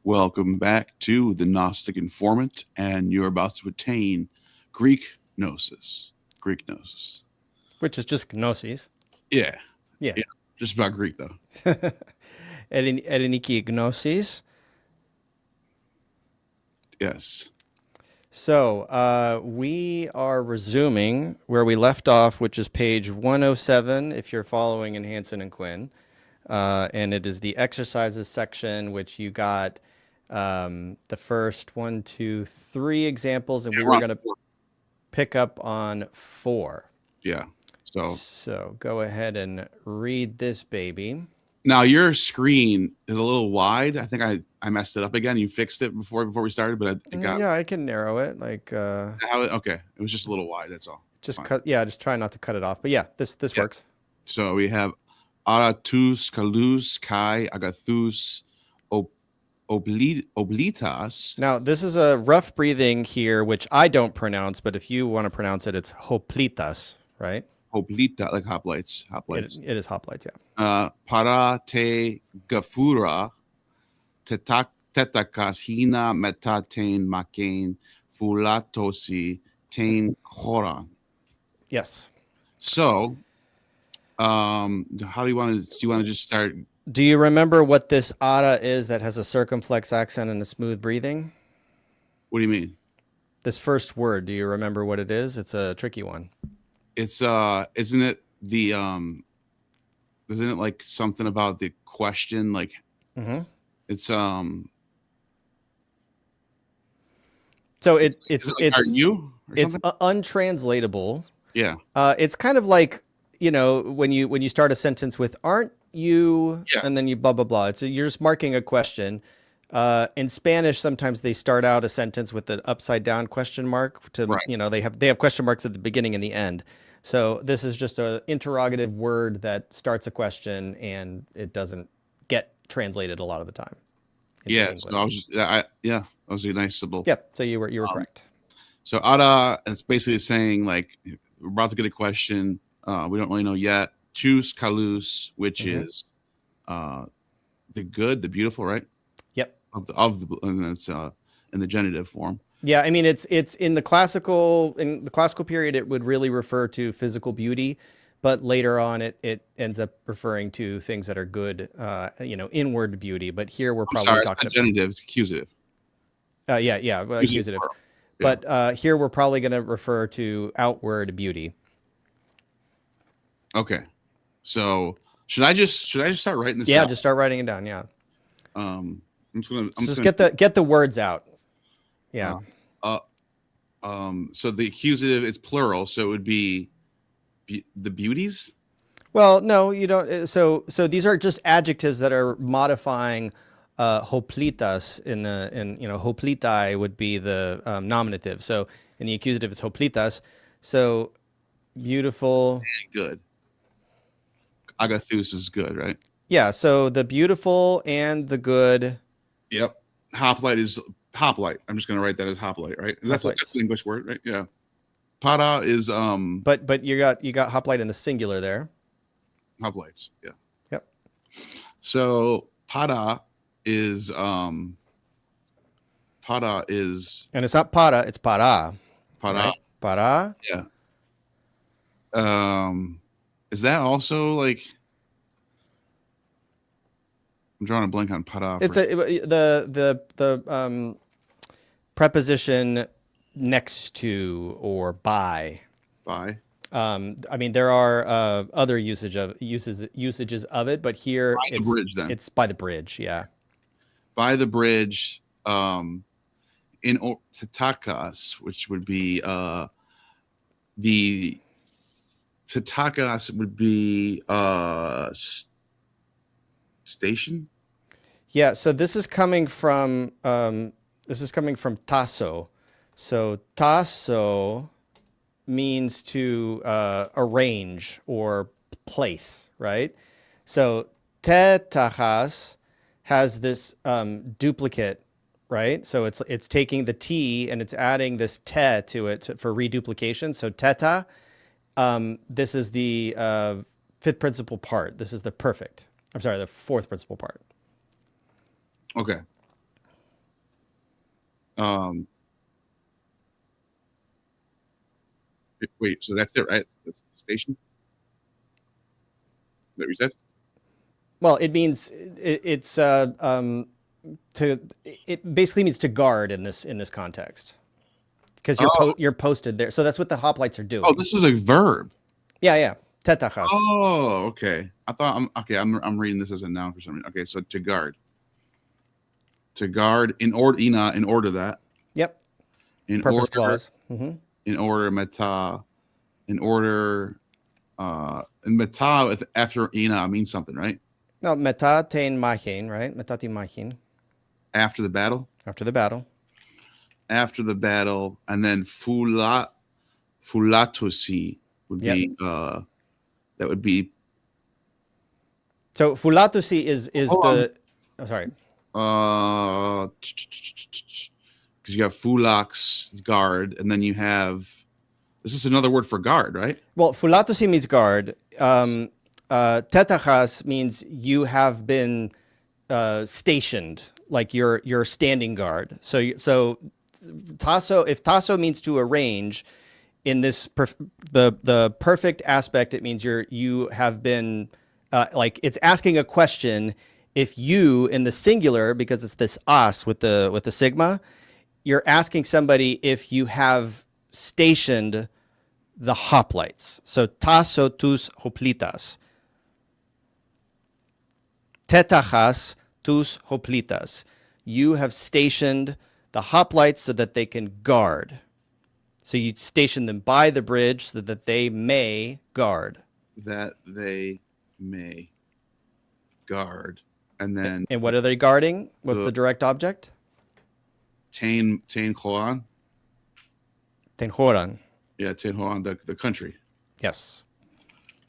Welcome back to the Gnostic Informant, and you're about to attain Greek Gnosis. Greek Gnosis. Which is just Gnosis. Yeah. Yeah. Just about Greek, though. Ereniki Gnosis. Yes. So we are resuming where we left off, which is page 107, if you're following in Hansen and Quinn. And it is the exercises section, which you got the first 1, 2, 3 examples, and we were going to pick up on 4. Yeah. So go ahead and read this baby. Now your screen is a little wide. I think I messed it up again. You fixed it before we started, but it got I can narrow it. Like okay, it was just a little wide. That's all. Just just try not to cut it off. But yeah, this works. So we have aratus kalus kai agathus oblitas. Now this is a rough breathing here, which I don't pronounce, but if you want to pronounce it, it's hoplitas, right? Hoplita, like hoplites. It is hoplites, yeah. Para te gafura tetakas hina metatain maken fulatosi tain choran. Yes. So, how do you want to just start? Do you remember what this ara is that has a circumflex accent and a smooth breathing? What do you mean? This first word, do you remember what it is? It's a tricky one. It's isn't it the isn't it like something about the question, like it's so it's are you it's untranslatable. Yeah. It's kind of like, when you start a sentence with aren't you, and then you blah blah blah. You're just marking a question. In Spanish, sometimes they start out a sentence with an upside down question mark to they have question marks at the beginning and the end. So this is just an interrogative word that starts a question and it doesn't get translated a lot of the time. Yeah, so I was just that was a nice symbol. Yeah, so you were correct. So ara is basically saying like we're about to get a question. We don't really know yet. Choose kalus, which is the good, the beautiful, right? Yep. And it's in the genitive form. Yeah, I mean it's in the classical period it would really refer to physical beauty, but later on it ends up referring to things that are good, inward beauty. But here we're probably talking about genitive, it's accusative. Accusative. But here we're probably going to refer to outward beauty. Okay. So should I just start writing this down? Yeah, just start writing it down. Yeah. I'm just gonna get the words out. Yeah. So the accusative is plural, so it would be the beauties. Well, no, you don't. So these are just adjectives that are modifying hoplitas hoplitai would be the nominative. So in the accusative, it's hoplitas. So beautiful. And good. Agathus is good, right? Yeah. So the beautiful and the good. Yep. Hoplite is hoplite. I'm just going to write that as hoplite, right? That's an English word, right? Yeah. Para is But you got hoplite in the singular there. Hoplites, yeah. Yep. So para is and it's not para, it's para. Para. Right? Para. Yeah. Is that also like I'm drawing a blank on para. It's the preposition next to or by. By. I mean, there are other usages of it, but here it's by the bridge. Yeah. By the bridge, in Tatakas, which would be the Tatakas would be station. Yeah. So this is coming from tasso. So tasso means to arrange or place, right? So tetachas has this duplicate, right? So it's taking the T and it's adding this te to it for reduplication. So teta, this is the fifth principal part. This is the fourth principal part. Okay. Um, wait, so that's it, right? That's the station. Is that what you said? Well, it means it basically means to guard in this context because Oh, you're posted there. So that's what the hoplites are oh, doing. this is a verb. Yeah. Tetachas. Oh, okay. I thought I'm okay. I'm reading this as a noun for some reason. Okay, so to guard. To guard in order in order that. Yep. In Purpose order clause. Mm-hmm. in order meta in order and meta with after ina means something, right? No, meta tein machin, right? Meta tein machin. After the battle. After the battle. After the battle, and then fulatosi would Yep. be that would be So fulatosi is the oh, sorry. Because you have fulax guard, and then you have this is another word for guard, right? Well, fulatosi means guard. Tetachas means you have been stationed, like you're standing guard. So tasso, if tasso means to arrange, in this the perfect aspect, it means you have been like it's asking a question. If you in the singular, because it's this as with the sigma, you're asking somebody if you have stationed the hoplites. So tasso tus hoplitas. Tetachas tus hoplitas. You have stationed the hoplites so that they can guard. So you station them by the bridge so that they may guard. That they may guard, and then And what are they guarding? What's the direct object? Tain Koan. Tenhoran. Yeah, Tain Koan, the country. Yes.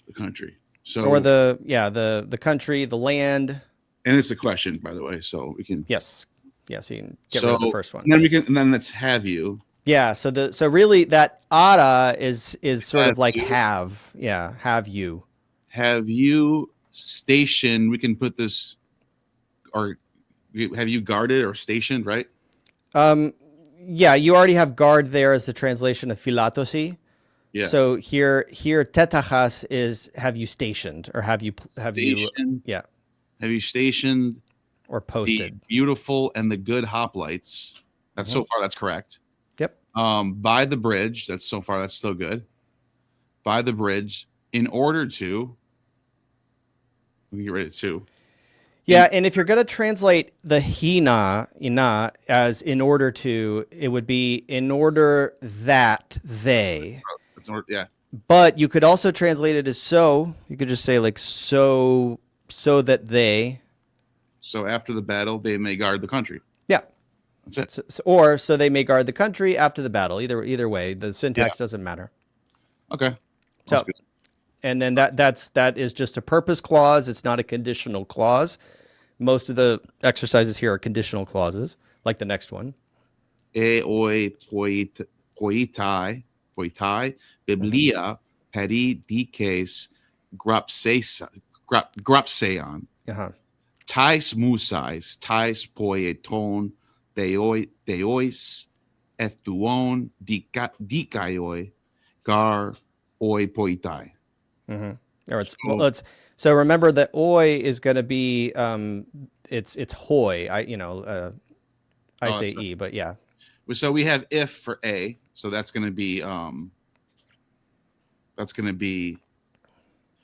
The country. So Or the country, the land. and it's a question, by the way, so we can Yes. Yes, you can get rid of the first one. And then we can and then let's have you. Yeah, so really that ara is sort Have of like you. have. Yeah, have you. Have you stationed? We can put this, or have you guarded or stationed? Right. Yeah, you already have guard there as the translation of philatosi. Yeah. So here tetachas is have you stationed or have you Stationed. yeah, Have you stationed or the posted. beautiful and the good hoplites? That's so far. That's correct. Yep. By the bridge. That's so far. That's still good. By the bridge, in order to. We can get rid of two. Yeah, and if you're going to translate the ina as in order to, it would be in order that they. Yeah. But you could also translate it as so. You could just say like so that they. So after the battle, they may guard the country. Yeah. That's it. Or so they may guard the country after the battle. Either way, the syntax doesn't matter. Okay. That's good. And then that is just a purpose clause. It's not a conditional clause. Most of the exercises here are conditional clauses, like the next one. Oi poitai biblia peri dices grapseon. Uh-huh. Tais musais, tais poieton, deois, ethuon, dikaioi, gar, oi poitai. Or so remember that oi is going to be it's hoi. I say e, but yeah. So we have if for a, so that's going to be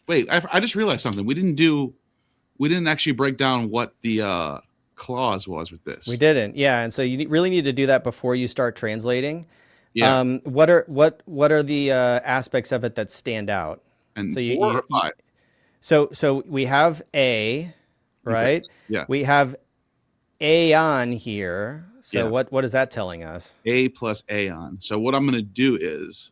Wait, I just realized something. We didn't actually break down what the clause was with this. We didn't. Yeah, and so you really need to do that before you start translating. Yeah. What are the aspects of it that stand out? And so 4 or 5. So we have a, right? Okay. Yeah. We have aeon here. So Yeah. what is that telling us? A plus aeon. So what I'm going to do is,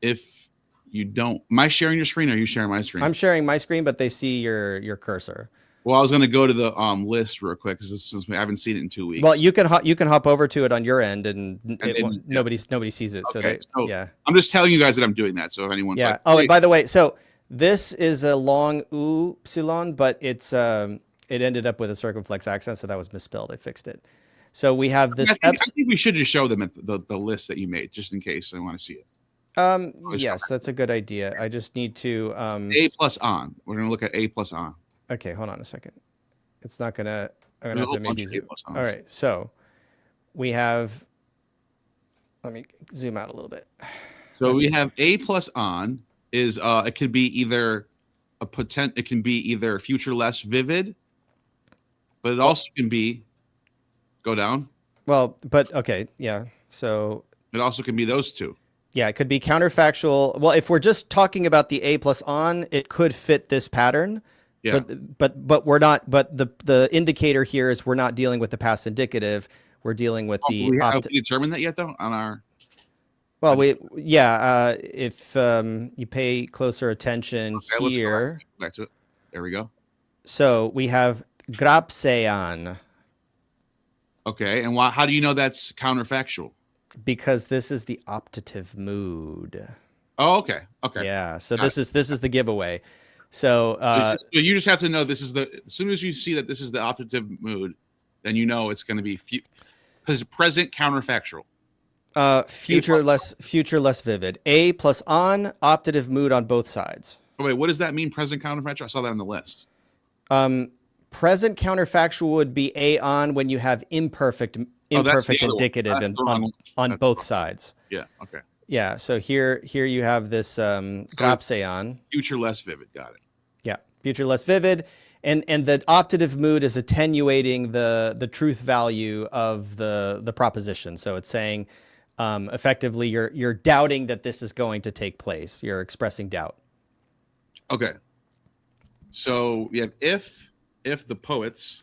if you don't, am I sharing your screen or are you sharing my screen? I'm sharing my screen, but they see your cursor. Well, I was going to go to the list real quick because since we haven't seen it in 2 weeks. Well, you can hop over to it on your end, and nobody sees it. Okay, so yeah, I'm just telling you guys that I'm doing that. So if anyone's like, oh, and by the way, so this is a long upsilon, but it ended up with a circumflex accent, so that was misspelled. I fixed it. So we have this. I think we should just show them the list that you made, just in case they want to see it. Yes, that's a good idea. I just need to. A plus on. We're going to look at A plus on. Okay, hold on a second. It's not gonna. I'm There's gonna have to maybe zoom. All right, so we have. Let me zoom out a little bit. So we have A plus on is it could be either it can be either future less vivid, but it also can be go down. Well, but okay, yeah. So it also can be those two. Yeah, it could be counterfactual. Well, if we're just talking about the A plus on, it could fit this pattern. Yeah. But we're not. But the indicator here is we're not dealing with the past indicative. We're dealing with the. Have we determined that yet, though? On our. Well, if you pay closer attention here. Let's go back to it. There we go. So we have grapsean. Okay, and how do you know that's counterfactual? Because this is the optative mood. Oh, okay. Okay. Yeah. So this is the giveaway. So you just have to know this is as soon as you see that this is the optative mood, then you know it's going to be because present counterfactual. Future less vivid. A plus on, optative mood on both sides. Oh wait, what does that mean? Present counterfactual? I saw that on the list. Present counterfactual would be A on when you have imperfect indicative on both sides. Yeah. Okay. Yeah. So here you have this grapsean. Future less vivid. Got it. Yeah. Future less vivid. And the optative mood is attenuating the truth value of the proposition. So it's saying effectively you're doubting that this is going to take place. You're expressing doubt. Okay. So we have if the poets,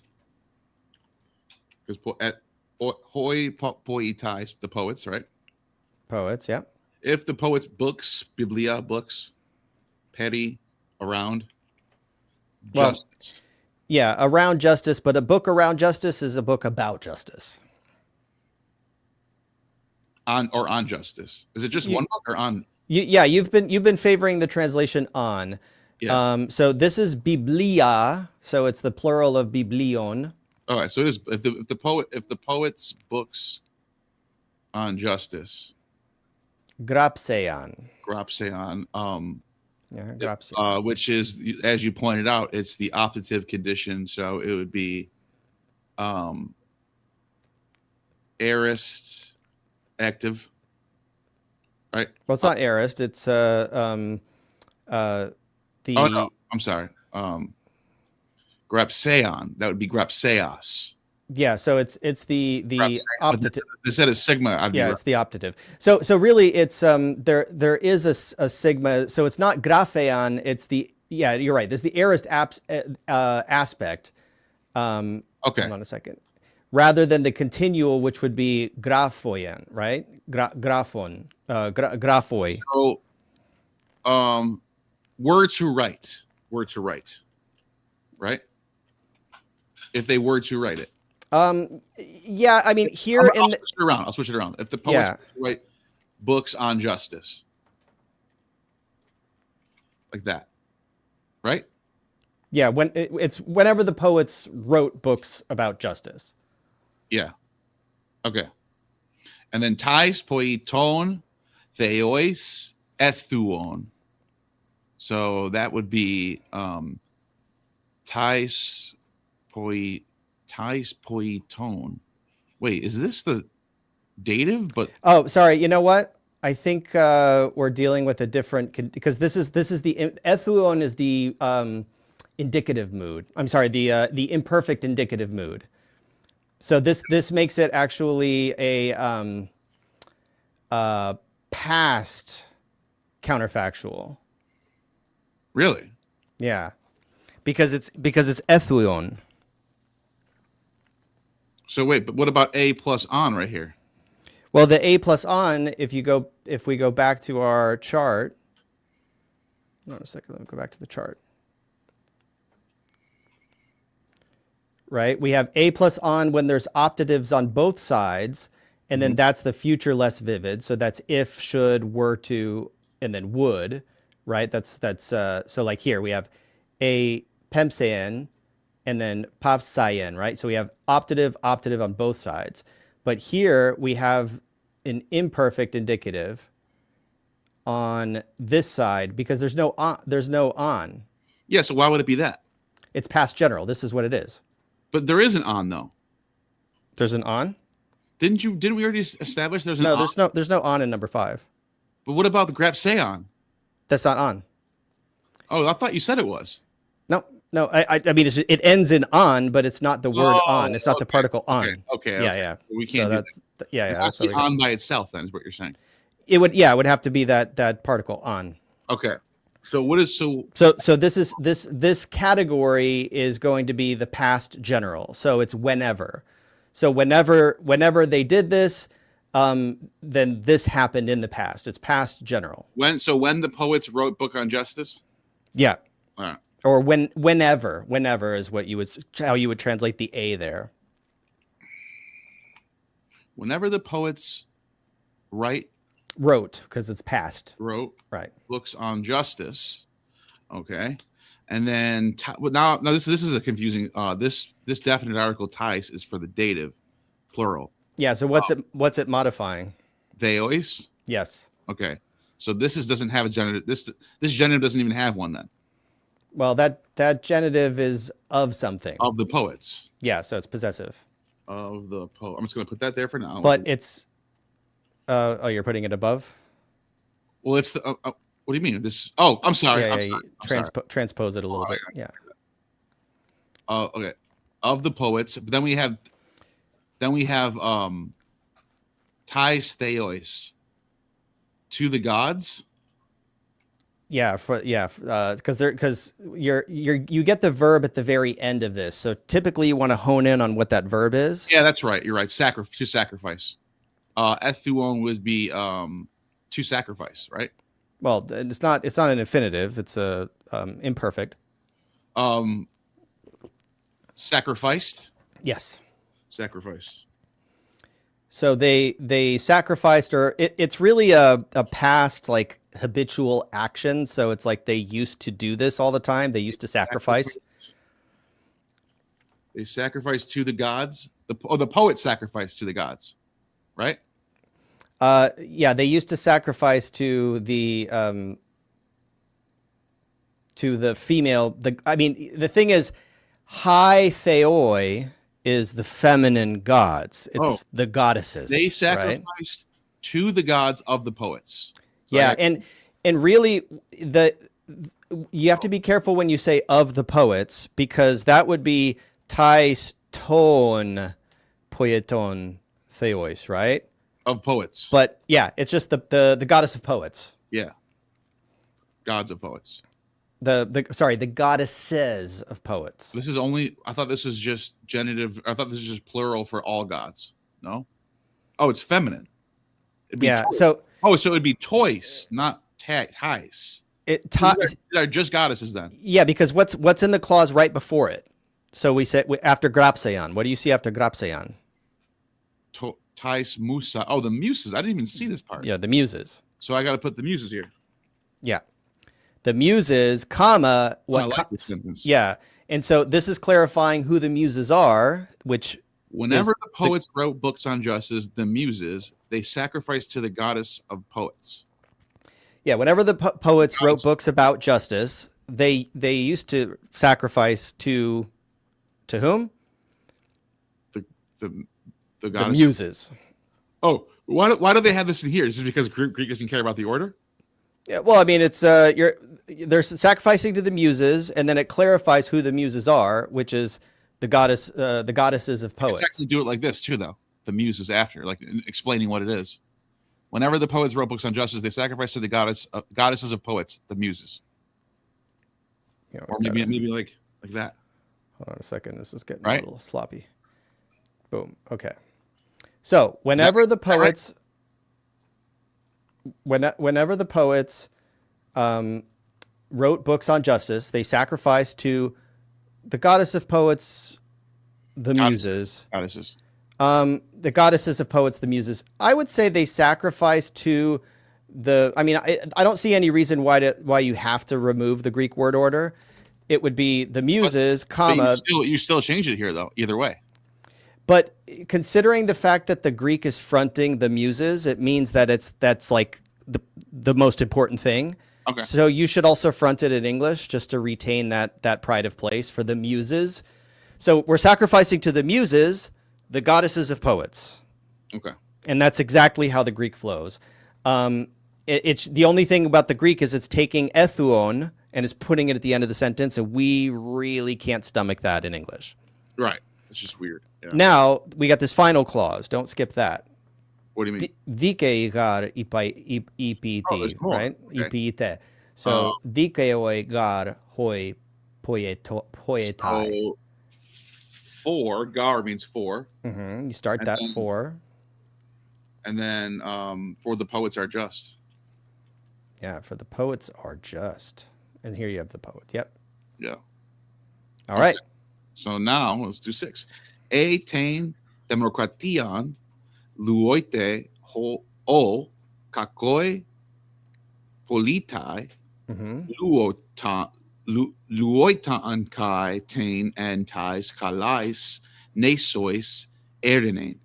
because hoi poetais, the poets, right? Poets, yeah. If the poets books, biblia, books, peri, around, justice. Yeah, around justice, but a book around justice is a book about justice. On justice. Is it just one book or on? You've been favoring the translation on. Yeah. So this is biblia, so it's the plural of biblion. All right. So it is if the poet's books on justice. Grapsean. Which is, as you pointed out, it's the optative condition. So it would be aorist active, right? Well, it's not aorist. It's Oh no, I'm sorry. Grapseon. That would be grapseos. Yeah, so it's the optative. Instead of sigma, it's the optative. So really, it's there is a sigma. So it's not grapheon. It's the you're right. There's the aorist aspect. Okay. Hold on a second. Rather than the continual, which would be graphoion, right? Graphoi. So, were to write, right? If they were to write it. Yeah, I mean here I'll switch it around. If the poets write books on justice, like that, right? Yeah, when it's whenever the poets wrote books about justice. Yeah. Okay. And then tais poiton theois ethuon. So that would be tais poiton. Wait, is this the dative? But oh, sorry. You know what? I think we're dealing with a different because this is the ethuon is the indicative mood. I'm sorry, the imperfect indicative mood. So this makes it actually a past counterfactual. Really? Yeah, because it's ethuon. So wait, but what about a plus on right here? Well, the a plus on, if we go back to our chart. Hold on a second. Let me go back to the chart. Right, we have a plus on when there's optatives on both sides, and then that's the future less vivid. So that's if, should, were to, and then would, right? That's so like here we have a pempsean, and then pavsaien, right? So we have optative, optative on both sides. But here we have an imperfect indicative on this side because there's no on. There's no on. Yeah, so why would it be that? It's past general. This is what it is. But there is an on though. There's an on? Didn't we already establish there's an on? There's no on in number 5. But what about the grapseon? That's not on. Oh, I thought you said it was. No. I mean it ends in on, but it's not the word on. It's not the particle on. Okay. Yeah. We can't So do that. yeah. That's the on by itself. Then is what you're saying. It would have to be that particle on. Okay. So what is so this category is going to be the past general. So it's whenever. So whenever they did this, then this happened in the past. It's past general. when the poets wrote Book on Justice? Yeah. All right. Or whenever is what how you would translate the A there. Whenever the poets Wrote, because it's past. Wrote Right. books on justice. Okay. And then now this is a confusing this definite article ties is for the dative plural. Yeah, so what's it modifying? Theos? Yes. Okay. So doesn't have a genitive. This genitive doesn't even have one then. Well, that genitive is of something. Of the poets. Yeah, so it's possessive. Of the poet. I'm just going to put that there for now. But it's you're putting it above? Well, it's the what do you mean? This I'm sorry. Yeah, I'm sorry. Transpose it a little bit. Yeah. Okay. Of the poets, but then we have ties theos to the gods. Yeah, because you get the verb at the very end of this. So typically you want to hone in on what that verb is. Yeah, that's right. You're right. To sacrifice. Ethuon would be to sacrifice, right? Well, it's not an infinitive. It's a imperfect. Sacrificed. Yes. Sacrifice. So they sacrificed, or it's really a past like habitual action. So it's like they used to do this all the time. They used to sacrifice. They sacrificed to the gods. The poet sacrificed to the gods, right? Yeah, they used to sacrifice to the female. The thing is, high theoi is the feminine gods. It's the goddesses. They sacrificed to the gods of the poets. So yeah, and really you have to be careful when you say of the poets, because that would be tais ton poieton theois, right? Of poets. But yeah, it's just the goddess of poets. Yeah. Gods of poets. The goddesses of poets. This is I thought this was just genitive. I thought this was just plural for all gods. No? Oh, it's feminine. Yeah. Toys. So it would be toys, not ties. These are just goddesses then. Yeah, because what's in the clause right before it? So we said after grapseon. What do you see after grapseon? Tais musa. Oh, the Muses. I didn't even see this part. Yeah, the Muses. So I got to put the Muses here. Yeah. The Muses, comma, I like this sentence. Yeah. And so this is clarifying who the Muses are, which whenever the poets wrote books on justice, the Muses, they sacrificed to the goddess of poets. Yeah, whenever the poets wrote books about justice, they used to sacrifice to whom? The goddess. The Muses. Oh, why do they have this in here? Is this because Greek doesn't care about the order? Yeah, well, I mean, it's they're sacrificing to the Muses, and then it clarifies who the Muses are, which is the goddesses of poets. Let's actually do it like this too, though. The Muses after, like explaining what it is. Whenever the poets wrote books on justice, they sacrificed to the goddesses of poets, the Muses. Yeah, or maybe like that. Hold on a second. This is getting a little sloppy. Boom. Okay. So whenever the poets, whenever the poets wrote books on justice, they sacrificed to the goddess of poets, the Muses. Goddesses. The goddesses of poets, the Muses. I would say they sacrificed to the. I mean, I don't see any reason why you have to remove the Greek word order. it would be the Muses, But comma. you still change it here though. Either way. But considering the fact that the Greek is fronting the Muses, it means that that's like the most important thing. Okay. So you should also front it in English just to retain that pride of place for the Muses. So we're sacrificing to the Muses, the goddesses of poets. Okay. And that's exactly how the Greek flows. It's the only thing about the Greek is it's taking ethuon and is putting it at the end of the sentence, and we really can't stomach that in English. Right. It's just weird. Yeah. Now we got this final clause. Don't skip that. What do you mean? Dike gar ipit, right? Okay. Ipite. So dike oi gar hoi poetai. So 4, gar means 4. You start And that then- 4. And then for the poets are just. Yeah, for the poets are just. And here you have the poet. Yep. Yeah. All right. So now let's do 6. E tein demokratian luoite ho o kakoi politai luoitan kai tein and tais kalais nesois erenein.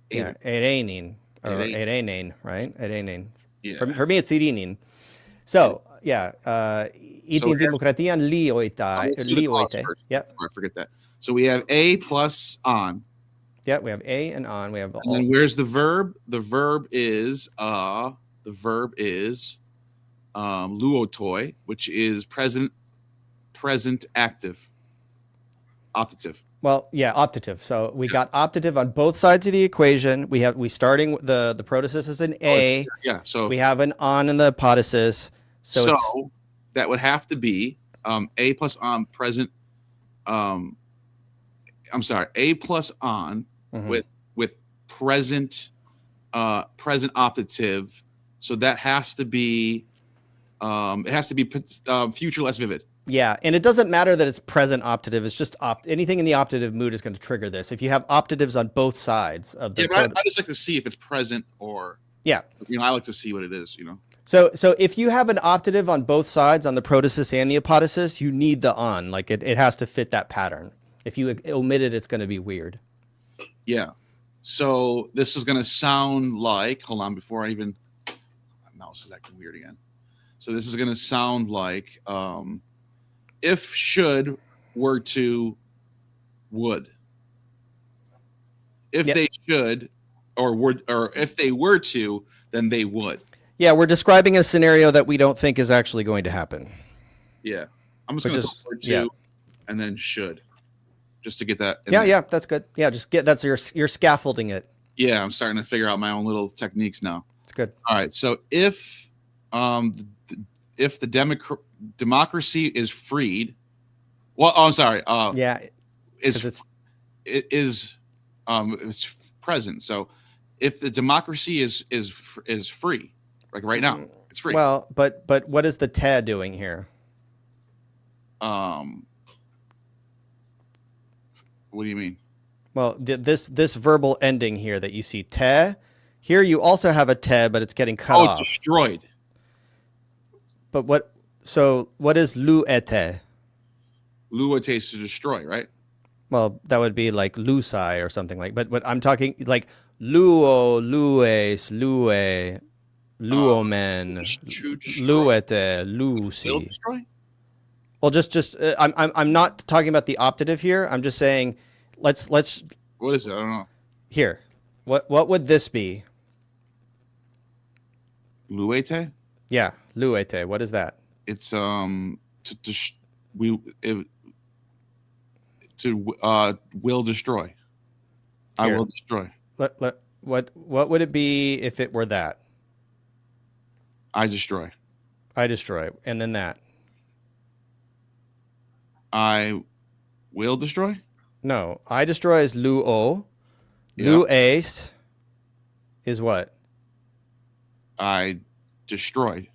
Yeah, erenin or Erein. erenin, right? Erenin. Yeah. For me, it's irinin. So yeah, itin demokratian lioitai. Let's do the clause first before I forget that. So we have a plus on. Yeah, we have a and on. We have And then where's the verb? The verb is luotoi, which is present active. Optative. Well, yeah, optative. So we got optative on both sides of the equation. We starting the protasis is an a. So we have an on in the apodosis. So that would have to be a plus on present. I'm sorry, a plus on with present optative. So that has to be future less vivid. Yeah, and it doesn't matter that it's present optative. It's just anything in the optative mood is going to trigger this. If you have optatives on both sides of the but I just like to see if it's present or I like to see what it is. So if you have an optative on both sides, on the protasis and the apodosis, you need the on. Like it has to fit that pattern. If you omit it, it's going to be weird. Yeah. So this is going to sound like, hold on, before I even, my mouse is acting weird again. So this is going to sound like if should were to would. If they should or if they were to, then they would. Yeah, we're describing a scenario that we don't think is actually going to happen. Yeah. I'm just going to put to and then should. Just to get that. Yeah, that's good. Yeah, you're scaffolding it. Yeah, I'm starting to figure out my own little techniques now. It's good. All right. So if the democracy is freed, I'm sorry. It's present. So if the democracy is free, like right now, it's free. Well, but what is the te doing here? What do you mean? Well, this verbal ending here that you see te, here you also have a te, but it's getting cut off. Destroyed. But what is luete? Luete is to destroy, right? Well, that would be like lusai or something like. But what I'm talking like luo, lues, lue, luomen, luete, lusi. Destroy? Well, just I'm not talking about the optative here. I'm just saying, let's. What is it? I don't know. Here, what would this be? Luete? Yeah, luete. What is that? It's will destroy. I will destroy. What would it be if it were that? I destroy. I destroy, and then that. I will destroy? No, I destroy is luo. Lues is what? I destroyed.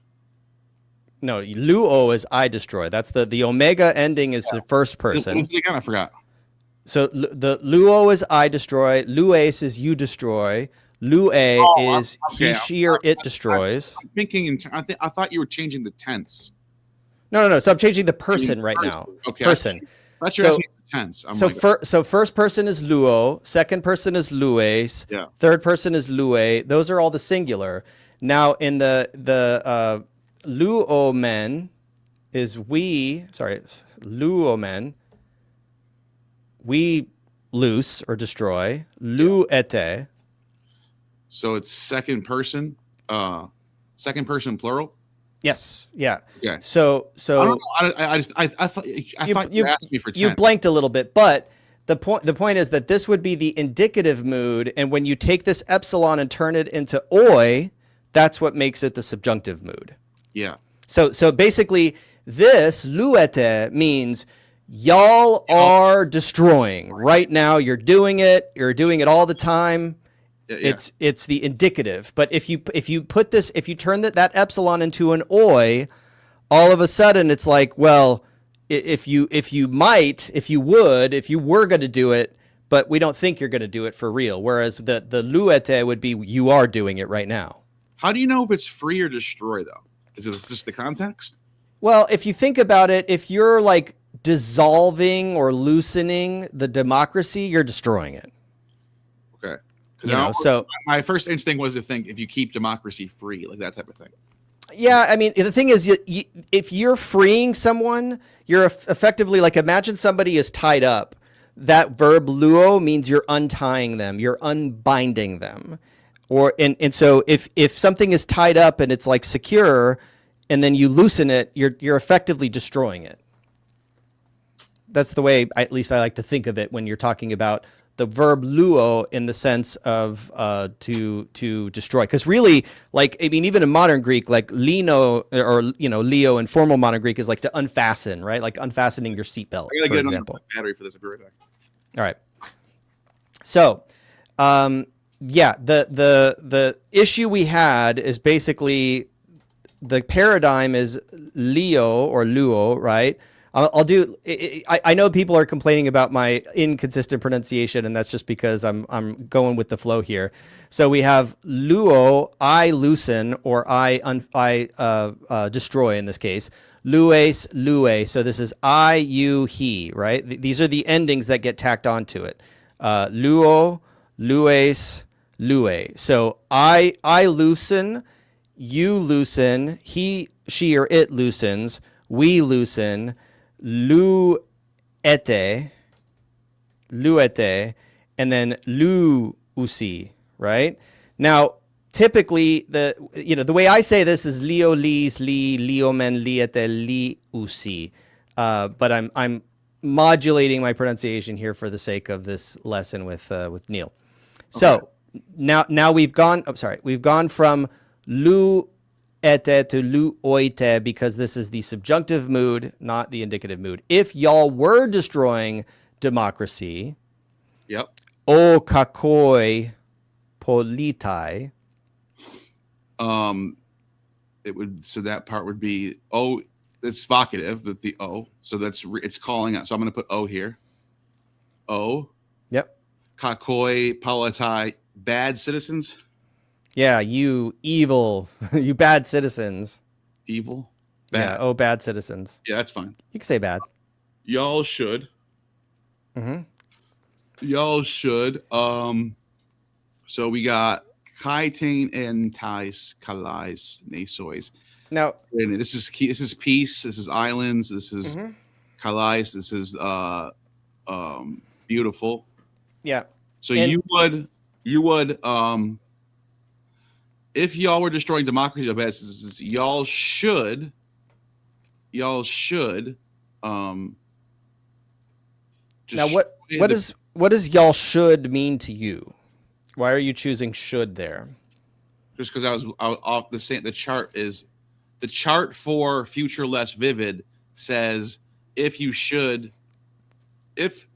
No, luo is I destroy. That's the omega ending is the first person. Again, I forgot. So the luo is I destroy. Lues is you destroy. Lue is he, she, or it destroys. I'm thinking I thought you were changing the tense. No. So I'm changing the person right now. Okay. Person. That's your So, tense. I'm so, like, so first person is luo, second person is lues, yeah. third person is lue. Those are all the singular. Now in the luomen is we. Sorry, luomen. We loose or destroy. Luete. So it's second person plural. Yes. Yeah. Okay. So I don't know. I thought you asked me for 10. You blanked a little bit, but the point is that this would be the indicative mood, and when you take this epsilon and turn it into oi, that's what makes it the subjunctive mood. Yeah. So basically, this luete means y'all are destroying right now. You're doing it. You're doing it all the time. Yeah. It's the indicative. But if you turn that epsilon into an oi, all of a sudden it's like, well, if you were going to do it, but we don't think you're going to do it for real. Whereas the luete would be you are doing it right now. How do you know if it's free or destroy though? Is it just the context? Well, if you think about it, if you're like dissolving or loosening the democracy, you're destroying it. Okay. So my first instinct was to think if you keep democracy free, like that type of thing. Yeah, I mean, the thing is, if you're freeing someone, you're effectively like, imagine somebody is tied up. That verb luo means you're untying them, you're unbinding them. And so if something is tied up and it's like secure, and then you loosen it, you're effectively destroying it. That's the way, at least I like to think of it when you're talking about the verb luo in the sense of to destroy. Because really, like, I mean, even in modern Greek, like lino or leo in formal modern Greek is like to unfasten, right? Like unfastening your seatbelt, for example. Battery for this. I'll be right back. All right. So, yeah, the issue we had is basically the paradigm is leo or luo, right? I'll do. I know people are complaining about my inconsistent pronunciation, and that's just because I'm going with the flow here. So we have luo, I loosen, or I destroy in this case. Lues, lue. So this is I, you, he. Right. These are the endings that get tacked onto it. Luo, lues, lue. So I loosen, you loosen, he, she, or it loosens, we loosen. Luete, and then luusi, right? Now, typically, the way I say this is leo, lis, li, leomen, liete, liusi. But I'm modulating my pronunciation here for the sake of this lesson with Neal. So now we've gone from lu to luoite because this is the subjunctive mood, not the indicative mood. If y'all were destroying democracy, yep. O kakoi politai. It would, so that part would be it's vocative with the o. So it's calling out. So I'm going to put o here. O. Yep. Kakoi politai, bad citizens. Yeah, you evil, you bad citizens. Evil? Bad. Yeah, bad citizens. Yeah, that's fine. You can say bad. Y'all should. Mm-hmm. Y'all should. So we got kaitain and tais, kalais, nasois. Now, this is peace, this is islands, this is kalais, this is beautiful. Yeah. So you would if y'all were destroying democracy, y'all should now what does y'all should mean to you? Why are you choosing should there? Just because I was off the same. The chart for future less vivid says if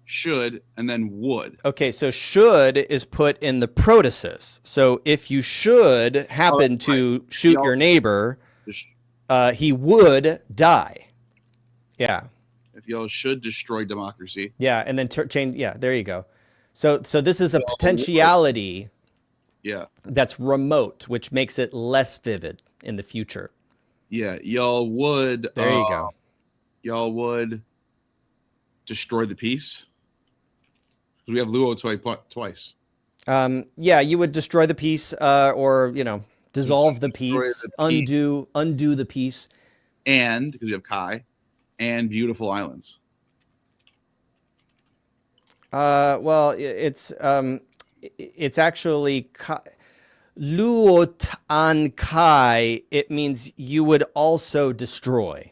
should, and then would. Okay, so should is put in the protasis. So if you should happen to shoot your neighbor, he would die. Yeah. If y'all should destroy democracy. Yeah, and then change. Yeah, there you go. So this is a potentiality. Yeah. That's remote, which makes it less vivid in the future. Yeah, y'all would. There you go. y'all would destroy the peace. We have luo twice. Yeah, you would destroy the piece, or dissolve the Destroy piece, the peace. undo the piece. And because we have Kai and beautiful islands. Well, it's actually luot an kai. It means you would also destroy.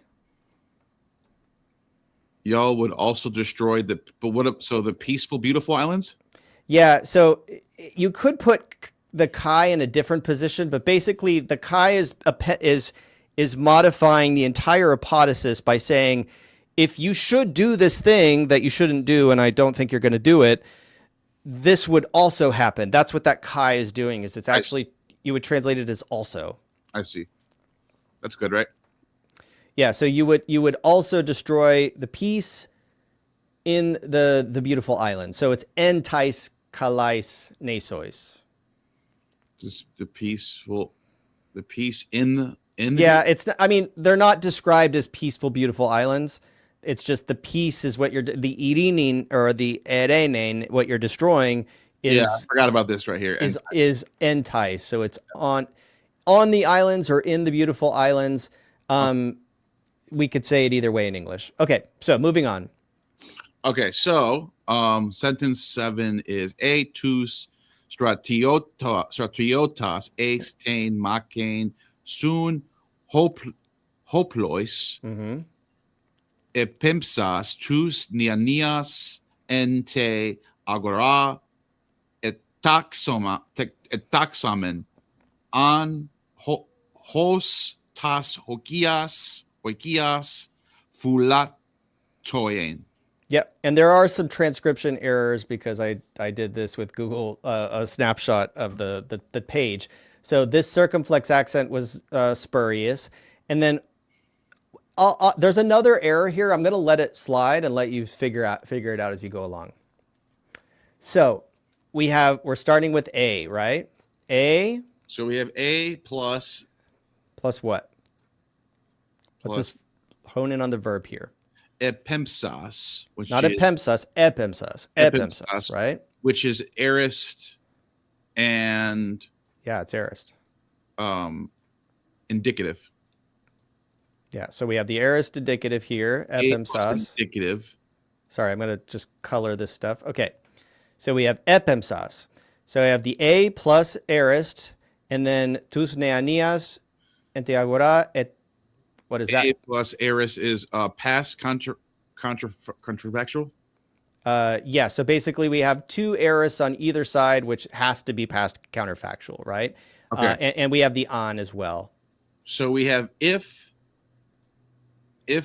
Y'all would also destroy so the peaceful, beautiful islands? Yeah, so you could put the kai in a different position, but basically the kai is modifying the entire apodosis by saying, if you should do this thing that you shouldn't do, and I don't think you're going to do it, this would also happen. That's what that kai is doing. Is it's actually, you would translate it as also. I see. That's good, right? Yeah. So you would also destroy the peace in the beautiful island. So it's entais kalais nesois. Just the peace in the Yeah. It's. I mean, they're not described as peaceful, beautiful islands. It's just the peace is what the irinin or the erenen, what you're destroying is. Yeah, I forgot about this right here. Is entais. So it's on the islands or in the beautiful islands. We could say it either way in English. Okay, so moving on. Okay, so sentence 7 is a tus stratiotas estain maken sun hoplois epimsas tus nianias ente agora etaxamen an hos tas hokias fulatoyen. Yep, and there are some transcription errors because I did this with Google, a snapshot of the page. So this circumflex accent was spurious, and then there's another error here. I'm going to let it slide and let you figure it out as you go along. So we're starting with A, right? A. So we have A plus what? Let's just hone in on the verb here. Epimsas, which not is epimsas, right? Which is aorist and it's aorist. Indicative. Yeah, so we have the aorist indicative here, epimsas. Indicative. Sorry, I'm going to just color this stuff. Okay, so we have epimsas. So I have the A plus aorist, and then tus neanias ente agora et. What is that? A plus aorist is past counterfactual. Yeah, so basically we have two aorists on either side, which has to be past counterfactual, right? Okay. And we have the on as well. So we have if,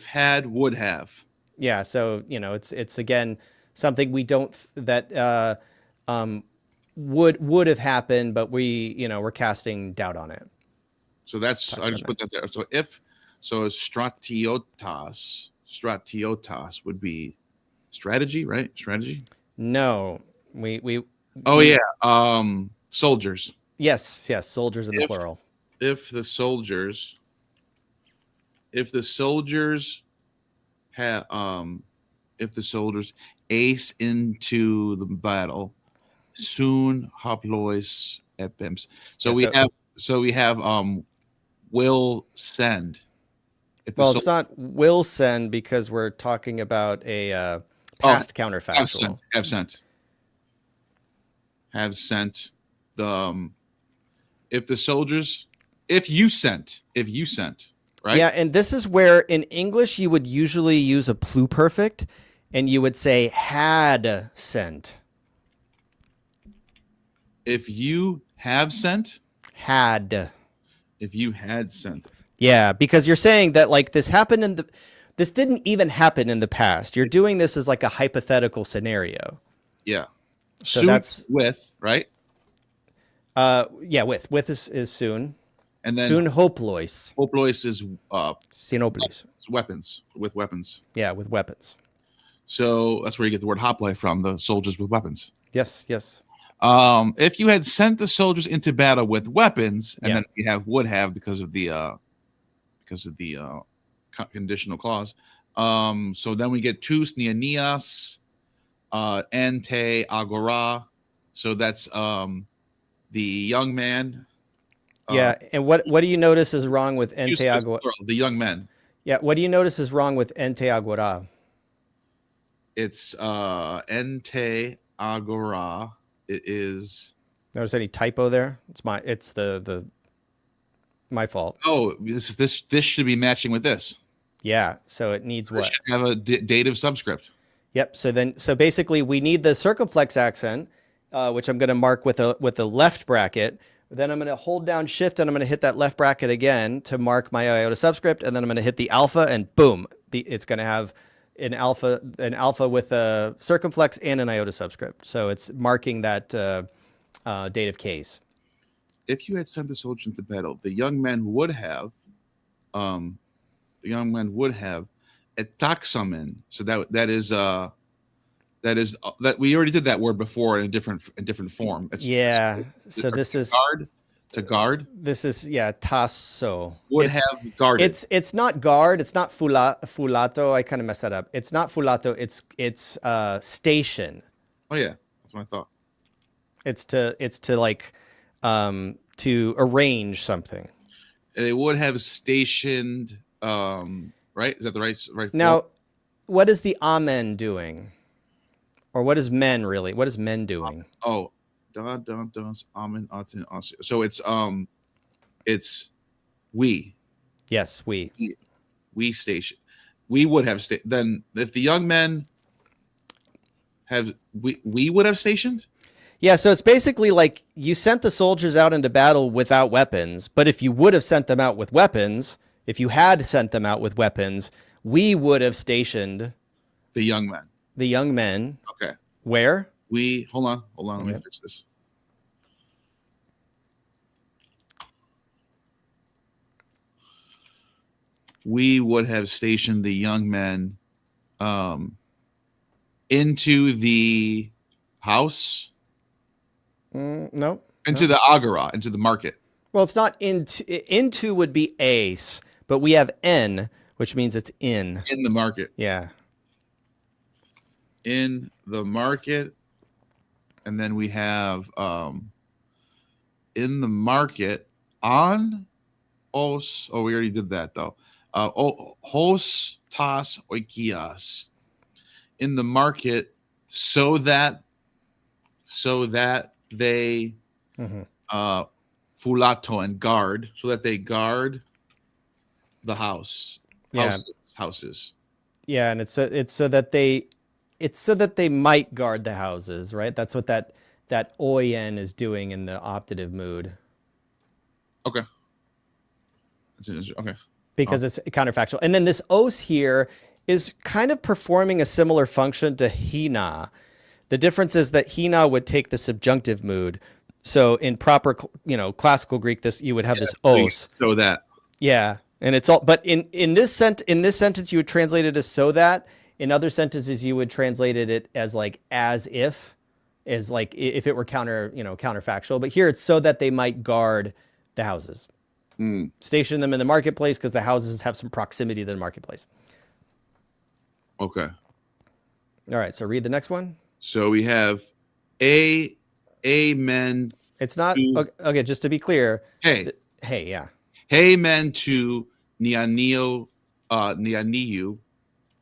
had, would have. Yeah, so it's again something we don't would have happened, but we're casting doubt on it. So that's I just put that there. So stratiotas would be strategy, right? Strategy? No. Soldiers. Yes, soldiers in the plural. If the soldiers ace into the battle, soon hoplois epims. So we have will send. It's not will send because we're talking about a past counterfactual. Have sent the if you sent, right? Yeah, and this is where in English you would usually use a pluperfect and you would say had sent. If you have sent? Had. If you had sent. Yeah, because you're saying that like this didn't even happen in the past. You're doing this as like a hypothetical scenario. Yeah. So soon that's with, right? With is soon. And then soon hoplois. Hoplois is synoplois. Weapons. Yeah, with weapons. So that's where you get the word hoplite from, the soldiers with weapons. Yes. If you had sent the soldiers into battle with weapons, and then you would have because of the conditional clause, So then we get tous nianias, ente agora. So that's the young man. Yeah, and what do you notice is wrong with ente agora? The young men. Yeah, what do you notice is wrong with ente agora? It's ente agora. It is. Notice any typo there? It's the my fault. Oh, this should be matching with this. Yeah, so it needs what? It should have a dative subscript. Yep. So basically we need the circumflex accent, which I'm going to mark with a left bracket. Then I'm going to hold down shift and I'm going to hit that left bracket again to mark my iota subscript. And then I'm going to hit the alpha and boom, it's going to have an alpha with a circumflex and an iota subscript. So it's marking that dative case. If you had sent the soldiers into battle, the young men would have etaxamen. So that we already did that word before in a different form. So this is guard to guard. This is tasso. Would have guarded. It's not guard. It's not fulato. I kind of messed that up. It's not fulato. It's station. Oh yeah, that's what I thought. It's to like to arrange something. They would have stationed. Right? Is that the right? Now, what is the amen doing? Or what is men really? What is men doing? Oh, amen, so it's we. Yes, we station. We would have then if the young men have we would have stationed. Yeah, so it's basically like you sent the soldiers out into battle without weapons, but if you would have sent them out with weapons, if you had sent them out with weapons, we would have stationed the young men. The young men. Okay. Where? Hold on. Let me fix this. We would have stationed the young men into the house. No. Into the agora, into the market. Well, it's not into would be ace, but we have n, which means it's in. In the market. Yeah. In the market. And then we have in the market on os. Oh, we already did that though. Hos tas oikias. In the market so that they fulato and guard, so that they guard the house. Houses. Yeah, and it's so that they might guard the houses, right? That's what that oyen is doing in the optative mood. Okay. Okay. Because it's counterfactual. And then this os here is kind of performing a similar function to hina. The difference is that hina would take the subjunctive mood. So in proper, classical Greek, you would have this os. So that. Yeah, and it's all. But in this sentence, you would translate it as so that. In other sentences, you would translate it as like as if it were counterfactual. But here it's so that they might guard the houses, station them in the marketplace because the houses have some proximity to the marketplace. Okay. All right. So read the next one. So we have amen. It's not okay. Just to be clear. Hey. Yeah. Hey men to nianiu,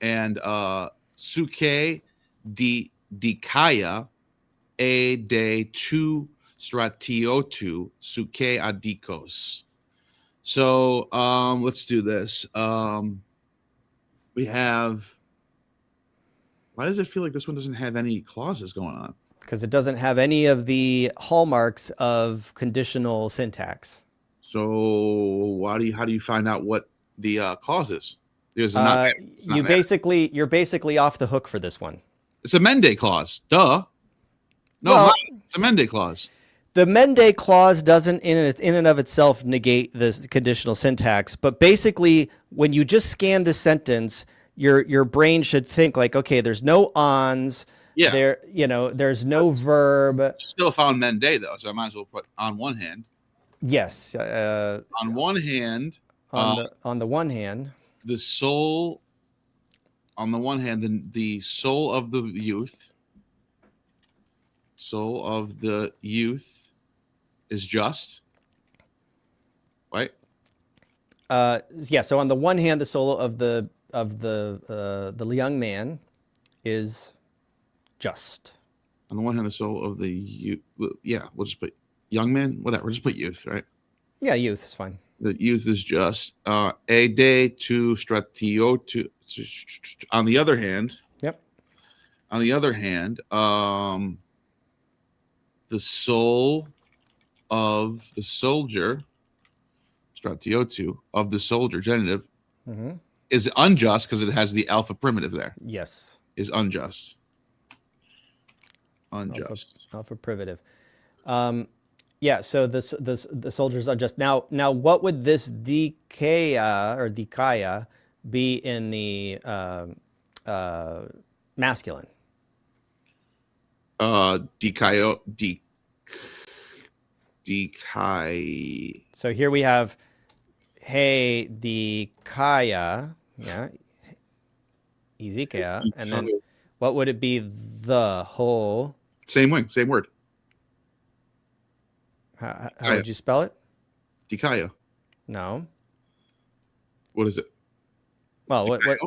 and suke dikaya a de tu stratiotu suke adikos. So let's do this. We have. Why does it feel like this one doesn't have any clauses going on? Because it doesn't have any of the hallmarks of conditional syntax. So how do you find out what the clause is? You're basically off the hook for this one. It's a mende clause. Duh. No, it's a mende clause. The mende clause doesn't in and of itself negate this conditional syntax, but basically when you just scan the sentence, your brain should think like, okay, there's no ons. Yeah. There's no verb. You still found mende though, so I might as well put on one hand. Yes. On one hand. On the one hand. The sole on the one hand, the soul of the youth is just, right? Yeah. So on the one hand, the soul of the young man is just. On the one hand, the soul of the youth. Yeah, we'll just put young man. Whatever. Just put youth, right? Yeah, youth is fine. The youth is just. Ede to stratio to. On the other hand. Yep. On the other hand, the soul of the soldier, stratiotu, of the soldier, genitive, is unjust because it has the alpha primitive there. Yes. Is unjust. Unjust. Alpha privative. Yeah, so the soldiers are just. Now what would this dikaya or dikaya be in the masculine? Dikai. So here we have hey dikaya, yeah, idikaya, and then what would it be? The whole. Same word. How would you spell it? Dikaya. No. What is it? Well, what Dikayo?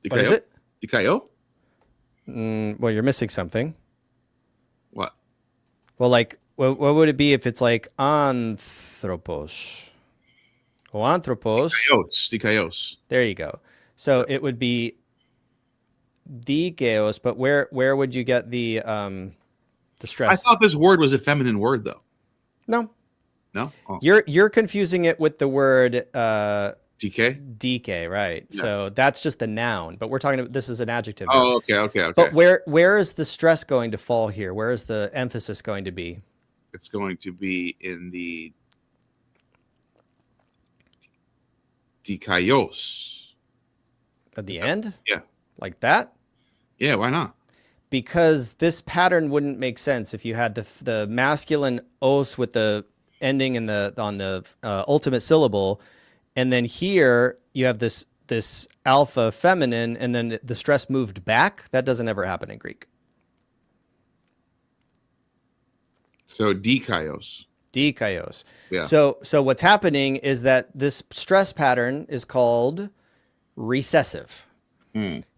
is it? Dikayo? Well, you're missing something. What? Well, like, what would it be if it's like anthropos? Oh, anthropos. Dikaios. There you go. So it would be dikeos, but where would you get the stress? I thought this word was a feminine word, though. No. No? Oh. You're confusing it with the word DK? DK, right? Yeah. So that's just the noun, but we're talking about this is an adjective. Oh, okay. But where is the stress going to fall here? Where is the emphasis going to be? It's going to be in the dikaios. At the end? Yeah. Like that? Yeah, why not? Because this pattern wouldn't make sense if you had the masculine os with the ending in on the ultimate syllable, and then here you have this alpha feminine, and then the stress moved back. That doesn't ever happen in Greek. So dikaios. Dikaios. Yeah. So what's happening is that this stress pattern is called recessive.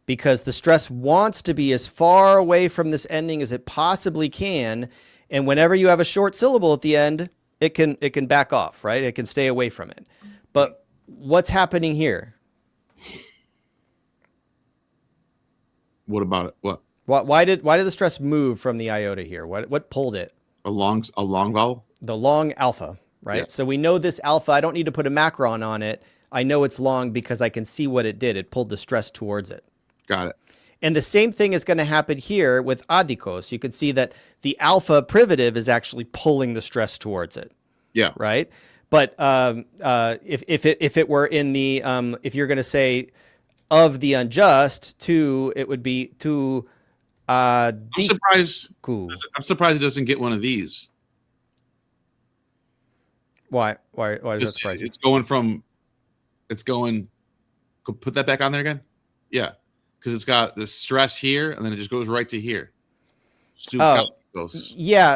Because the stress wants to be as far away from this ending as it possibly can, and whenever you have a short syllable at the end, it can back off, right? It can stay away from it. But what's happening here? What about it? What? Why did the stress move from the iota here? What pulled it? A long vowel? The long alpha, right? Yeah. So we know this alpha. I don't need to put a macron on it. I know it's long because I can see what it did. It pulled the stress towards it. Got it. And the same thing is going to happen here with adikos. You can see that the alpha privative is actually pulling the stress towards it. Yeah. Right. But if it were in the if you're going to say of the unjust to, it would be to. I'm surprised it doesn't get one of these. Why does that surprise you? It's going. Put that back on there again. Yeah. Because it's got the stress here, and then it just goes right to here. Yeah.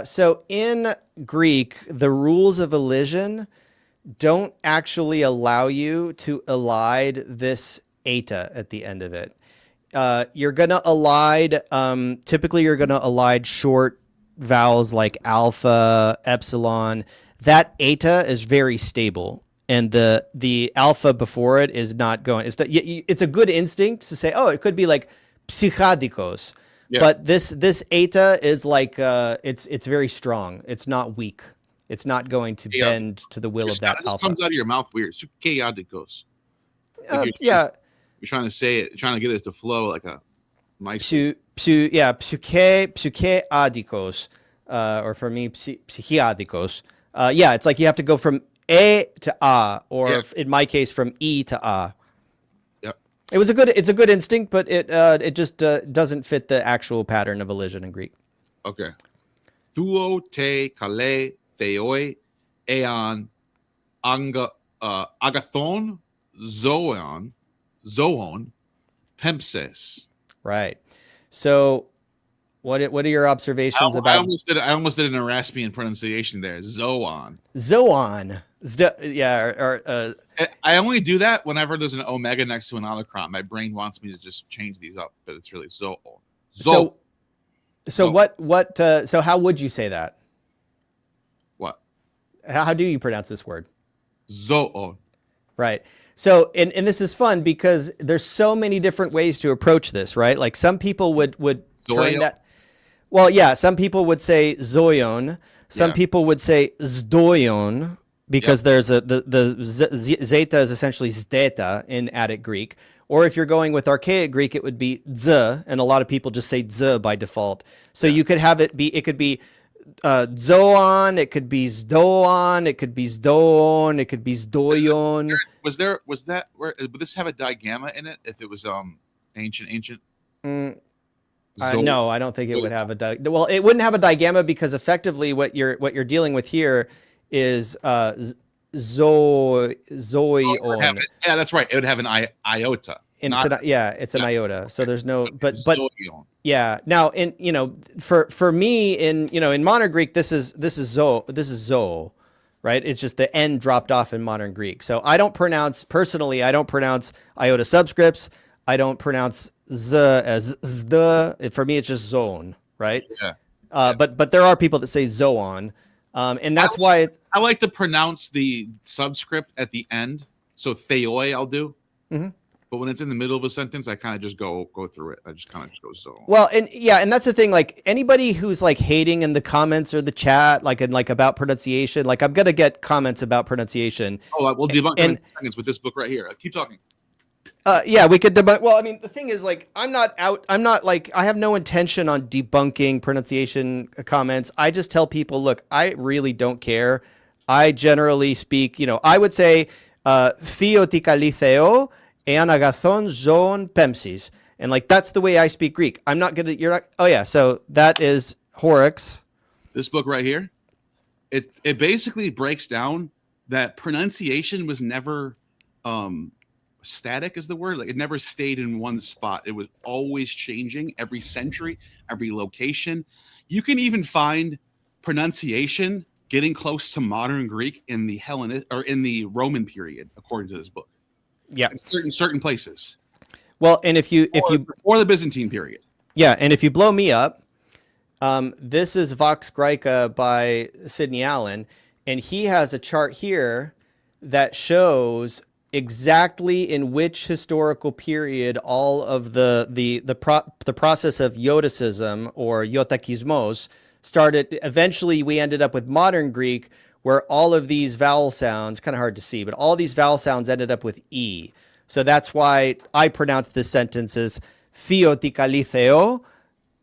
So in Greek, the rules of elision don't actually allow you to elide this eta at the end of it. You're going to elide, typically you're going to elide short vowels like alpha, epsilon. That eta is very stable. And the alpha before it is not going. It's a good instinct to say, oh, it could be like psychadikos, but this eta is like it's very strong. It's not weak. It's not going to bend to the will of that alpha. It comes out of your mouth weird. Psychadikos. Yeah, you're trying to say it, trying to get it to flow like a nice. Psycheadikos, or for me, psychiadikos. Yeah, it's like you have to go from E to A, or in my case, from E to A. Yep. It's a good instinct, but it just doesn't fit the actual pattern of elision in Greek. Okay. Thuo te kale theoi eon agathon zoon Pempses. Right. So what are your observations I about almost did an Eraspian pronunciation there. Zoon. zoon? I only do that whenever there's an omega next to an omicron. My brain wants me to just change these up, but it's really zoon. So how would you say that? What? How do you pronounce this word? Zoon. Right. So, and this is fun because there's so many different ways to approach this, right? Like some people would turn that. Well, yeah, some people would say zoion. Some people would say zdoion because there's the zeta is essentially zdeta in Attic Greek. Or if you're going with Archaic Greek, it would be z, and a lot of people just say z by default. So you could have it could be zoon, it could be zdoon, it could be zdoon, it could be zdoion. Would this have a digamma in it if it was ancient? No, I don't think it would have well, it wouldn't have a digamma because effectively what you're dealing with here is zoion. Yeah, that's right. It would have an iota. And it's an iota. So there's no but yeah. Now for me in modern Greek this is zo, right? It's just the N dropped off in modern Greek. So I don't pronounce iota subscripts. I don't pronounce z as zd. For me, it's just zone, right? Yeah. But there are people that say zoon, and that's why I like to pronounce the subscript at the end. So theoi, I'll do. Mm-hmm. But when it's in the middle of a sentence, I kind of just go through it. I just kind of just go zone. Well, and that's the thing. Like anybody who's like hating in the comments or the chat, like about pronunciation, like I'm gonna get comments about pronunciation. Oh, we'll debunk in seconds with this book right here. Keep talking. Yeah, we could debunk. Well, I mean, the thing is, like, I have no intention on debunking pronunciation comments. I just tell people, look, I really don't care. I generally speak, I would say, theotikalitheo ean agathon zon pempsis. And like, that's the way I speak Greek. Oh yeah. So that is Horrocks. This book right here, it basically breaks down that pronunciation was never, static is the word. Like it never stayed in one spot. It was always changing every century, every location. You can even find pronunciation getting close to modern Greek in the Hellenic or in the Roman period, according to this book. Yeah, in certain places. Well, and if you or the Byzantine period. Yeah, and if you blow me up, this is Vox Graeca by Sidney Allen, and he has a chart here that shows exactly in which historical period all of the process of Yodicism or Iotakismos started. Eventually, we ended up with modern Greek, where all of these vowel sounds, kind of hard to see, but all these vowel sounds ended up with E. So that's why I pronounce this sentence as theotikalitheo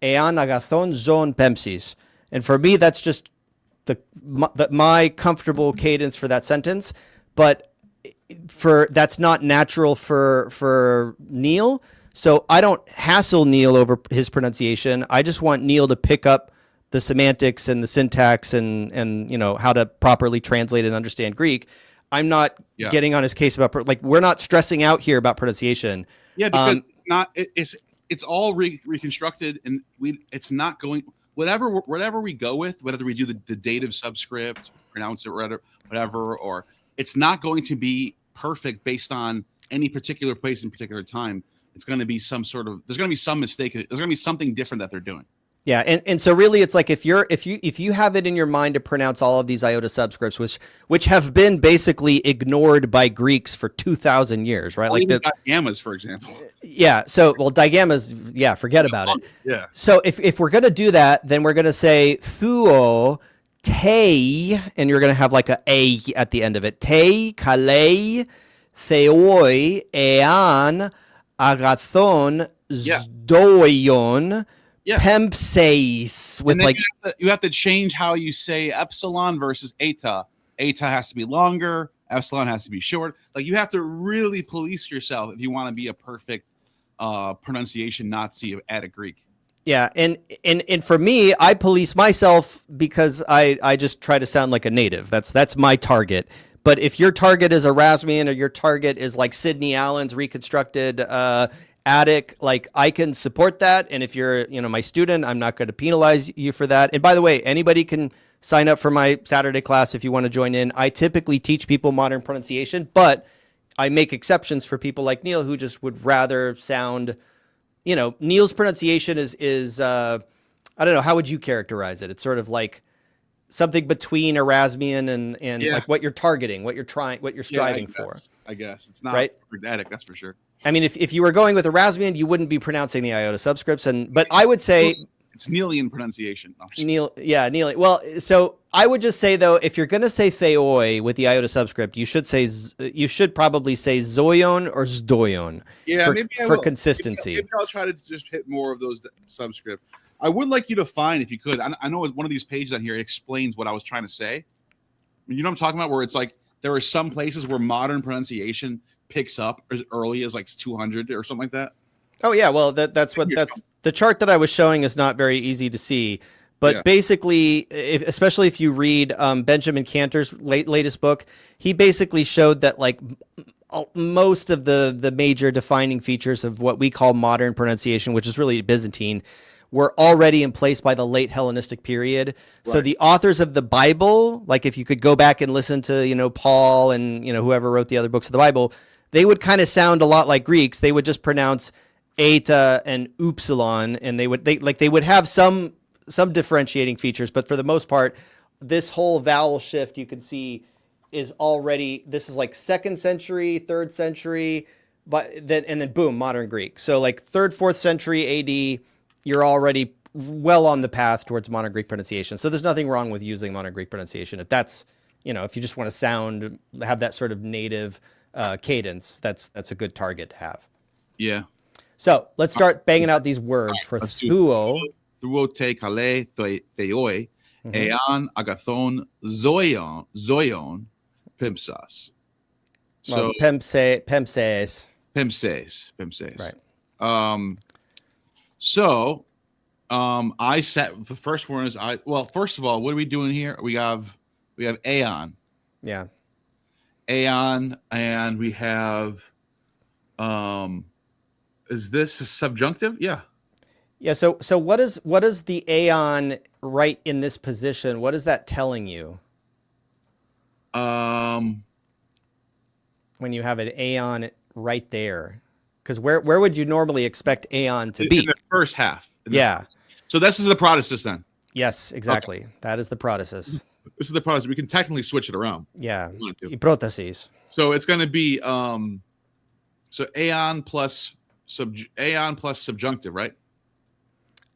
ean agathon zon pempsis. And for me, that's just my comfortable cadence for that sentence. But that's not natural for Neal. So I don't hassle Neal over his pronunciation. I just want Neal to pick up the semantics and the syntax and how to properly translate and understand Greek. I'm not getting on his case about we're not stressing out here about pronunciation. Yeah, because it's all reconstructed, and it's not going whatever we go with, whether we do the dative subscript, pronounce it whatever, or it's not going to be perfect based on any particular place and particular time. It's going to be there's going to be some mistake. There's going to be something different that they're doing. Yeah, and so really, it's like if you have it in your mind to pronounce all of these iota subscripts, which have been basically ignored by Greeks for 2,000 years, right? Like the digammas, for example. Yeah. So, digammas. Forget about it. Yeah. So if we're gonna do that, then we're gonna say thuo te, and you're gonna have like a at the end of it. Te kalei theoi ean agathon zdoion. Yeah. Pempses with you have to change how you say epsilon versus eta. Eta has to be longer. Epsilon has to be short. Like you have to really police yourself if you want to be a perfect pronunciation Nazi of Attic Greek. Yeah, and for me, I police myself because I just try to sound like a native. That's my target. But if your target is Erasmian or your target is like Sidney Allen's Reconstructed Attic, like I can support that. And if you're, my student, I'm not going to penalize you for that. And by the way, anybody can sign up for my Saturday class if you want to join in. I typically teach people modern pronunciation, but I make exceptions for people like Neal who just would rather sound, Neal's pronunciation is I don't know, how would you characterize it? It's sort of like something between Erasmian and like what you're targeting, what you're striving for. I guess it's not right. Predicate, that's for sure. I mean, if you were going with Erasmian, you wouldn't be pronouncing the iota subscripts, but I would say it's Nealian pronunciation. Neal. Well, so I would just say though, if you're going to say theoi with the iota subscript, you should probably say zoion or zdoion. Yeah, for consistency. Maybe I'll try to just hit more of those subscript. I would like you to find, if you could. I know one of these pages on here, it explains what I was trying to say. You know what I'm talking about? Where it's like there are some places where modern pronunciation picks up as early as like 200 or something like that. Oh yeah, well that's the chart that I was showing is not very easy to see, but basically, especially if you read Benjamin Cantor's latest book, he basically showed that like most of the major defining features of what we call modern pronunciation, which is really Byzantine, were already in place by the late Hellenistic period. Right. So the authors of the Bible, like if you could go back and listen to Paul and whoever wrote the other books of the Bible, they would kind of sound a lot like Greeks. They would just pronounce eta and upsilon, and they would have some differentiating features, but for the most part, this whole vowel shift you can see is already, this is like 2nd century, 3rd century, and then boom, modern Greek. So like 3rd, 4th century AD, you're already well on the path towards modern Greek pronunciation. So there's nothing wrong with using modern Greek pronunciation. If that's, if you just want to have that sort of native cadence, that's a good target to have. Yeah. So let's start banging out these words for thuo. Thuo te kale theoi, ean agathon zoion pimpsas. So pimpses. Right. So I set the first one is first of all, what are we doing here? We have aeon. Yeah. Aeon, and we have is this a subjunctive? Yeah. Yeah, so what is the aeon right in this position? What is that telling you? When you have an aeon right there. Because where would you normally expect aeon to be? In the first half. Yeah. So this is the protasis then. Yes, exactly. Okay. That is the protasis. This is the protasis. We can technically switch it around. Yeah. Protasis. So it's going to be so aeon plus subjunctive, right?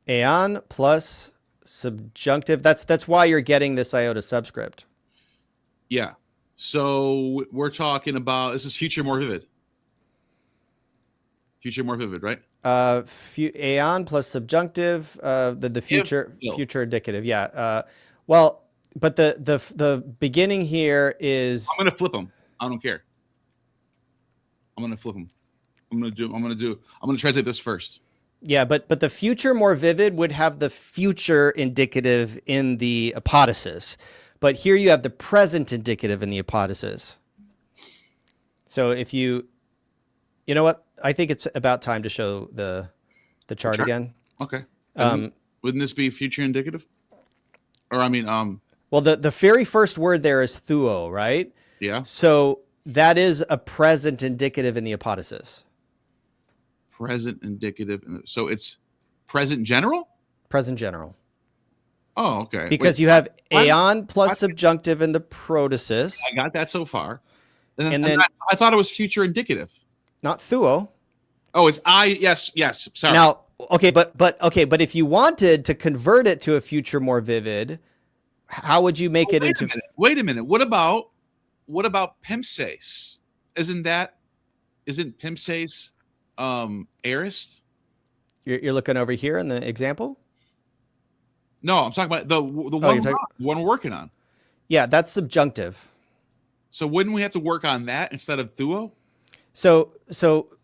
Aeon plus subjunctive. That's why you're getting this iota subscript. Yeah. So we're talking about, this is future more vivid. Future more vivid, right? Aeon plus subjunctive, the future indicative. Yeah. Well, but the beginning here is. I'm gonna flip them. I don't care. I'm gonna flip them. I'm gonna translate this first. Yeah, but the future more vivid would have the future indicative in the apodosis, but here you have the present indicative in the apodosis. So if you know what, I think it's about time to show the chart again. Okay. Wouldn't this be future indicative? Or well, the very first word there is thuo, right? Yeah. So that is a present indicative in the apodosis. Present indicative. So it's present general? Present general. Oh, okay. Because you have aeon plus subjunctive in the protasis. I got that so far. And then I thought it was future indicative. Not thuo. Oh, it's yes. Sorry. Now, okay, but if you wanted to convert it to a future more vivid, how would you make it into? Wait a minute. What about pimpses? Isn't pimpses aorist? You're looking over here in the example? No, I'm talking about the one we're working on. Yeah, that's subjunctive. So wouldn't we have to work on that instead of thuo? So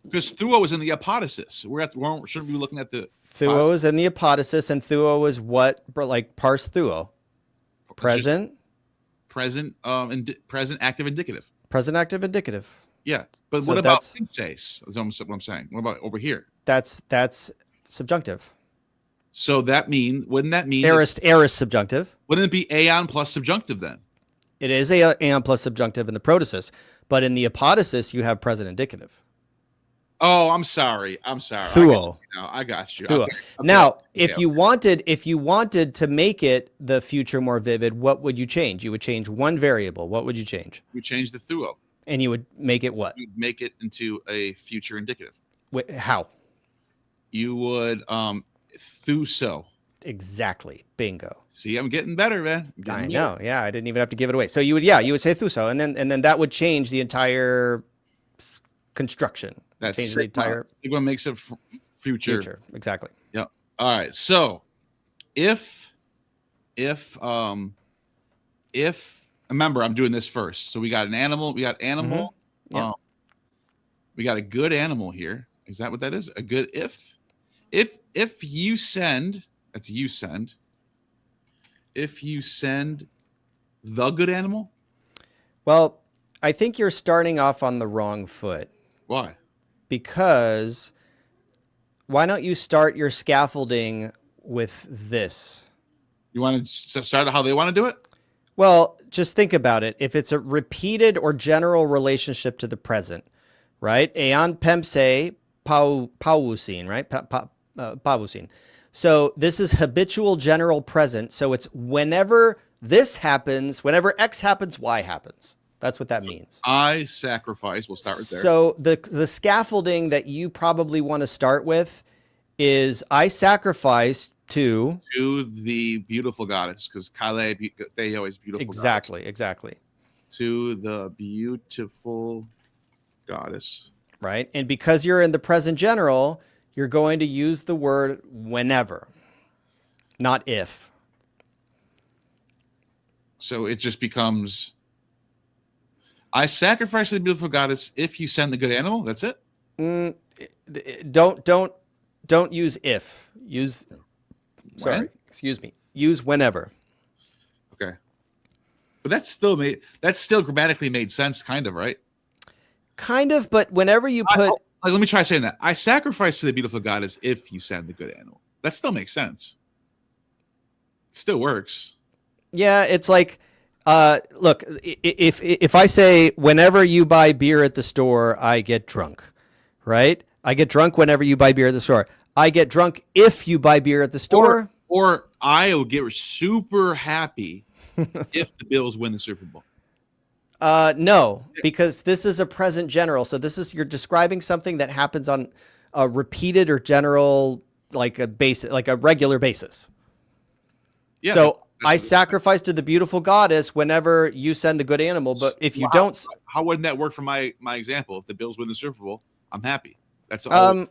because thuo is in the apodosis. Shouldn't we be looking at the thuo is in the apodosis, and thuo is what, like parse thuo. Present active indicative. Present active indicative. Yeah, but So what about that's pimpses? That's what I'm saying. What about over here? that's subjunctive. So wouldn't that mean Aorist subjunctive. wouldn't it be aeon plus subjunctive then? It is aeon plus subjunctive in the protasis, but in the apodosis you have present indicative. Oh, I'm sorry. Thuo. I got you. Thuo. Okay. Now, if you wanted to make it the future more vivid, what would you change? You would change one variable. What would you change? We change the thuo. And you would make it what? You'd make it into a future indicative. How? You would thuso. Exactly. Bingo. See, I'm getting better, man. I know. Yeah, I didn't even have to give it away. So you would say thuso, and then that would change the entire construction. That's change the entire sigma makes it future. Exactly. Yep. All right. So if remember, I'm doing this first. So we got an animal. We got animal. Mm-hmm. Yeah. We got a good animal here. Is that what that is? A good if you send, that's you send. If you send the good animal. Well, I think you're starting off on the wrong foot. Why? Because why don't you start your scaffolding with this? You want to start how they want to do it? Well, just think about it. If it's a repeated or general relationship to the present, right? Ean pemse pauusin, right? Pauusin. So this is habitual general present. So it's whenever this happens, whenever X happens, Y happens. That's what that means. I sacrifice. We'll start right there. So the scaffolding that you probably want to start with is I sacrifice to the beautiful goddess, because Kale Theo is beautiful. Exactly. To the beautiful goddess. Right. And because you're in the present general, you're going to use the word whenever, not if. So it just becomes I sacrifice to the beautiful goddess if you send the good animal. That's it. Don't use if. Use when? Excuse me. Use whenever. Okay. But that's still grammatically made sense, kind of, right? Kind of, but whenever you put let me try saying that. I sacrifice to the beautiful goddess if you send the good animal. That still makes sense. It still works. Yeah, it's like look, if I say whenever you buy beer at the store, I get drunk, right? I get drunk whenever you buy beer at the store. I get drunk if you buy beer at the store. Or I will get super happy if the Bills win the Super Bowl. No, because this is a present general. So you're describing something that happens on a repeated or general, like a regular basis. Yeah. So I sacrifice to the beautiful goddess whenever you send the good animal. But if you don't, how wouldn't that work for my example? If the Bills win the Super Bowl, I'm happy. That's all.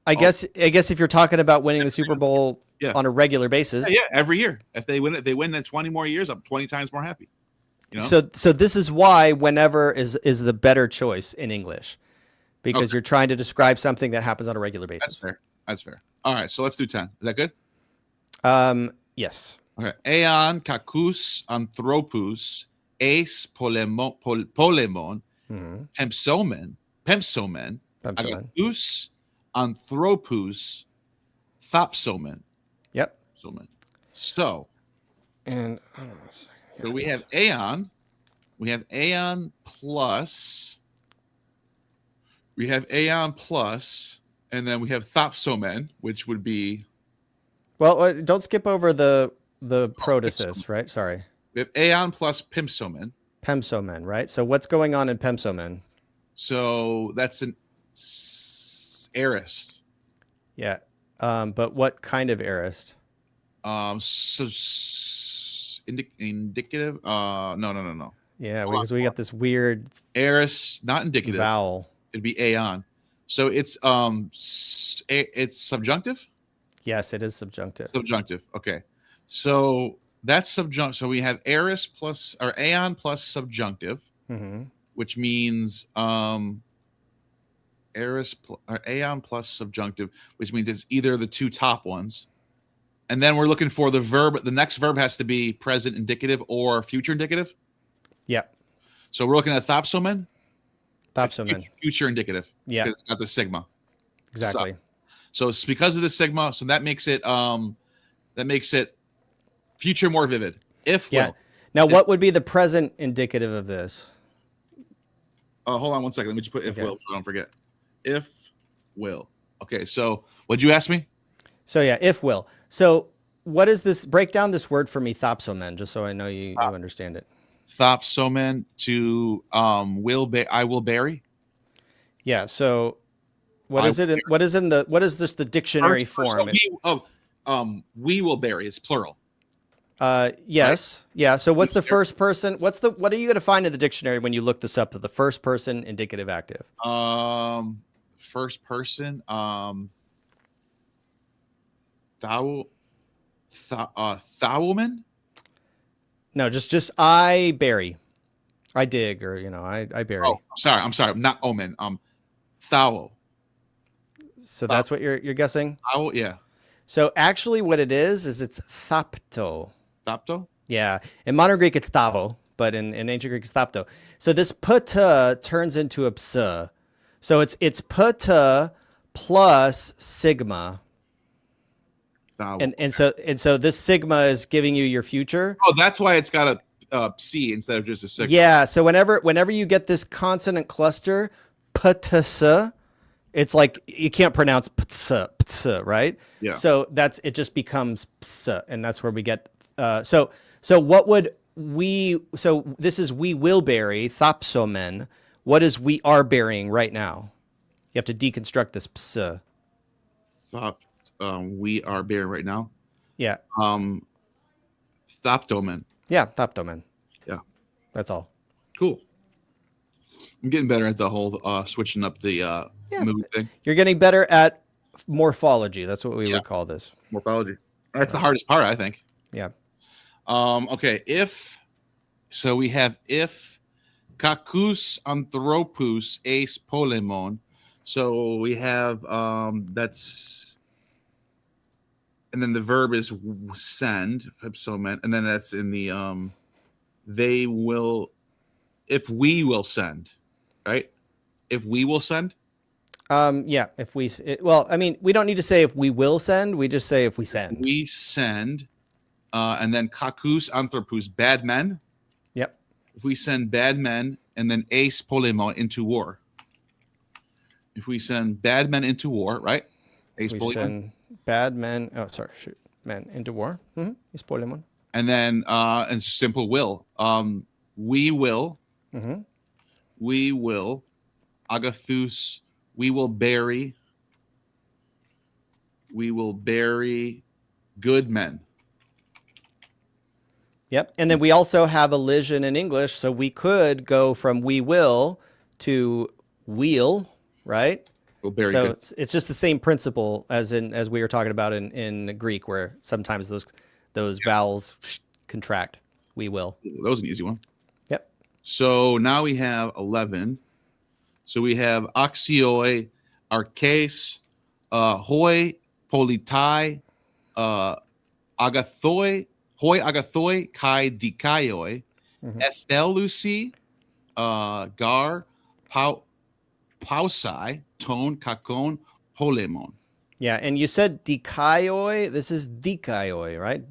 I guess if you're talking about winning the Super Bowl on a regular basis, every year. If they win that 20 more years, I'm 20 times more happy. You know? So this is why whenever is the better choice in English, because you're trying to describe something that happens on a regular basis. That's fair. All right, so let's do 10. Is that good? Yes. Okay. Eon kakus anthropus ace polemon pempsomen agathus anthropus thopsomen. Yep. So we have aeon. We have aeon plus. And then we have thopsomen, which would be. Well, don't skip over the protasis, right? Sorry. We have aeon plus pempsomen. Pempsomen, right? So what's going on in pempsomen? So that's an aorist. Yeah. But what kind of aorist? Indicative. No. Yeah, because we got this weird aorist, not indicative vowel. It'd be aeon. So it's subjunctive. Yes, it is subjunctive. Subjunctive. Okay. So that's subjunctive. So we have aorist plus or aeon plus subjunctive, which means aorist or aeon plus subjunctive, which means it's either the two top ones. And then we're looking for the verb. The next verb has to be present indicative or future indicative. Yep. So we're looking at thopsomen. Thopsomen. Future indicative. Yeah. Because it's got the sigma. Exactly. So it's because of the sigma. So that makes it future more vivid. If Yeah. will. Now, what would be the present indicative of this? Hold on one second. Let me just put if Okay. will so I don't forget. If will. Okay. So what'd you ask me? So yeah, if will. So what is this? Break down this word for me, thopsomen, just so I know you understand it. Thopsomen to I will bury. Yeah. So what is it? What is this the dictionary form? We will bury. It's plural. Yes. Right? Yeah. So what's the first person? What are you going to find in the dictionary when you look this up? The first person indicative active. First person. Thowman? No, just I bury. I dig, or I bury. Oh, I'm sorry. Not omen. Thou. So that's what you're guessing? Thou, yeah. So actually what it is it's thopto. Thopto? Yeah. In modern Greek it's thavo, but in ancient Greek it's thopto. So this pata turns into a ps. So it's pata plus sigma. And so this sigma is giving you your future. Oh, that's why it's got a C instead of just a sigma. Yeah. So whenever you get this consonant cluster, patasa, it's like you can't pronounce ptsa, right? Yeah. So it just becomes psa, and that's where we get. So what would we? So this is we will bury thopsomen. What is we are burying right now? You have to deconstruct this psa. We are bearing right now. Yeah. Thoptomen. Yeah, thoptomen. Yeah. That's all. Cool. I'm getting better at the whole switching up the movie thing. You're getting better at morphology. That's what we would call this. Morphology. That's the hardest part, I think. Yeah. Okay. So we have if kakus anthropous eis polemon. So we have that's, and then the verb is send, and then that's in the they will, if we will send, right? If we will send. Yeah. If we, I mean, we don't need to say if we will send. We just say if we send. We send, and then kakus anthropous, bad men. Yep. If we send bad men, and then eis polemon, into war. If we send bad men into war, right? We send bad men. Oh, sorry. Shoot. Men into war. Eis polemon. And then, and simple will. We will. Mm-hmm. We will. Agathus. We will bury. We will bury good men. Yep. And then we also have elision in English. So we could go from we will to we'll, right? We'll bury so good. it's just the same principle as we were talking about in Greek, where sometimes those vowels contract. We will. That was an easy one. Yep. So now we have 11. So we have axioi, arches, hoi, politai, agathoi, hoi agathoi, kai dikaioi, ethelusi, gar, pausai, ton, kakon, polemon. Yeah, and you said dikaioi. This is dikaioi, right?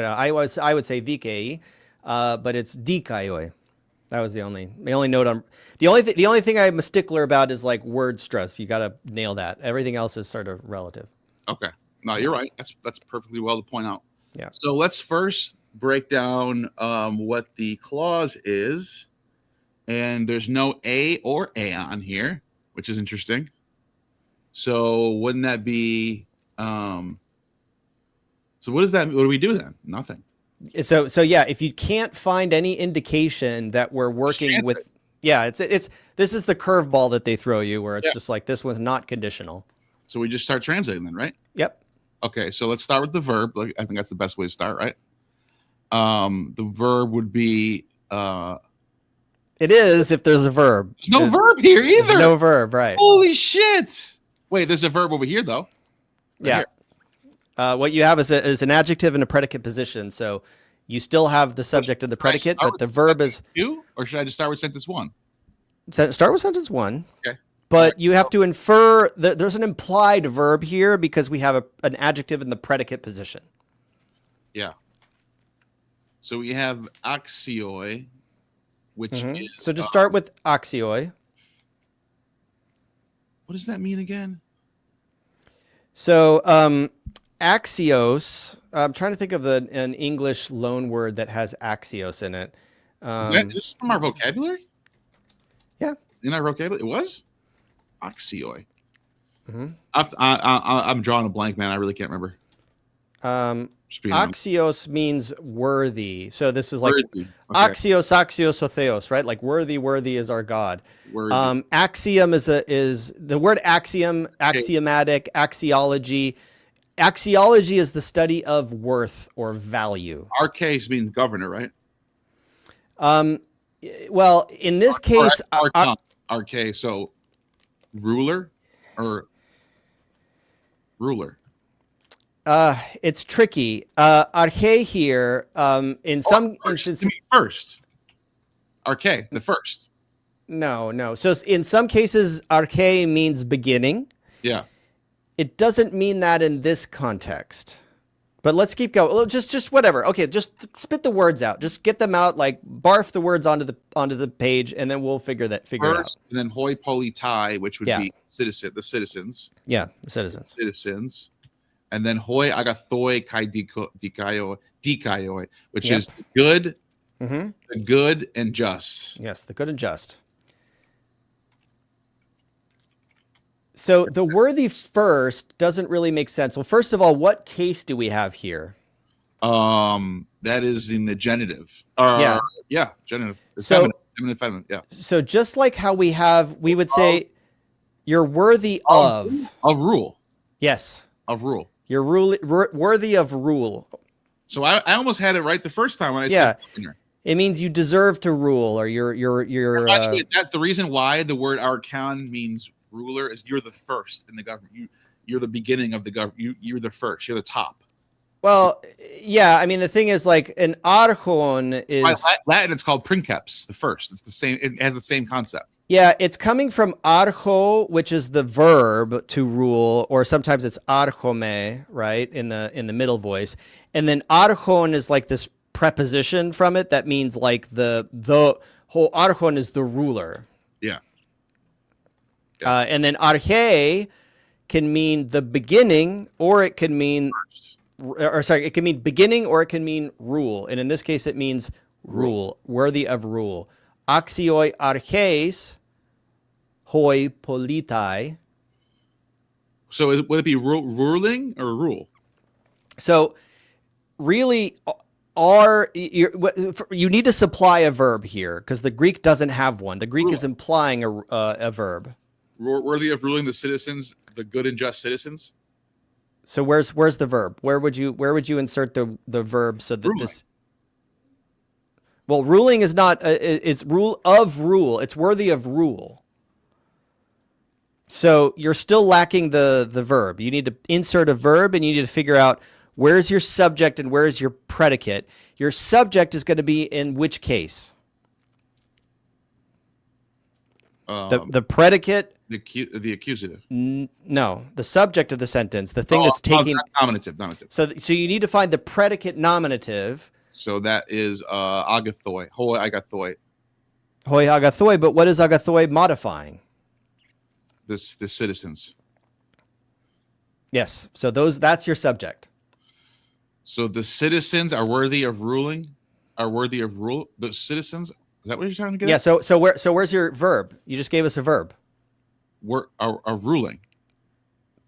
I would say dikei, but it's dikaioi. That was the only note the only thing I'm a stickler about is like word stress. You got to nail that. Everything else is sort of relative. Okay. No, you're right. That's perfectly well to point out. Yeah. So let's first break down what the clause is. And there's no a or on here, which is interesting. So wouldn't that be so what does that, what do we do then? Nothing. So yeah, if you can't find any indication that we're working with, it's this is the curveball that they throw you, where it's just like, this was not conditional. So we just start translating then, right? Yep. Okay, so let's start with the verb. I think that's the best way to start, right? The verb would be it is if there's a verb. There's no verb here either. There's no verb, right? Holy shit! Wait, there's a verb over here though. Right here. What you have is an adjective and a predicate position. So you still have the subject and the predicate, but the verb is. Two, or should I just start with sentence one? Start with sentence 1. Okay. But you have to infer that there's an implied verb here because we have an adjective in the predicate position. Yeah. So we have axioi, which is. So just start with axioi. What does that mean again? So axios, I'm trying to think of an English loan word that has axios in it. Is this from our vocabulary? Yeah. In our vocabulary? It was? Axioi. I'm drawing a blank, man. I really can't remember. Axios means worthy. So this is like Worthy. Okay. axios, axios, o theos, right? Like worthy is our God. Worthy. Axiom is the word axiom, axiomatic, axiology. Axiology is the study of worth or value. Our case means governor, right? Well, in this case, arche, so ruler or ruler. It's tricky. Arche here, in some instances, first. Arche, the first. No. So in some cases, arche means beginning. Yeah. It doesn't mean that in this context. But let's keep going. Just whatever. Okay, just spit the words out. Just get them out. Like barf the words onto the page, and then we'll figure it out. And then hoi politai, which would be the citizens. Yeah, the citizens. Citizens. And then hoi agathoi kai dikaioi, which is good, the good and just. Yes, the good and just. So the worthy first doesn't really make sense. Well, first of all, what case do we have here? That is in the genitive. Genitive. So, feminine, yeah. So just like how we would say, you're worthy of rule. Yes. Of rule. You're worthy of rule. So I almost had it right the first time when I said governor. It means you deserve to rule, or you're. By the way, the reason why the word archon means ruler is you're the first in the government. You're the beginning of the government. You're the first. You're the top. Well, yeah. I mean, the thing is, like, an archon is by Latin. It's called princeps, the first. It's the same. It has the same concept. Yeah, it's coming from archo, which is the verb to rule, or sometimes it's archome, right, in the middle voice, and then archon is like this preposition from it that means like the whole archon is the ruler. Yeah. And then arche can mean the beginning, or it can mean, it can mean beginning, or it can mean rule. And in this case, it means rule, worthy of rule. Axioi arches, hoi politai. So would it be ruling or rule? So really, you need to supply a verb here because the Greek doesn't have one. The Greek is implying a verb. Worthy of ruling the citizens, the good and just citizens. So where's the verb? Where would you insert the verb so that ruling. This? Well, ruling is not. It's rule of rule. It's worthy of rule. So you're still lacking the verb. You need to insert a verb, and you need to figure out where's your subject and where's your predicate. Your subject is going to be in which case? The predicate. The accusative. No, the subject of the sentence. The thing that's taking nominative. So you need to find the predicate nominative. So that is agathoi. Hoi agathoi. Hoi agathoi. But what is agathoi modifying? The citizens. Yes. So that's your subject. So the citizens are worthy of ruling. Are worthy of rule. The citizens. Is that what you're trying to get? Yeah. So where's your verb? You just gave us a verb. Are ruling.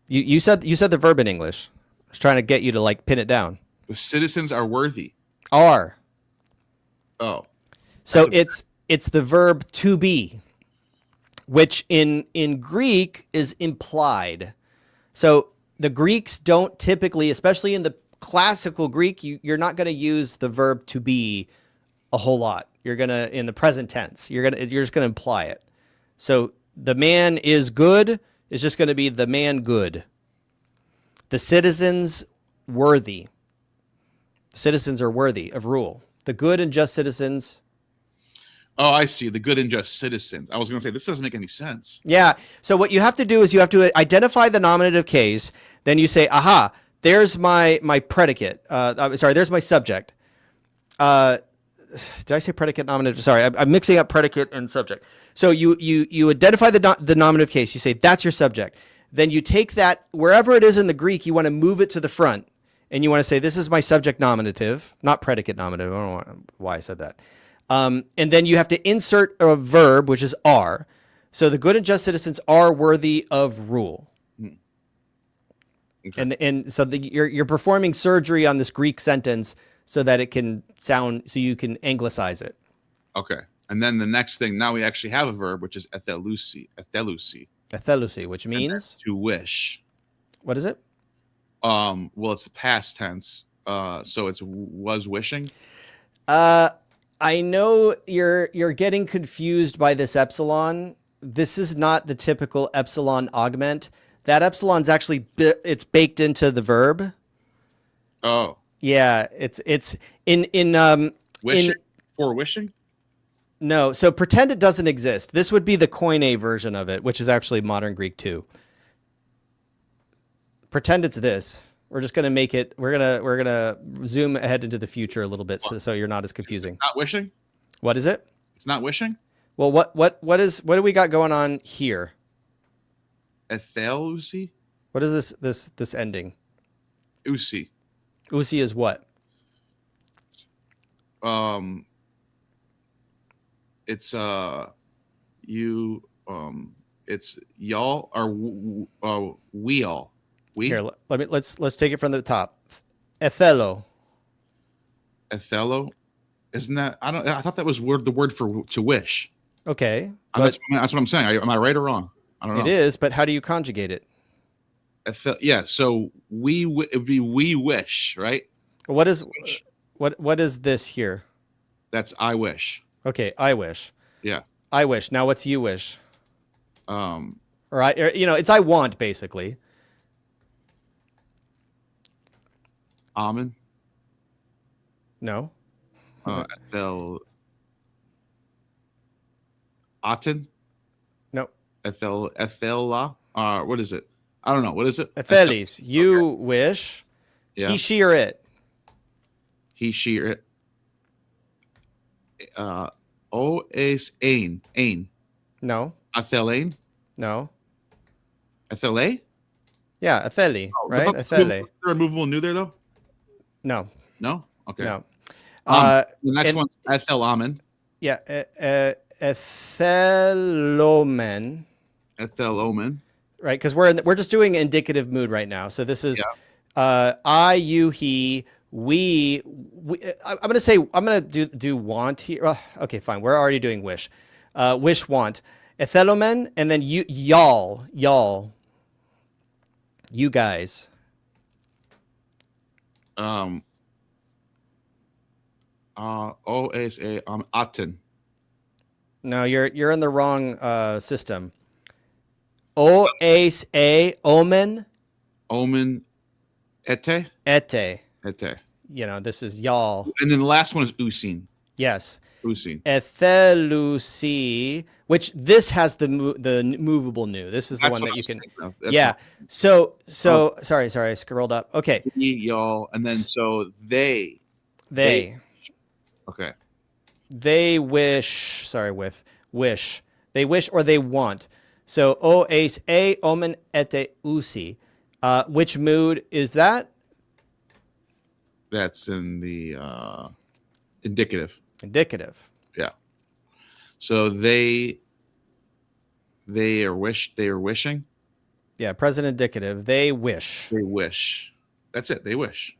You said the verb in English. I was trying to get you to like pin it down. The citizens are worthy. Are. Oh. So it's the verb to be, which in Greek is implied. So the Greeks don't typically, especially in the classical Greek, you're not going to use the verb to be a whole lot. You're gonna in the present tense. You're just gonna imply it. So the man is good is just going to be the man good. The citizens worthy. The citizens are worthy of rule. The good and just citizens. Oh, I see. The good and just citizens. I was going to say, this doesn't make any sense. Yeah. So what you have to do is you have to identify the nominative case. Then you say, aha, there's my predicate. I'm sorry, there's my subject. Did I say predicate, nominative? Sorry, I'm mixing up predicate and subject. So you identify the nominative case. You say, that's your subject. Then you take that, wherever it is in the Greek, you want to move it to the front. And you want to say, this is my subject nominative, not predicate nominative. I don't know why I said that. And then you have to insert a verb, which is are. So the good and just citizens are worthy of rule. Okay. And so you're performing surgery on this Greek sentence so that it can sound, so you can anglicize it. Okay. And then the next thing, now we actually have a verb, which is ethelusi. Ethelusi, which means? To wish. What is it? Well, it's the past tense. So it's was wishing. I know you're getting confused by this epsilon. This is not the typical epsilon augment. That epsilon's actually it's baked into the verb. Oh. Yeah, it's in wishing for wishing? No, so pretend it doesn't exist. This would be the Koine version of it, which is actually modern Greek too. Pretend it's this. We're just gonna make it. We're gonna zoom ahead into the future a little bit, so you're not as confusing. Not wishing. What is it? It's not wishing. Well, what do we got going on here? Ethelusi. What is this ending? Usi. Usi is what? It's it's y'all or we all. We here. Let's take it from the top. Ethelo. Ethelo, isn't that? I thought that was the word for to wish. Okay, that's what I'm saying. Am I right or wrong? I don't know. It is, but how do you conjugate it? Yeah, so it would be we wish, right? What is this here? That's I wish. Okay, I wish. Yeah. I wish. Now what's you wish? It's I want basically. Amen. No. Ethel. Aten. No. Ethela. What is it? I don't know. What is it? Ethelis. You wish. Yeah. He, she, or it. He, she, or it. O is ain. Ain. No. Athelain. No. Athele? Yeah, atheli. Oh, right? Athele. Is there a movable new there though? No. No? Okay. No. The next one's ethelamen. Yeah. Ethelomen. Ethelomen. Right, because we're just doing indicative mood right now. So this is I, you, he, we. I'm gonna do want here. Okay, fine. We're already doing wish. Wish, want. Ethelomen, and then y'all. You guys. Aten. No, you're in the wrong system. Omen. Omen. Ete. This is y'all. And then the last one is usin. Yes. Usin. Ethelusi, which this has the movable new. This is the one that you can. Yeah. So sorry, I scrolled up. Okay. Y'all, and then so they. Okay. They wish. Sorry, with wish. They wish or they want. So omen ete usi. Which mood is that? That's in the indicative. Indicative. Yeah. So they are wishing. Yeah, present indicative. They wish. They wish. That's it. They wish.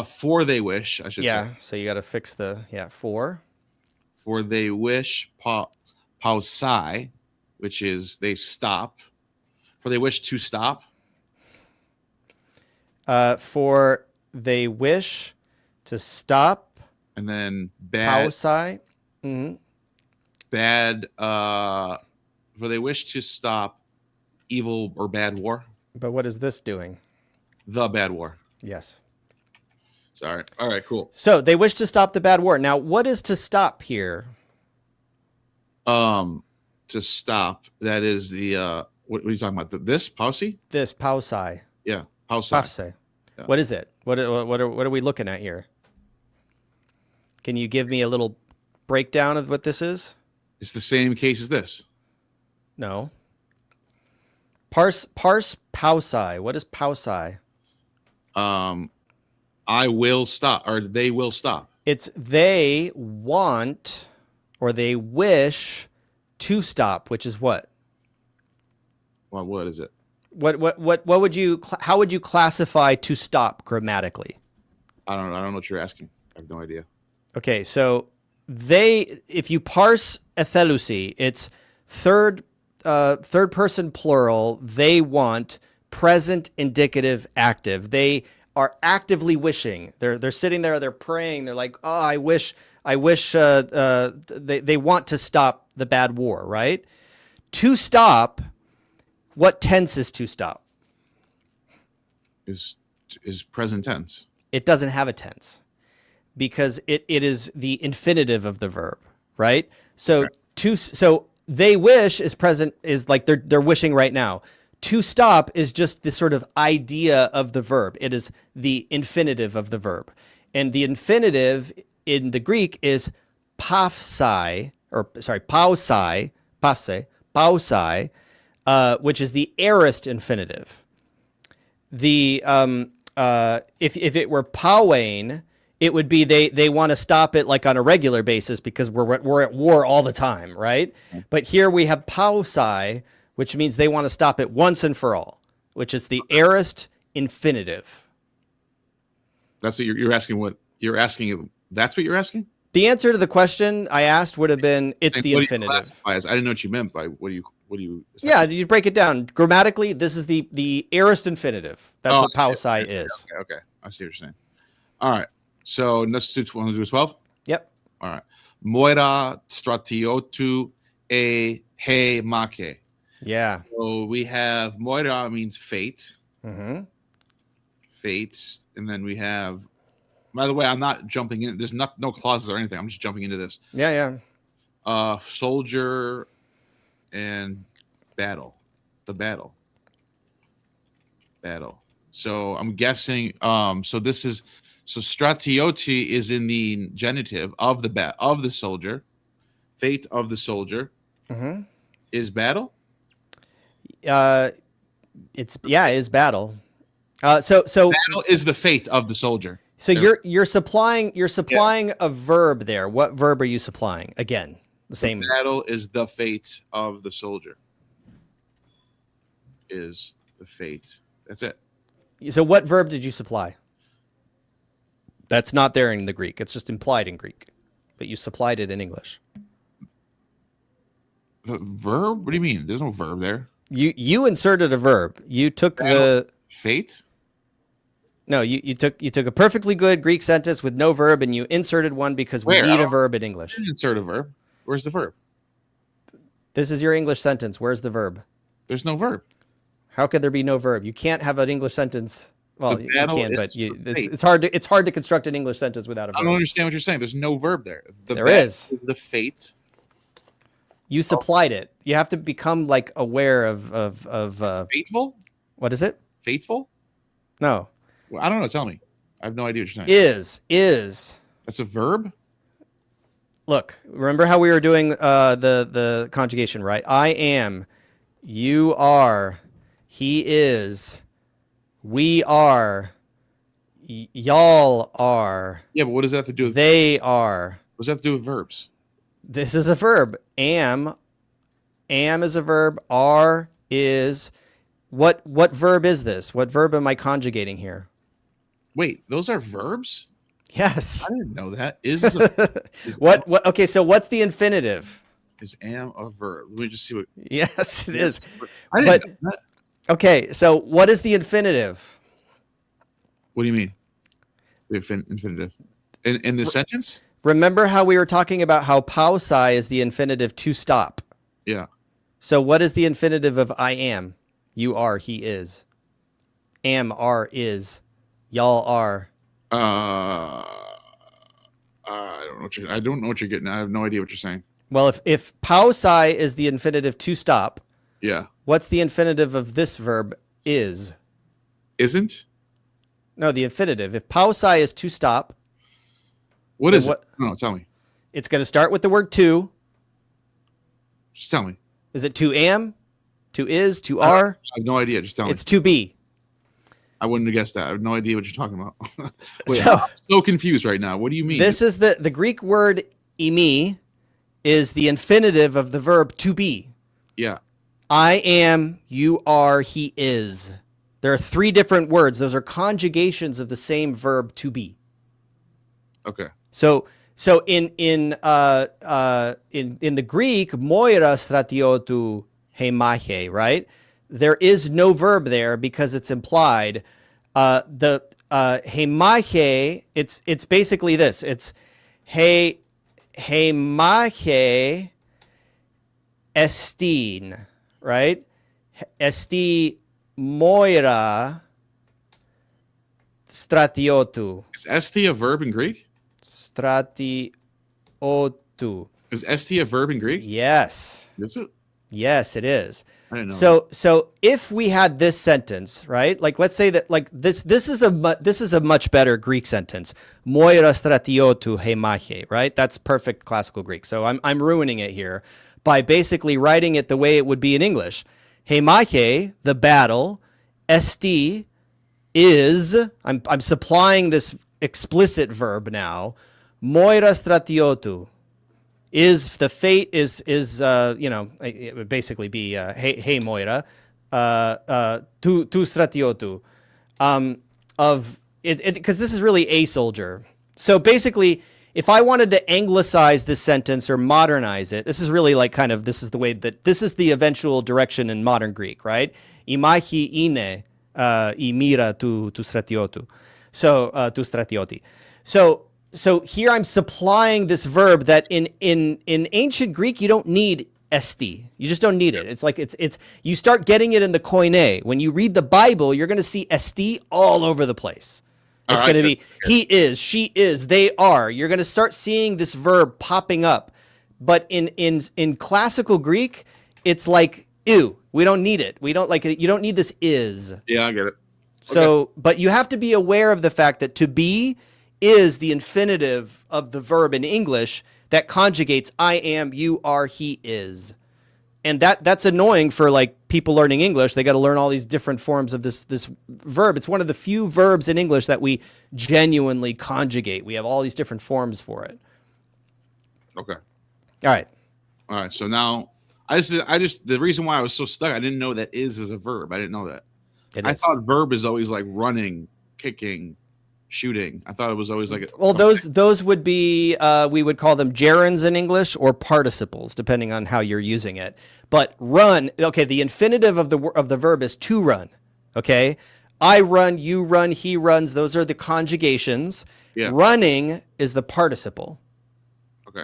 For they wish, I should say. Yeah, so you got to fix for. For they wish pausai, which is they stop. For they wish to stop. For they wish to stop. And then bad. Pausai. Mm-hmm. Bad. For they wish to stop evil or bad war. But what is this doing? The bad war. Yes. Sorry. All right, cool. So they wish to stop the bad war. Now, what is to stop here? To stop. That is the what are you talking about? This pausai? This pausai. Yeah, pausai. Pausai. Yeah. What is it? What are we looking at here? Can you give me a little breakdown of what this is? It's the same case as this. No. Parse pausai. What is pausai? I will stop, or they will stop. It's they want or they wish to stop, which is what? Well, what is it? What would you how would you classify to stop grammatically? I don't know what you're asking. I have no idea. Okay, so if you parse ethelusi, it's third person plural. They want, present indicative active. They are actively wishing. They're sitting there. They're praying. They're like, oh, I wish. They want to stop the bad war, right? To stop. What tense is to stop? Is present tense. It doesn't have a tense because it is the infinitive of the verb, right? So so they wish is present, is like they're wishing right now. To stop is just the sort of idea of the verb. It is the infinitive of the verb. And the infinitive in the Greek is pausai, which is the aorist infinitive. The if it were pauein, it would be they want to stop it like on a regular basis because we're at war all the time, right? But here we have pausai, which means they want to stop it once and for all, which is the aorist infinitive. That's what you're asking. What you're asking? That's what you're asking? The answer to the question I asked would have been it's the infinitive. I didn't know what you meant by what do you Yeah, you break it down grammatically. This is the aorist infinitive. That's what pausai is. Okay, I see what you're saying. All right, so let's do 12. Yep. All right, moira stratiotu e he make. Yeah. So we have moira means fate. Mm-hmm. Fates, and then we have. By the way, I'm not jumping in. There's no clauses or anything. I'm just jumping into this. Yeah. Soldier and battle. The battle. So I'm guessing. So this is. So stratioti is in the genitive of the soldier. Fate of the soldier. Mm-hmm. Is battle. Is battle. So battle is the fate of the soldier. So you're supplying a verb there. What verb are you supplying? Again, the same. Battle is the fate of the soldier. Is the fate. That's it. So what verb did you supply? That's not there in the Greek. It's just implied in Greek, but you supplied it in English. The verb? What do you mean? There's no verb there. You inserted a verb. You took the fate. No, you took a perfectly good Greek sentence with no verb, and you inserted one because we need a verb in English. I didn't insert a verb. Where's the verb? This is your English sentence. Where's the verb? There's no verb. How could there be no verb? You can't have an English sentence. Well, you can, but it's hard to construct an English sentence without a verb. I don't understand what you're saying. There's no verb there. There is. The fate. You supplied it. You have to become like aware of fateful. What is it? Fateful? No. Well, I don't know. Tell me. I have no idea what you're saying. Is. That's a verb? Look, remember how we were doing the conjugation, right? I am, you are, he is, we are, y'all are. Yeah, but what does that have to do with they are? What does that have to do with verbs? This is a verb. Am is a verb. Are is. What verb is this? What verb am I conjugating here? Wait, those are verbs? Yes. I didn't know that. Is what? Okay, so what's the infinitive? Is am a verb? Let me just see what. Yes, it is. I didn't know that. Okay, so what is the infinitive? What do you mean? The infinitive in the sentence? Remember how we were talking about how pausai is the infinitive to stop? Yeah. So what is the infinitive of I am? You are, he is. Am, are, is. Y'all are. I don't know what you're getting at. I have no idea what you're saying. Well, if pausai is the infinitive to stop, Yeah. what's the infinitive of this verb is? Isn't? No, the infinitive. If pausai is to stop, What then is it? No, tell me. It's going to start with the word to. Just tell me. Is it to am, to is, to are? I have no idea. Just tell me. It's to be. I wouldn't have guessed that. I have no idea what you're talking about. Wait, So- I'm so confused right now. What do you mean? This is the Greek word imi is the infinitive of the verb to be. Yeah. I am, you are, he is. There are three different words. Those are conjugations of the same verb to be. Okay. So in the Greek, moira stratiotu hemache, right? There is no verb there because it's implied. The hemache, it's basically this. It's hemache estin, right? Esti moira stratiotu. Is st a verb in Greek? Stratiotu. Is st a verb in Greek? Yes. Is it? Yes, it is. I didn't know. So if we had this sentence, right? Like let's say that like this is a much better Greek sentence. Moira stratiotu hemache, right? That's perfect classical Greek. So I'm ruining it here by basically writing it the way it would be in English. Hemache, the battle, esti is, I'm supplying this explicit verb now. Moira stratiotu is the fate is it would basically be hey Moira tu stratiotu of it because this is really a soldier. So basically, if I wanted to anglicize this sentence or modernize it, this is really like kind of this is the way that this is the eventual direction in modern Greek, right? Imachi ine imira tu stratiotu. So tu stratioti. So here I'm supplying this verb that in ancient Greek you don't need esti. You just don't need it. It's like it's you start getting it in the koine. When you read the Bible, you're going to see esti all over the place. It's going to be he is, she is, they are. You're going to start seeing this verb popping up. But in classical Greek, it's like ew. We don't need it. We don't like it. You don't need this is. Yeah, I get it. So, but you have to be aware of the fact that to be is the infinitive of the verb in English that conjugates I am, you are, he is. And that's annoying for like people learning English. They got to learn all these different forms of this verb. It's one of the few verbs in English that we genuinely conjugate. We have all these different forms for it. Okay. All right. All right. So now I just the reason why I was so stuck, I didn't know that is a verb. I didn't know that. I thought verb is always like running, kicking, shooting. I thought it was always like well, those would be we would call them gerunds in English or participles, depending on how you're using it. But run, okay, the infinitive of the verb is to run. Okay, I run, you run, he runs. Those are the conjugations. Yeah. Running is the participle. Okay.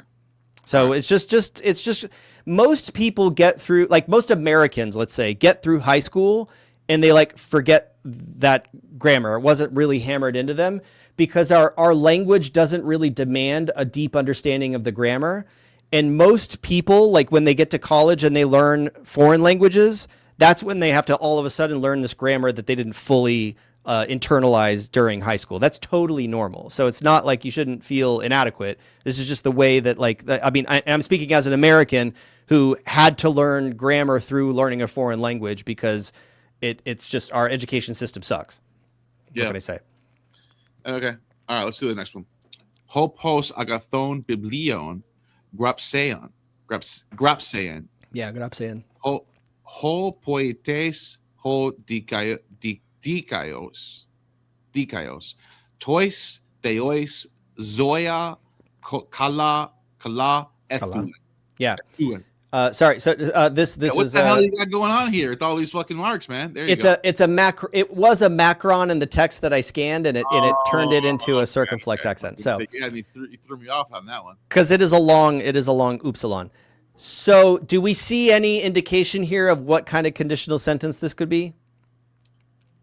So it's just most people get through, like most Americans, let's say, get through high school and they like forget that grammar. It wasn't really hammered into them because our language doesn't really demand a deep understanding of the grammar. And most people, like when they get to college and they learn foreign languages, that's when they have to all of a sudden learn this grammar that they didn't fully internalize during high school. That's totally normal. So it's not like you shouldn't feel inadequate. This is just the way that I'm speaking as an American who had to learn grammar through learning a foreign language because it's just our education system sucks. What can I say? Okay. All right. Let's do the next one. Hopos agathon biblion grapseon. Grapseon. Yeah, grapseon. Ho poetes ho dikaios. Tois theois zoya kala ethuen. Yeah. Sorry. So this what is the hell you got going on here with all these fucking marks, man? There you go. It's a macro. It was a macron in the text that I scanned, and it turned it into a circumflex accent. So you threw me off on that one because it is a long upsilon. So do we see any indication here of what kind of conditional sentence this could be?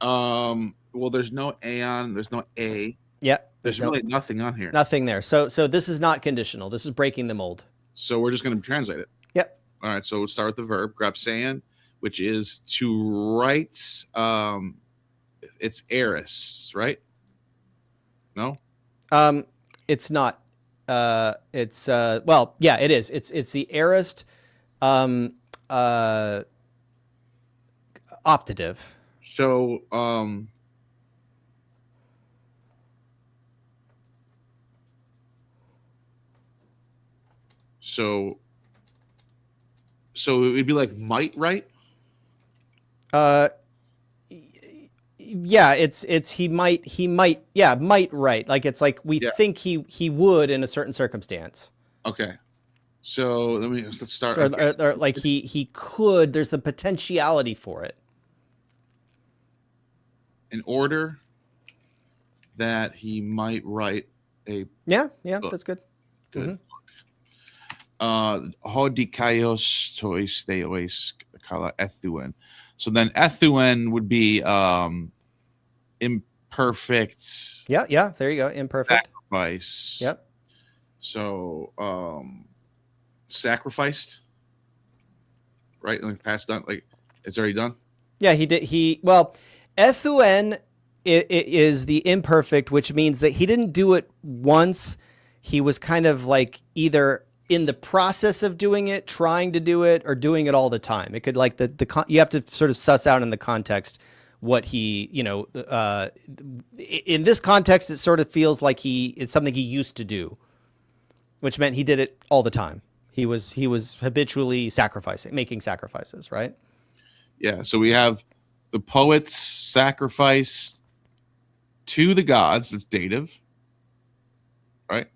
Well, there's no aeon, there's no a. Yeah. There's really nothing on here. Nothing there. So this is not conditional. This is breaking the mold. So we're just going to translate it. Yep. All right. So we'll start with the verb, grapsein, which is to write. It's aorist, right? No? It's not. It's well, yeah, it is. It's the aorist optative. So so it would be like might, right? Yeah, it's he might yeah, might right. Like it's like we think he would in a certain circumstance. Okay. So let's start. Or like he could, there's the potentiality for it. In order that he might write a book. That's good. Good. Hodikaios tois theois kala ethuen. So then ethuen would be imperfect. Yeah, there you go. Imperfect. Sacrifice. Yep. So sacrificed. Right? Like past done, like it's already done. Yeah, he did. Well, ethuen is the imperfect, which means that he didn't do it once. He was kind of like either in the process of doing it, trying to do it, or doing it all the time. It could like you have to sort of suss out in the context what he, in this context, it sort of feels like it's something he used to do, which meant he did it all the time. He was habitually making sacrifices, right? Yeah. So we have the poet's sacrifice to the gods. That's dative, right?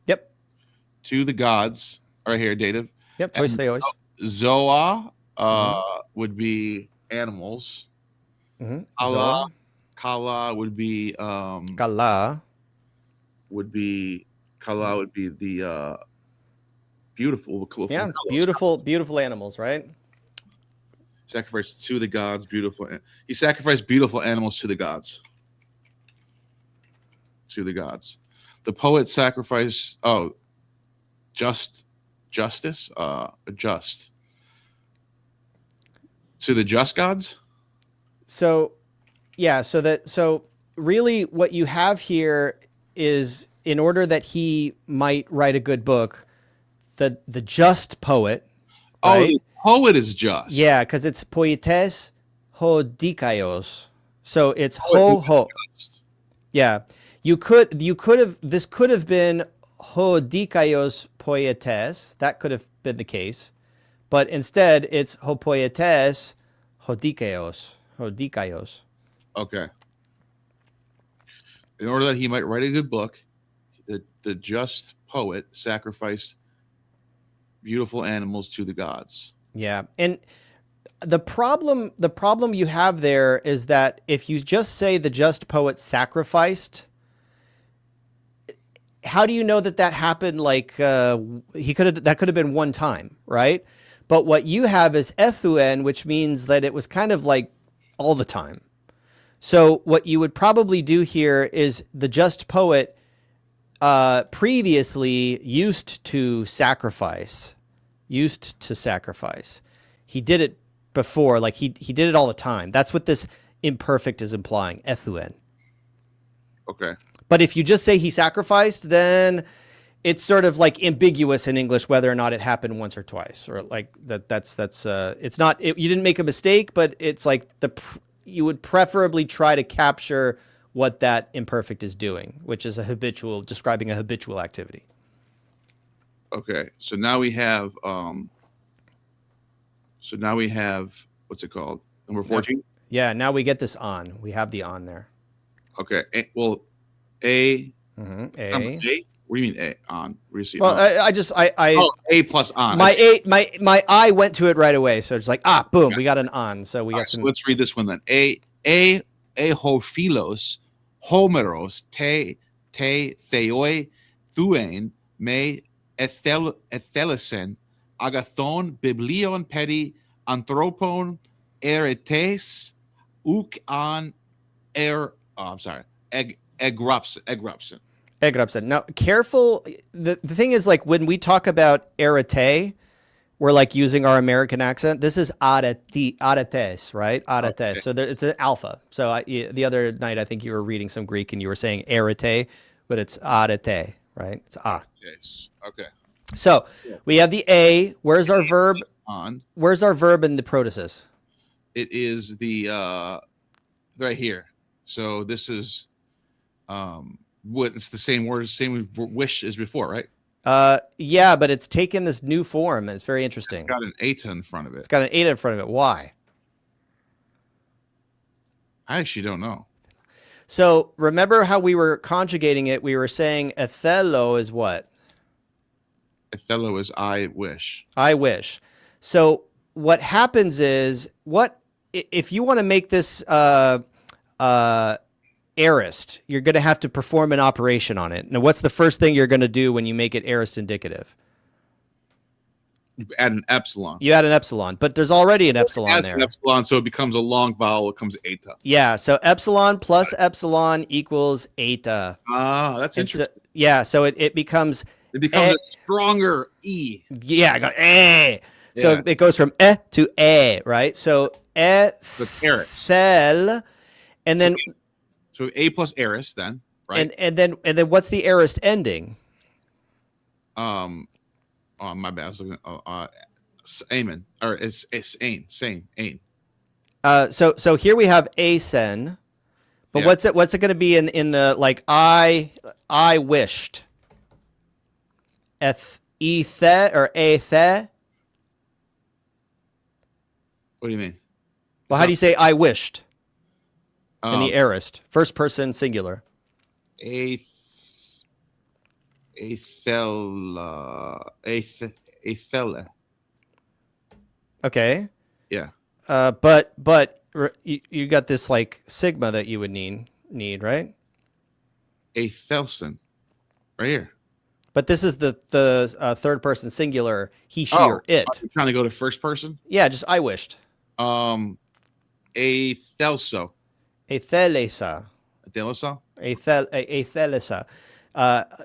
Yep. To the gods, right here, dative. Yep. Choice they always. Zoa would be animals. Mm-hmm. Kala would be Kala would be the beautiful. Yeah, beautiful animals, right? Sacrifice to the gods, beautiful. He sacrificed beautiful animals to the gods. To the gods. The poet sacrificed justice, just to the just gods. So, yeah, so really what you have here is, in order that he might write a good book, the just poet. Right? Oh, the poet is just. Yeah, because it's poietes hodikaios. So it's ho. Yeah. This could have been hodikaios poietes. That could have been the case. But instead it's ho poietes hodikaios. Okay. In order that he might write a good book, the just poet sacrificed beautiful animals to the gods. Yeah. And the problem you have there is that if you just say the just poet sacrificed, how do you know that happened? Like that could have been one time, right? But what you have is ethuen, which means that it was kind of like all the time. So what you would probably do here is the just poet previously used to sacrifice. He did it before, like he did it all the time. That's what this imperfect is implying, ethuen. Okay. But if you just say he sacrificed, then it's sort of like ambiguous in English whether or not it happened once or twice, or like that's it's not, you didn't make a mistake, but it's like you would preferably try to capture what that imperfect is doing, which is describing a habitual activity. Okay. So now we have what's it called? Number 14? Yeah, now we get this on. We have the on there. Okay. A. A. What do you mean A? On. Where do you see well, on? A plus on. My eye went to it right away. So it's like, boom, okay. We got an on. So we got some. So let's read this one then. A hophilos, homeros, te theoi, thuein, me ethelesen, agathon, biblion pedi, anthropon, eretes, uk an egruption. Egrabsen. Now, careful. The thing is, like, when we talk about arete, we're like using our American accent. This is aretes, right? Aretes. Okay. So it's an alpha. So the other night, I think you were reading some Greek and you were saying arete, but it's arete, right? It's a. Yes. Okay. So we have the a. Where's our verb? On. Where's our verb in the protasis? It is the right here. So this is what it's the same word, same wish as before, right? Yeah, but it's taken this new form, and it's very interesting. It's got an eta in front of it. It's got an eta in front of it. Why? I actually don't know. So remember how we were conjugating it? We were saying ethelo is what? Othello is I wish. I wish. So what happens is, what if you want to make this aorist, you're going to have to perform an operation on it. Now, what's the first thing you're going to do when you make it aorist indicative? You add an epsilon. You add an epsilon, but there's already an epsilon there. An epsilon, so it becomes a long vowel. It becomes eta. Yeah, so epsilon plus epsilon equals eta. Ah, that's interesting. So, yeah, so it becomes... It becomes a stronger E. Yeah, I got eh. So Yeah. it goes from to right? So ethel, and then so A plus aorist then, right? and then what's the aorist ending? Oh my bad. I was looking amen, or it's ain, same ain. So here we have asen, but Yeah. what's it going to be in the, like, I wished. Ethe or athe. What do you mean? Well, how do you say I wished in Um, the aorist? First person singular. Athel, athela. Okay. Yeah. But you got this, like, sigma that you would need, right? Athelson, right here. But this is the third person singular, he, she, or it. You're trying to go to first person? Yeah, just I wished. Athelso. Athelesa. Athelso? Athelesa.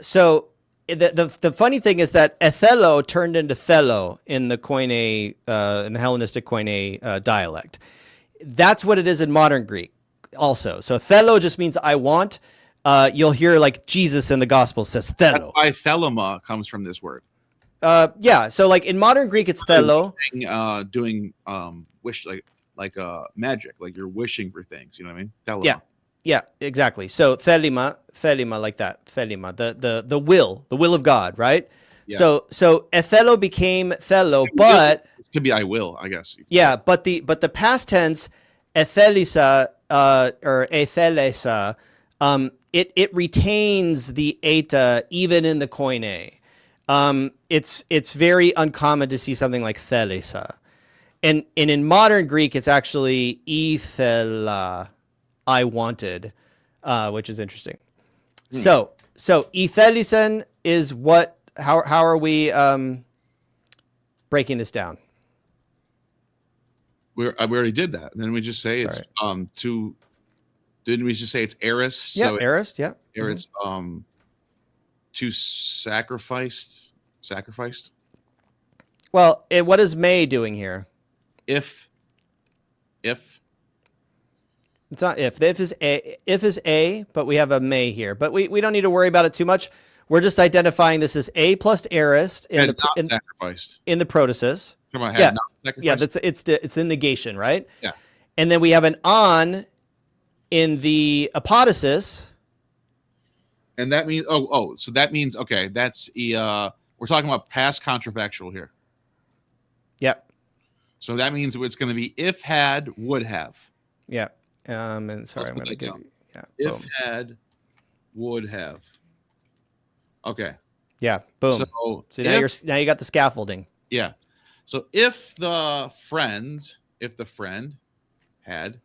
So the funny thing is that ethelo turned into thelo in the Koine, in the Hellenistic Koine dialect. That's what it is in modern Greek also. So thelo just means I want. You'll hear, like, Jesus in the Gospel says thelo. That's why thelema comes from this word. Yeah. So, like, in modern Greek, it's thelo. Doing wish, like magic, like you're wishing for things. You know what I mean? Thelema. Yeah. Yeah, exactly. So thelima, like that. Thelima, the will of God, right? Yeah. So ethelo became thelo, but It could be I will, I guess. yeah, but the past tense ethelisa or ethelesa, it retains the eta even in the Koine. It's very uncommon to see something like thelisa. And in modern Greek, it's actually ethela, I wanted, which is interesting. So ethelisen is what? How are we breaking this down? We already did that. And then we just say it's to. Didn't we just say it's aorist? Yeah, so aorist. Yeah, aorist. To sacrificed. Well, what is may doing here? If. It's not if. The if is a, but we have a may here. But we don't need to worry about it too much. We're just identifying this as a plus aorist in sacrificed in the protasis. Come on, Yeah, not sacrificed. yeah. It's the negation, right? Yeah. And then we have an on in the apodosis. And that means so that means okay. That's we're talking about past counterfactual here. Yep. So that means it's going to be if had would have. Yeah. And sorry, I'm going to get if boom. had would have. Okay. Yeah. Boom. So now you got the scaffolding. Yeah. So if the friend had,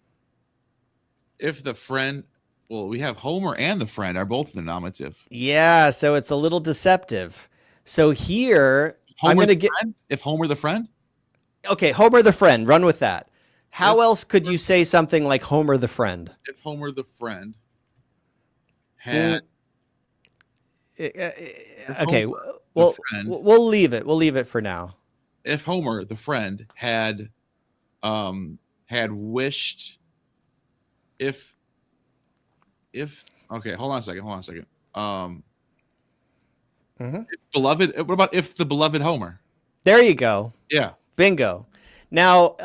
well, we have Homer and the friend are both the nominative. Yeah. So it's a little deceptive. So here I'm going to get if Homer the friend. Okay, Homer the friend. Run with that. How else could you say something like Homer the friend? If Homer the friend had Okay, Homer, well, the friend, we'll leave it. We'll leave it for now. if Homer, the friend, had wished, if okay, hold on a second. If beloved, what about if the beloved Homer? There you go. Yeah. Bingo. Now,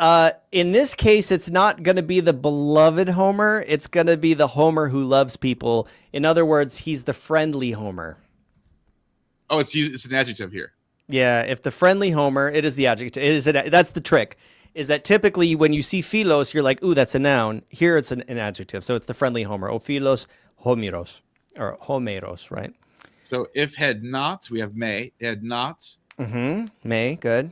in this case, it's not going to be the beloved Homer. It's going to be the Homer who loves people. In other words, he's the friendly Homer. Oh, it's an adjective here. Yeah, if the friendly Homer, it is the adjective. That's the trick, is that typically when you see philos, you're like, ooh, that's a noun. Here it's an adjective. So it's the friendly Homer. O philos homeros, or homeros, right? So if had not, we have may, had not May, good.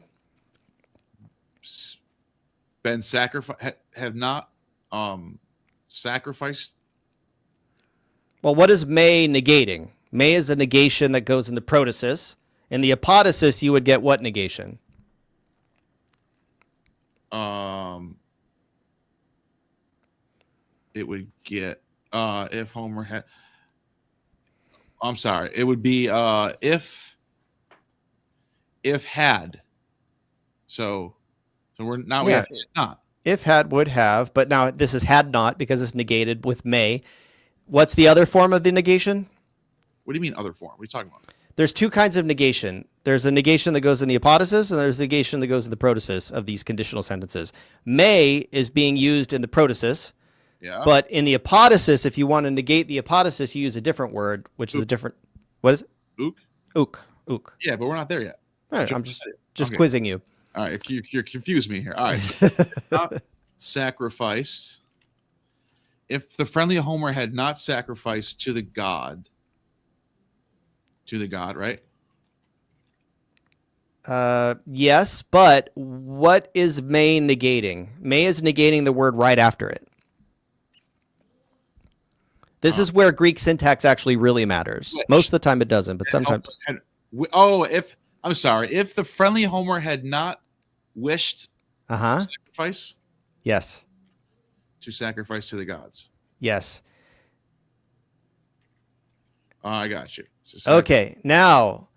been sacrificed, have not sacrificed. Well, what is may negating? May is a negation that goes in the protasis. In the apodosis, you would get what negation? It would get if Homer had. I'm sorry. It would be if had. So we're now we have not. If had would have, but now this is had not because it's negated with may. What's the other form of the negation? What do you mean other form? What are you talking about? There's two kinds of negation. There's a negation that goes in the apodosis, and there's a negation that goes in the protasis of these conditional sentences. May is being used in the protasis, but in the apodosis, if you want to negate the apodosis, you use a different word, which is a different. What is it? Ook. Yeah, but we're not there yet. All right, I'm just quizzing you. All right, you're confused me here. All right, so not sacrificed. If the friendly Homer had not sacrificed to the god, right? Yes, but what is may negating? May is negating the word right after it. This is where Greek syntax actually really matters. Most of the time it doesn't, but sometimes. If the friendly Homer had not wished to sacrifice. Yes. To sacrifice to the gods. Yes. I got you. Okay, now,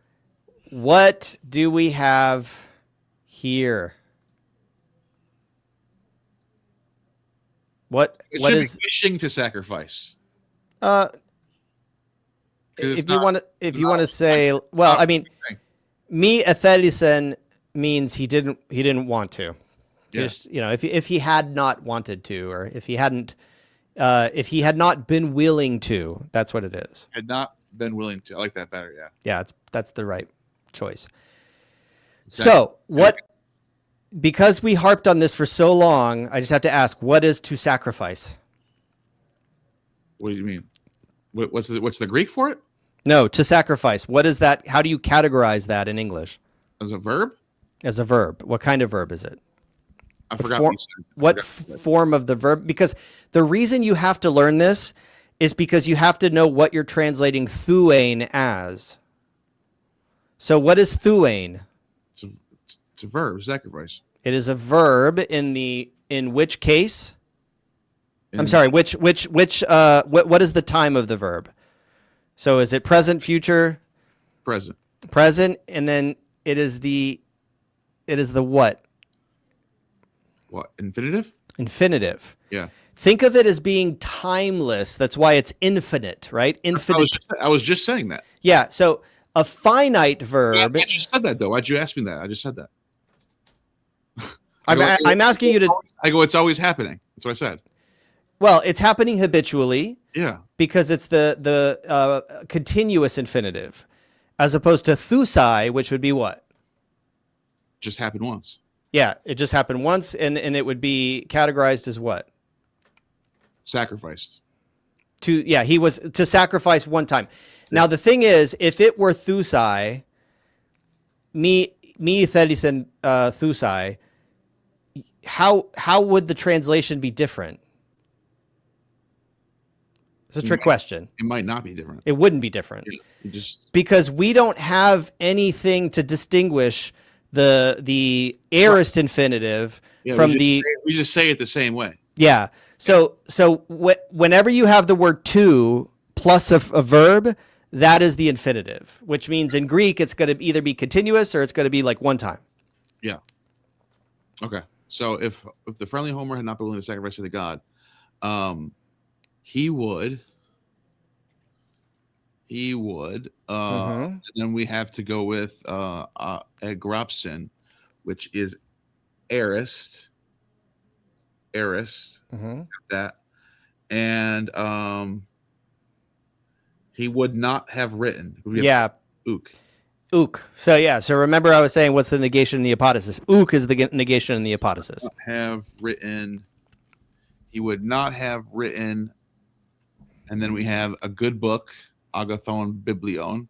what do we have here? What is wishing to sacrifice? If you want to say, well, I mean, me athelisen means he didn't want to. Just, if he had not wanted to, or if he had not been willing to, that's what it is. Had not been willing to. I like that better. Yeah. Yeah, that's the right choice. Exactly. So because we harped on this for so long, I just have to ask, what is to sacrifice? What do you mean? What's the Greek for it? No, to sacrifice. What is that? How do you categorize that in English? As a verb? As a verb. What kind of verb is it? I forgot. What form of the verb? Because the reason you have to learn this is because you have to know what you're translating thuein as. So what is thuein? It's a verb, sacrifice. It is a verb in which case? I'm sorry, what is the time of the verb? So is it present, future? Present. Present, and then it is the what? What? Infinitive? Infinitive. Yeah. Think of it as being timeless. That's why it's infinite, right? Infinite. I was just saying that. Yeah. So a finite verb. I just said that though. Why'd you ask me that? I just said that. I'm asking you to. I go. It's always happening. That's what I said. Well, it's happening habitually. Yeah. Because it's the continuous infinitive, as opposed to thusai, which would be what? Just happened once. Yeah, it just happened once, and it would be categorized as what? Sacrificed. He was to sacrifice one time. Yeah. Now the thing is, if it were thusai, me thelisen thusai, how would the translation be different? It's a trick question. It might not be different. It wouldn't be different. Yeah, because we don't have anything to distinguish the aorist infinitive from we just say it the same way. Yeah. So whenever you have the word to plus a verb, that is the infinitive, which means in Greek it's going to either be continuous or it's going to be like one time. Yeah. Okay. So if the friendly Homer had not been willing to sacrifice to the god, he would. And then we have to go with Agropsin, which is Aorist. That. And he would not have written. Yeah. Ook. Ook. So remember I was saying what's the negation in the apodosis? Ook is the negation in the apodosis. Have written. He would not have written. And then we have a good book, agathon biblion.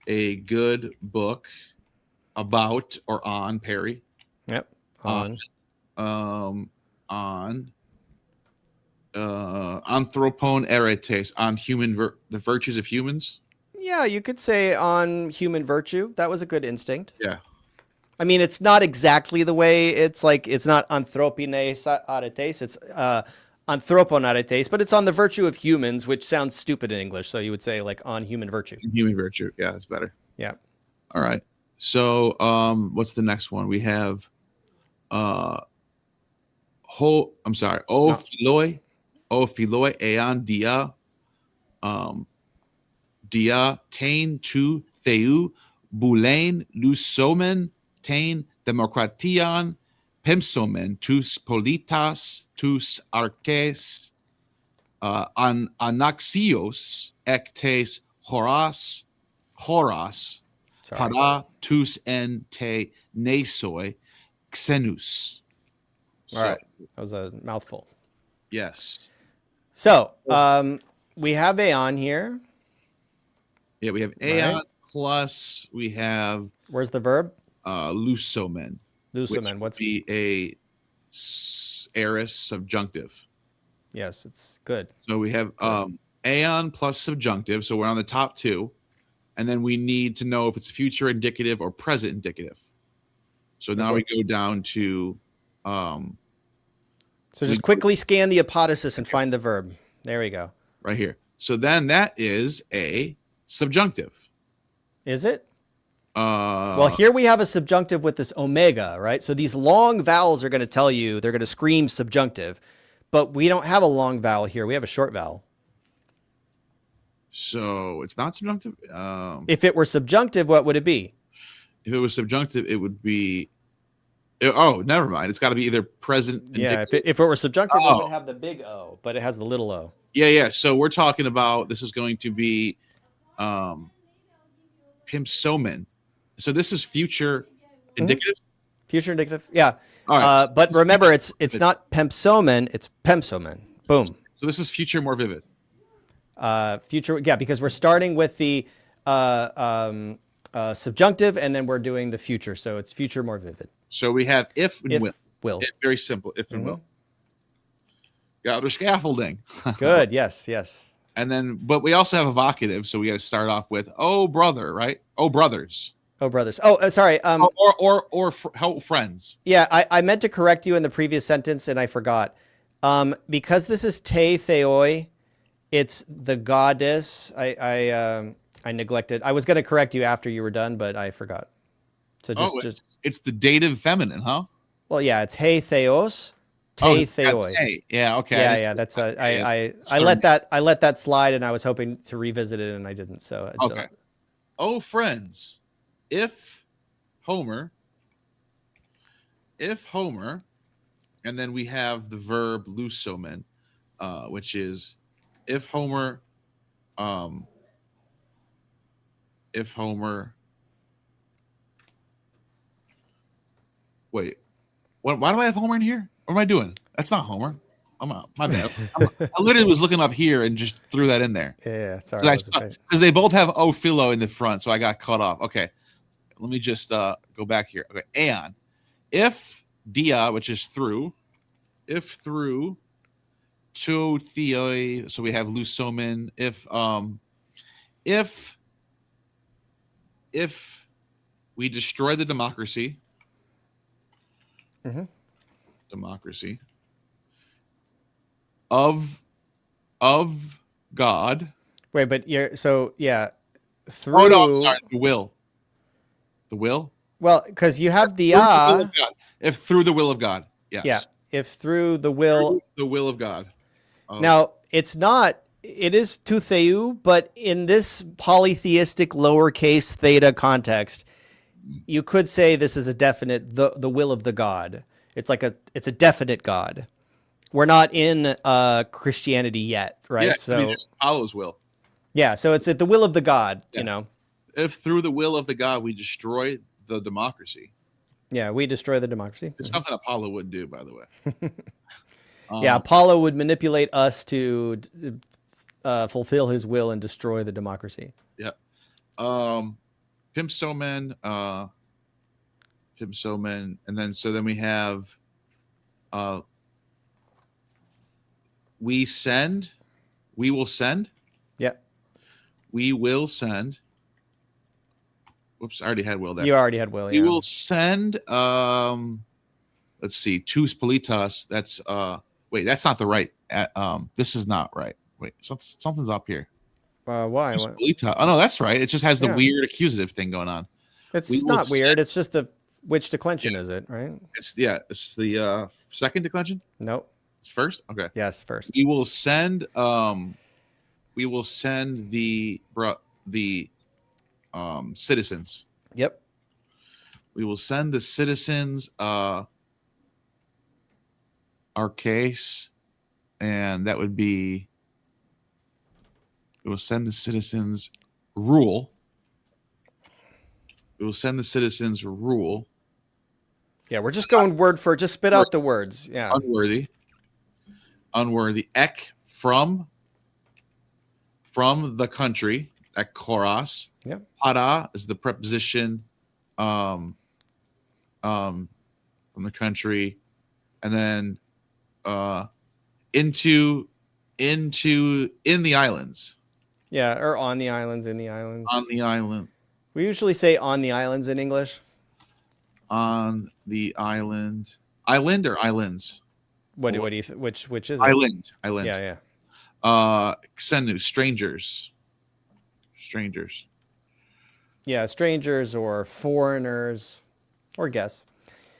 A good book about or on Perry. Yep. On anthropon eretes, on the virtues of humans. Yeah, you could say on human virtue. That was a good instinct. Yeah. I mean, it's not exactly the way it's like, it's not anthropine aretes, it's anthropon aretes, but it's on the virtue of humans, which sounds stupid in English. So you would say like on human virtue. Human virtue. Yeah, that's better. Yeah. All right. So what's the next one? We have philoi eon dia dia tain tu theu boulein lusomen tain demokratian pimsomen tus politas tus arches anaxios ectes horas para tus en te nesoi xenus. All right. That was a mouthful. Yes. So we have aeon here. Yeah, we have aeon, right? Plus we have. Where's the verb? Lusomen. Lusomen. What's be a aorist subjunctive? Yes, it's good. So we have aeon plus subjunctive. So we're on the top two, and then we need to know if it's future indicative or present indicative. So now we go down to. So just quickly scan the apodosis and find the verb. There we go. Right here. So then that is a subjunctive. Is it? Well, here we have a subjunctive with this omega, right? So these long vowels are going to tell you, they're going to scream subjunctive, but we don't have a long vowel here. We have a short vowel. So it's not subjunctive? If it were subjunctive, what would it be? If it was subjunctive, it would be... Oh, never mind. It's got to be either present. Yeah, if it were subjunctive, it would have the big O, but it has the little o. Yeah. So we're talking about, this is going to be pimsomen. So this is future indicative? Future indicative, yeah. All right. But remember, it's not pempsomen, it's pemsomen. Boom. So this is future more vivid. Future, yeah, because we're starting with the subjunctive, and then we're doing the future. So it's future more vivid. So we have if and will. If, very simple. If and will. Got our scaffolding. Good. Yes. And then, but we also have evocative. So we got to start off with, oh, brother, right? Oh, brothers. Oh, brothers. Oh, sorry. Or friends. Yeah. I meant to correct you in the previous sentence and I forgot. Because this is te theoi, it's the goddess. I neglected. I was going to correct you after you were done, but I forgot. So it's the dative feminine, huh? Well, yeah, it's hey theos, te theoi. Hey. Yeah, okay. Yeah. That's I let that slide, and I was hoping to revisit it, and I didn't. So okay. Oh, friends, if Homer, and then we have the verb lusomen, which is if Homer. Wait, why do I have Homer in here? What am I doing? That's not Homer. My bad. I literally was looking up here and just threw that in there. Yeah, sorry. Because they both have O philo in the front, so I got cut off. Okay, let me just go back here. Okay, aeon. If dia, which is through, if through to theoi, so we have lusomen. If we destroy the democracy. Democracy of God. Wait, but you're so yeah. Oh no, I'm Through sorry. The will. The will. well, because you have the Through the will of God. If through the will of God. yeah. Yes. If through the will. Through the will of God. Now it's not. It is to theou, but in this polytheistic lowercase theta context, you could say this is a definite the will of the God. It's a definite God. We're not in Christianity yet, right? Yeah, So just Apollo's will. yeah, so it's at the will of the God, Yeah. you know. If through the will of the God we destroy the democracy. Yeah, we destroy the democracy. It's something Apollo wouldn't do, by the way. Yeah, Apollo would manipulate us to fulfill his will and destroy the democracy. Yeah. Pimp so men, and then we have we will send. Yeah. We will send. Whoops, I already had will there. You already had will, We will send let's see, tus politas. That's wait, that's not the right this is not right. Wait, something's up here. Why? Tus polita. Oh no, that's right. It just has the weird accusative thing going on. It's not weird. It's just which declension is it, right? It's the second declension? Nope. It's first? Okay. Yes, first. We will send the citizens. Yep. We will send the citizens our case, and that would be we will send the citizens rule. We will send the citizens rule. Yeah, we're just going word for just spit out the words. Yeah. Unworthy. Ek from the country. Ek koros. Yeah. Para is the preposition from the country, and then in the islands. Yeah, or on the islands, in the islands. On the island. We usually say on the islands in English. On the island. Island or islands? What do you which is it? Island. Yeah. Xenu, strangers. Yeah, strangers or foreigners or guests.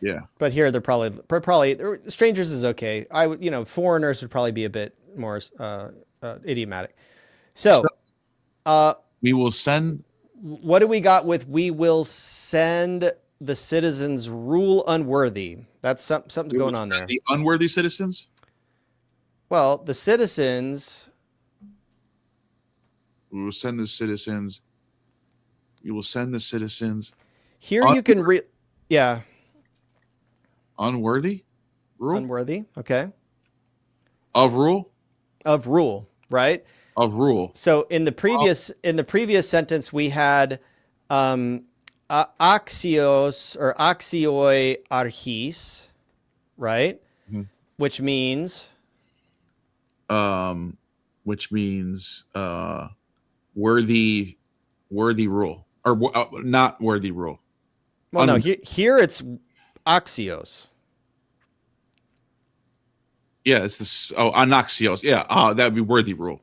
Yeah. But here they're probably strangers is okay. Foreigners would probably be a bit more idiomatic. So we will send. What do we got with we will send the citizens rule unworthy? That's something's going on there. The unworthy citizens? Well, the citizens. We will send the citizens. You will send the citizens. Here you can yeah. Unworthy? Rule? Unworthy. Okay. Of rule? Of rule, right? Of rule. So in the previous sentence we had axios or axioi archis, right? Mm-hmm. Which means worthy rule or not worthy rule. Well, no, here it's axios. Yeah, it's this. Oh, anaxios. Yeah, that would be worthy rule.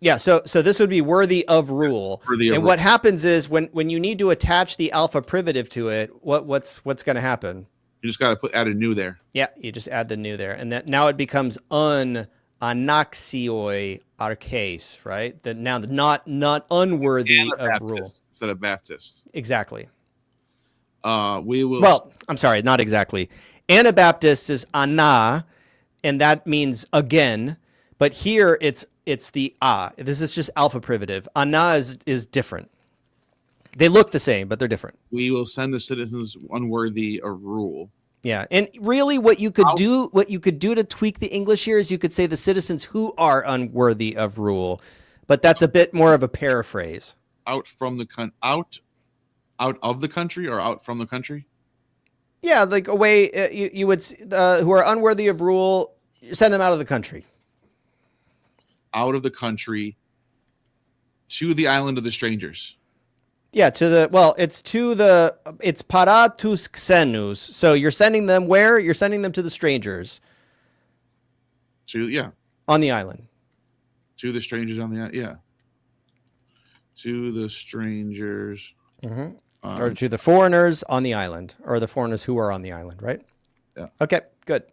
Yeah, so this would be worthy of rule. What happens is when you need to attach the alpha privative to it, what's going to happen? You just got to add a new there. Yeah, you just add the new there, and that now it becomes anaxioi arches, right? That now not unworthy of rule instead of Baptist. Exactly. We will. Well, I'm sorry, not exactly. Anabaptist is ana, and that means again. But here it's the This is just alpha privative. Ana is different. They look the same, but they're different. We will send the citizens unworthy of rule. Yeah, and really, what you could do to tweak the English here is you could say the citizens who are unworthy of rule, but that's a bit more of a paraphrase. Out of the country or out from the country. Yeah, like away. You would who are unworthy of rule. Send them out of the country. Out of the country to the island of the strangers. Yeah, it's para tus xenus. So you're sending them where? You're sending them to the strangers. On the island. To the strangers on the island, yeah. To the strangers. Or to the foreigners on the island, or the foreigners who are on the island, right? Yeah. Okay, good.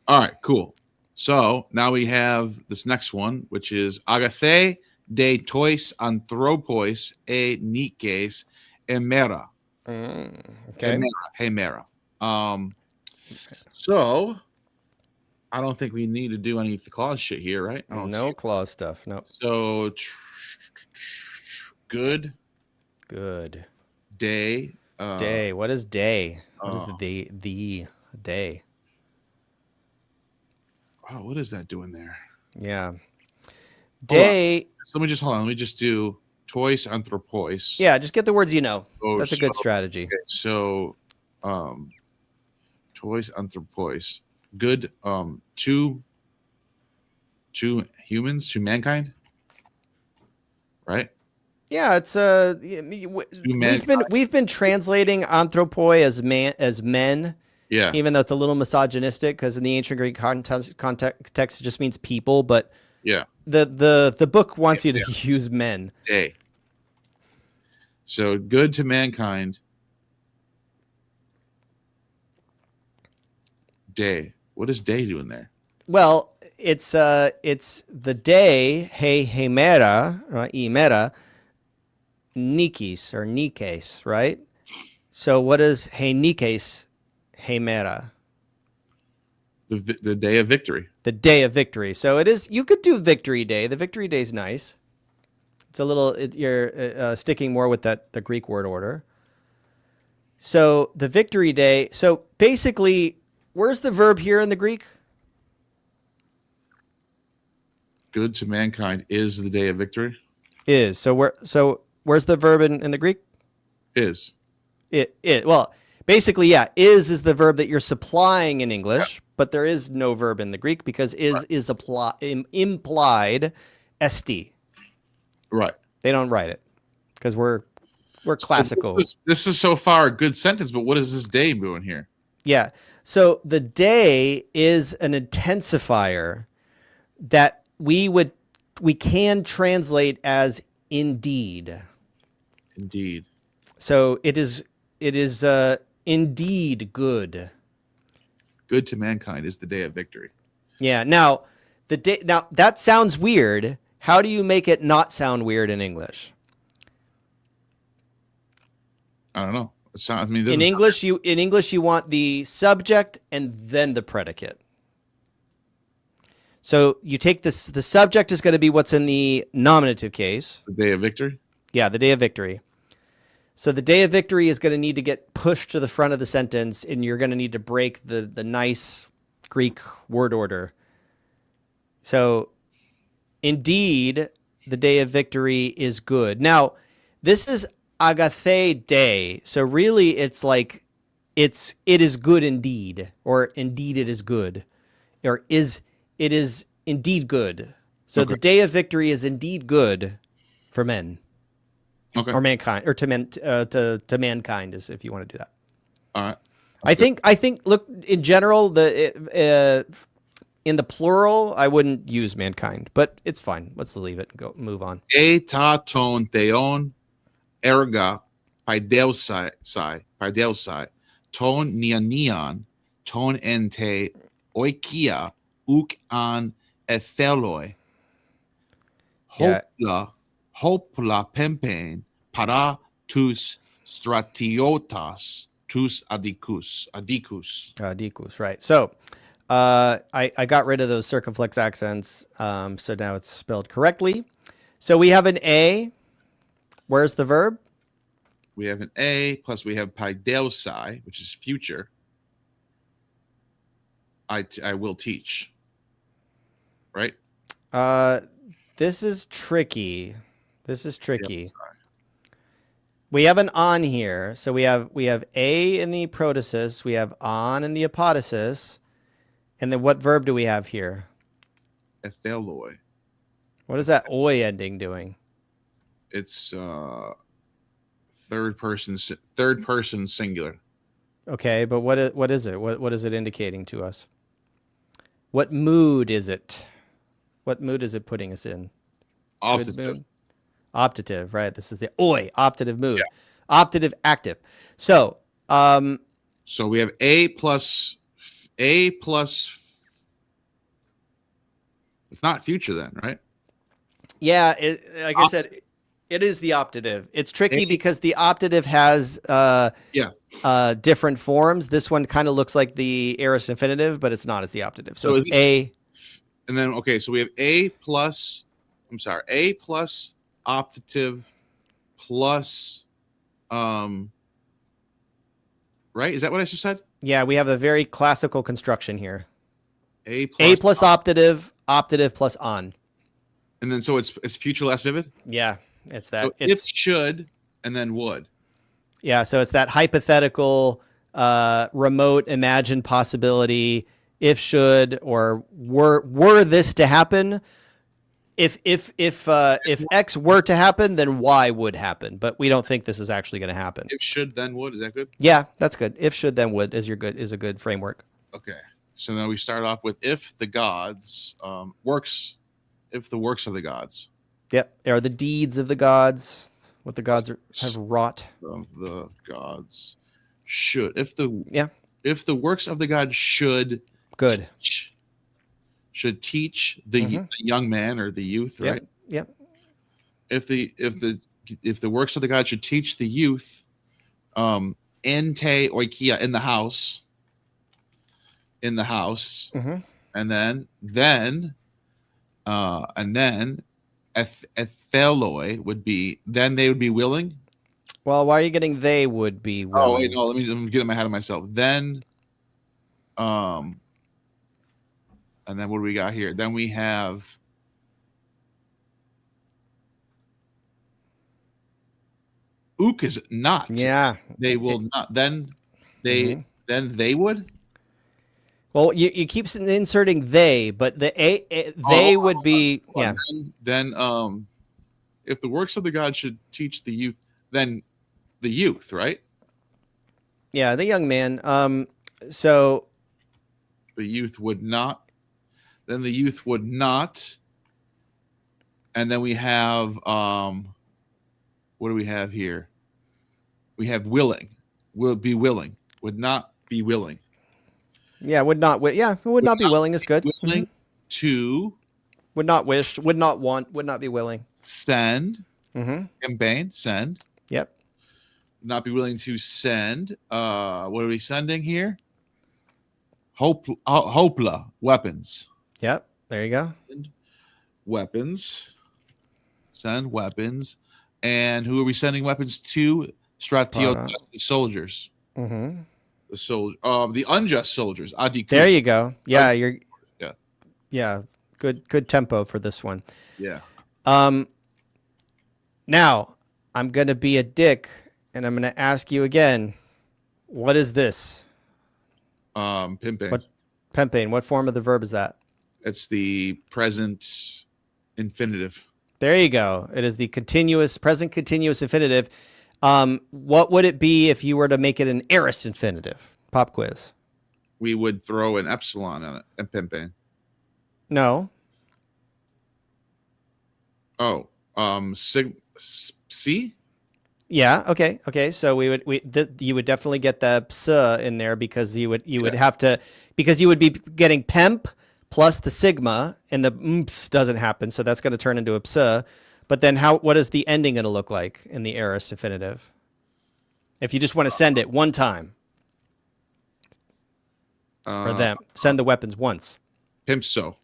All right, cool. So now we have this next one, which is agathe de tois anthropos e nikes emera. Okay. Hemera. So I don't think we need to do any clause shit here, right? I don't No clause stuff. No. So good Good. day. Day. What is day? What is the day? Wow, what is that doing there? Yeah. Day. So let me just hold on. Let me just do tois anthropos. Yeah, just get the words you know. Oh, That's a good strategy. Okay, so tois anthropos. Good to humans, to mankind. Right? Yeah, it's we've been translating anthropoi as men. Yeah. Even though it's a little misogynistic, because in the ancient Greek context it just means people, but yeah, the book wants you to use men. Day. So good to mankind. Day. What is day doing there? Well, it's the day hemera, right? Imera nikis or nikes, right? So what is nikes hemera? The day of victory. The day of victory. So it is. You could do victory day. The victory day is nice. It's a little. You're sticking more with the Greek word order. So the victory day. So basically, where's the verb here in the Greek? Good to mankind is the day of victory. Is. So where's the verb in the Greek? Is. Well, basically, yeah. Is the verb that you're supplying in English, but there is no verb in the Greek because is implied st. Right. They don't write it because we're classical. So this is so far a good sentence, but what is this day doing here? Yeah. So the day is an intensifier that we can translate as indeed. Indeed. So it is indeed good. Good to mankind is the day of victory. Yeah. Now that sounds weird. How do you make it not sound weird in English? I don't know. In English you want the subject and then the predicate. So you take this. The subject is going to be what's in the nominative case. The day of victory. Yeah, the day of victory. So the day of victory is going to need to get pushed to the front of the sentence, and you're going to need to break the nice Greek word order. So, indeed, the day of victory is good. Now, this is agathe day. So really, it's like it is good indeed, or indeed it is good, or it is indeed good. So the day of victory is indeed good for men. Okay. Or mankind, or to mankind, is if you want to do that. All right. I think. Look, in general, in the plural, I wouldn't use mankind, but it's fine. Let's leave it and move on. Eta ton theon erga paideusai ton nianian ton ente oikia uk an etheloi hopla pempen para tus stratiotas tus adicus, right. So I got rid of those circumflex accents, so now it's spelled correctly. So we have an A. Where's the verb? We have an A, plus we have paideusai, which is future. I will teach. Right? This is tricky. We have an on here. So we have A in the protasis, we have on in the apodosis, and then what verb do we have here? Etheloi. What is that oi ending doing? It's third person singular. Okay, but what is it? What is it indicating to us? What mood is it? What mood is it putting us in? Optative. Optative, right? This is the oi, optative mood. Yeah. Optative active. So, So we have A plus. It's not future then, right? yeah, like I said, it is the optative. It's tricky A- because the optative has Yeah. different forms. This one kind of looks like the aorist infinitive, but it's not. It's the optative. So So it's A. And then, okay, so we have A plus optative plus, right? Is that what I just said? Yeah, we have a very classical construction here. A A plus, plus optative, optative plus on. and then so it's future less vivid. Yeah, it's that. So It's it should, and then would. yeah, so it's that hypothetical, remote, imagined possibility. If should or were this to happen, if X were to happen, then Y would happen. But we don't think this is actually going to happen. If should, then would. Is that good? Yeah, that's good. If should, then would is a good framework. Okay. So now we start off with if the gods works, if the works of the gods. Yep, they are the deeds of the gods. What the gods have wrought. Of the gods should, if the works of the gods should Good. should teach the young man or the youth, right? Yep. If the works of the gods should teach the youth, ente oikia, in the house, and then etheloi would be, then they would be willing. Well, why are you getting they would be willing? Oh wait, no, let me get in my head of myself. Then, and then what do we got here? Then we have ook is not. Yeah. They will not. Then they would. Well, you keep inserting they, but they would be Then if the works of the God should teach the youth, then the youth, right? Yeah, the young man. So the youth would not. Then the youth would not. And then we have what do we have here? We have willing. Will be willing. Would not be willing. Yeah, would not. Yeah, would not be willing is good. Willing to. Would not wish. Would not want. Would not be willing. Send. Campaign. Send. Yep. Not be willing to send. What are we sending here? Hopla weapons. Yep. There you go. Weapons. Send weapons. And who are we sending weapons to? Stratio, the soldiers. The the unjust soldiers. Adiku. There you go. Yeah, Yeah. Good tempo for this one. Yeah. Now I'm gonna be a dick and I'm gonna ask you again. What is this? Pimping. What pimping? What form of the verb is that? It's the present infinitive. There you go. It is the present continuous infinitive. What would it be if you were to make it an aorist infinitive? Pop quiz. We would throw an epsilon on it and pimping. No. Oh, C? Yeah. Okay. So you would definitely get the ps in there because you would have to, because you would be getting pemp plus the sigma, and the mps doesn't happen, so that's going to turn into a ps. But then what is the ending going to look like in the aorist infinitive? If you just want to send it one time, or them send the weapons once. Pimpso.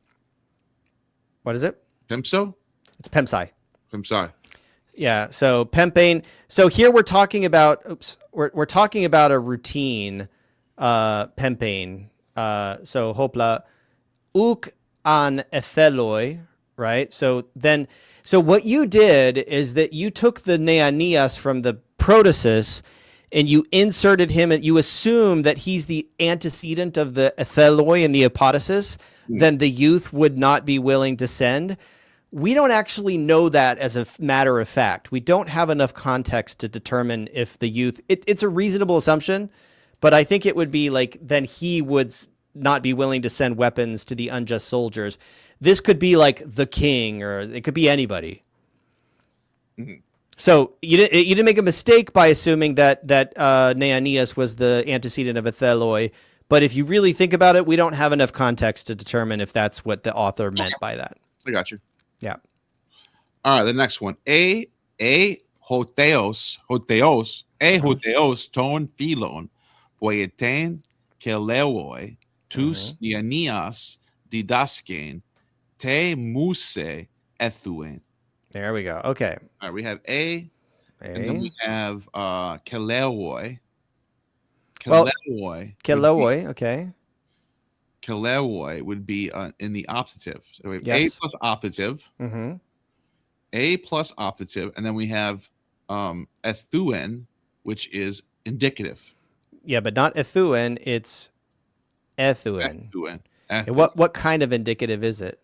What is it? Pimpso? It's pempsi. Pimpsi. Yeah. So pempane. So here we're talking about. We're talking about a routine. Pempane. So hopla. Uk an etheloi. Right. So what you did is that you took the neanias from the protasis and you inserted him, and you assume that he's the antecedent of the etheloi and the apodosis. Then the youth would not be willing to send. We don't actually know that as a matter of fact. We don't have enough context to determine if the youth, it's a reasonable assumption, but I think it would be like, then he would not be willing to send weapons to the unjust soldiers. This could be like the king, or it could be anybody. Mhm. So you didn't make a mistake by assuming that Neanias was the antecedent of Atheloi. But if you really think about it, we don't have enough context to determine if that's what the author meant by that. I got you. Yeah. All right, the next one. Hoteos, ton philon, poieten kelewoi, tus dianias didaskein, te muse ethuen. There we go. Okay. All right, we have and then we have kelewoi. Well, Kelewoi okay. Kelewoi would be in the optative. So we have Yes. A plus optative. Mm-hmm. A plus optative, and then we have ethuen, which is indicative. Yeah, but not ethuen, it's ethuen. Ethuen. What kind of indicative is it?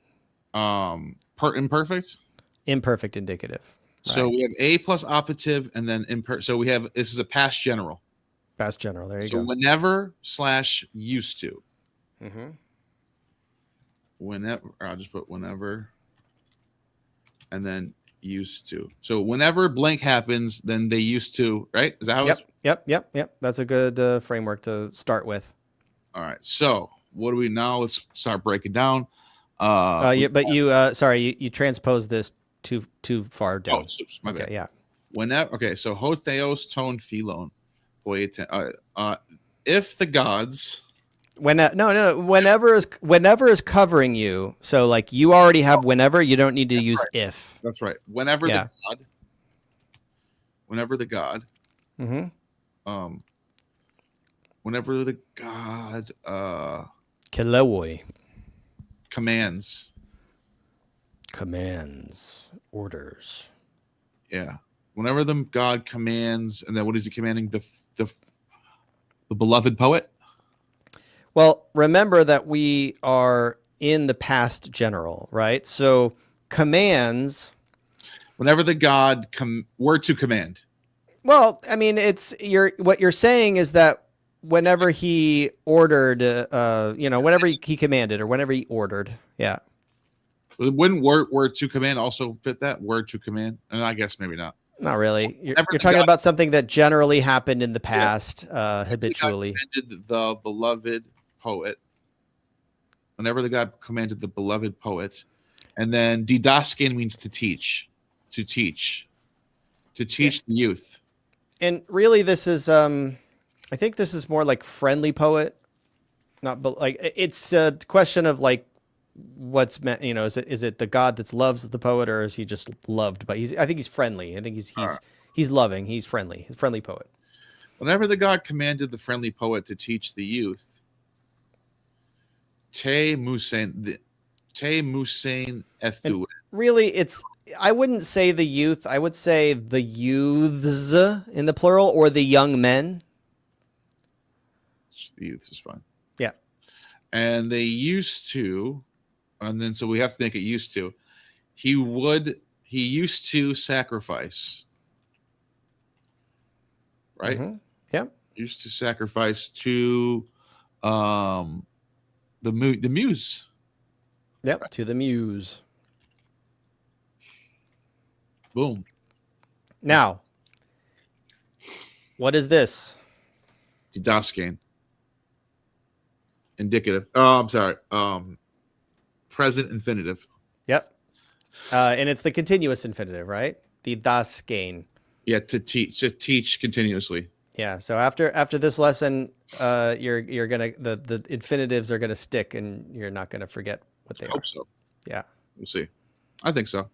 Imperfect. Imperfect indicative. Right. So we have A plus optative, and then so we have, this is a past general. Past general. There you So go. whenever / used to. Mm-hmm. Whenever, I'll just put whenever, and then used to. So whenever blank happens, then they used to, right? Is that how it's? Yep. That's a good framework to start with. All right. So what do we now? Let's start breaking down. You transposed this too far down. Oh, oops, my bad. Yeah. Whenever, okay, so hotheos ton philon. If the gods. Whenever is covering you. So like you already have whenever, you don't need to use right. if. That's right. Whenever the god. Mm-hmm. Whenever the god Kelewoi. commands, orders. Yeah. Whenever the god commands, and then what is he commanding? The beloved poet. Well, remember that we are in the past general, right? So commands. Whenever the god were to command. Well, I mean, what you're saying is that whenever he ordered, whenever he commanded or whenever he ordered, yeah. Wouldn't word to command also fit that? Word to command? And I guess maybe not. Not really. You're talking about something that generally happened in the past, habitually. The beloved poet. Whenever the god commanded the beloved poet. And then didaskein means to teach. To teach the youth. And really, this is, I think this is more like friendly poet. It's a question of like, what's meant, is it the god that loves the poet, or is he just loved? But I think he's friendly. I think he's loving. He's friendly. He's a friendly poet. Whenever the god commanded the friendly poet to teach the youth, te musein ethu. Really, I wouldn't say the youth. I would say the youths in the plural, or the young men. The youth is fine. Yeah. And they used to. And then, so we have to make it used to. He used to sacrifice. Right? Mm-hmm. Yeah. Used to sacrifice to the muse. Yep, right. To the muse. Boom. Now, what is this? Didaskein. Indicative. Oh, I'm sorry. Present infinitive. Yep. And it's the continuous infinitive, right? The didaskein. Yeah, to teach continuously. Yeah. So after this lesson, you're gonna the infinitives are gonna stick, and you're not gonna forget what they are. I hope so. Yeah. We'll see. I think so.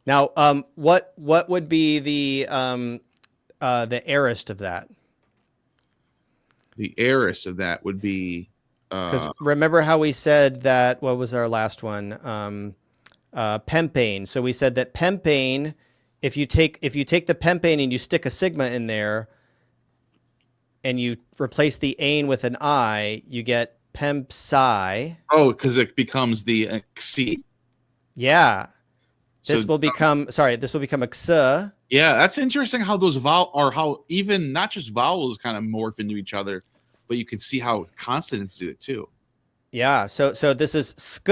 Now, what would be the aorist of that? The aorist of that would be. Because remember how we said that, what was our last one? Pempane. So we said that pempane, if you take the pempane and you stick a sigma in there and you replace the ain with an I, you get pempsi. Oh, because it becomes the xi. Yeah. This will become xa. Yeah, that's interesting how those how even not just vowels kind of morph into each other. But you can see how consonants do it too. Yeah. So this is sk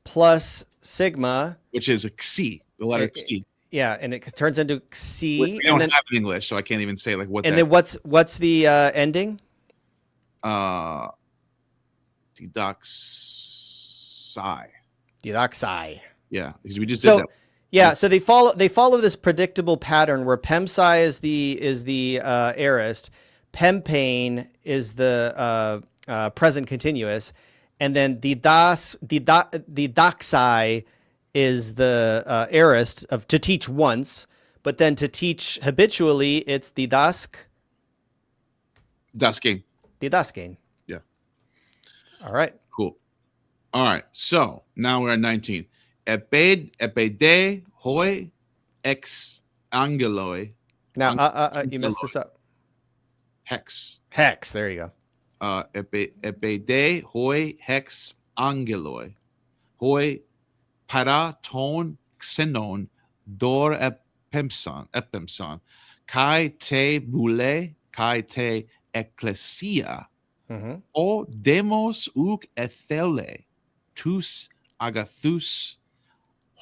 plus sigma, which is a xi, the letter xi. Yeah, and it turns into which xi, we don't have in English, so I can't even say like what. And that, then what's the ending? Didoxi. Didoxi. Yeah, because we just did that. Yeah, so they follow this predictable pattern where pemsi is the aorist, pempane is the present continuous, and then didoxi is the aorist of to teach once, but then to teach habitually it's didasking. Didasking. Yeah. All right. Cool. All right. So now we're at 19. Epede hoi ex angeloi. Now, you messed this up. Hex. Hex. There you go. Epede hoi hex angeloi. Hoi para ton xenon dor epemson. Kai te bule, kai te ecclesia. O demos uk ethele. Tus agathus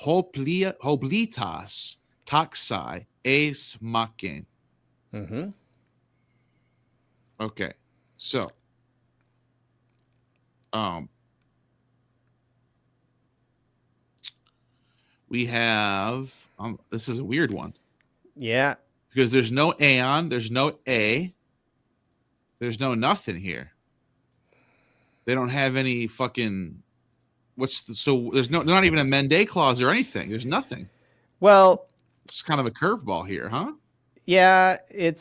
hoplitas taxi eis maken. Okay, so we have this is a weird one. Yeah, because there's no aeon, there's no a, there's no nothing here. They don't have any fucking so there's not even a mende clause or anything. There's nothing. Well, it's kind of a curveball here, huh? Yeah, it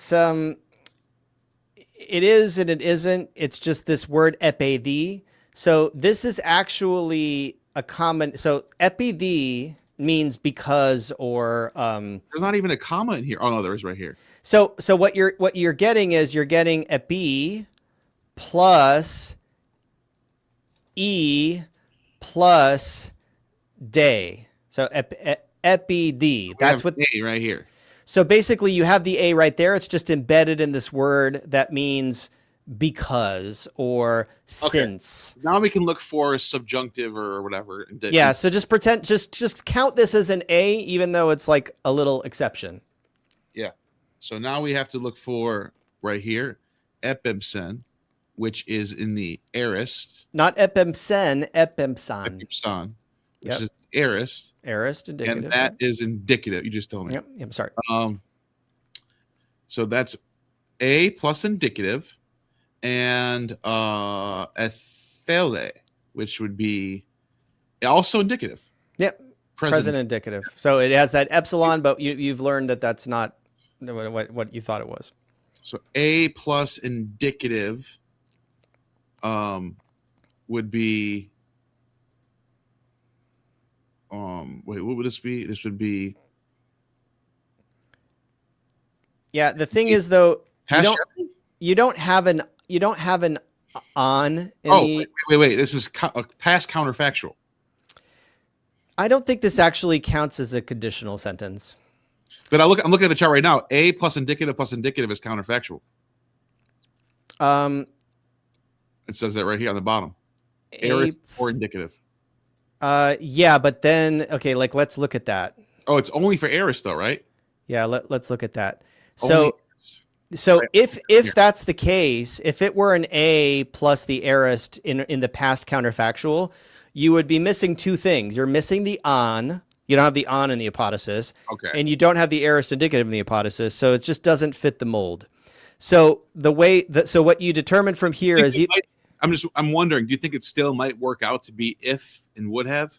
is and it isn't. It's just this word epidi. So this is actually a common. So epidi means because or. There's not even a comma in here. Oh no, there is right here. So what you're getting is you're getting epi plus e plus day. So epid. That's what a right here. So basically you have the a right there. It's just embedded in this word that means because or since. Now we can look for subjunctive or whatever. Yeah. So just pretend, just count this as an a, even though it's like a little exception. Yeah. So now we have to look for right here, epemsen, which is in the aorist. Not epemsen, epemsan. Epemsan, which is aorist. Aorist, indicative. And that is indicative. You just told me. Yep. I'm sorry. So that's a plus indicative, and ethele, which would be also indicative. Yep. Present indicative. So it has that epsilon, but you've learned that that's not what you thought it was. So a plus indicative would be wait, what would this be? This would be the thing is though you don't have an on in wait, this is a past counterfactual. I don't think this actually counts as a conditional sentence. But I'm looking at the chart right now. A plus indicative is counterfactual. It says that right here on the bottom. Aorist or indicative. Yeah, but then like let's look at that. Oh, it's only for aorist though, right? Yeah, let's look at that. Only So if that's the case, if it were an a plus the aorist in the past counterfactual, you would be missing two things. You're missing the on. You don't have the on in the apodosis. Okay. And you don't have the aorist indicative in the apodosis, so it just doesn't fit the mold. So so what you determine from here is I'm wondering, do you think it still might work out to be if and would have?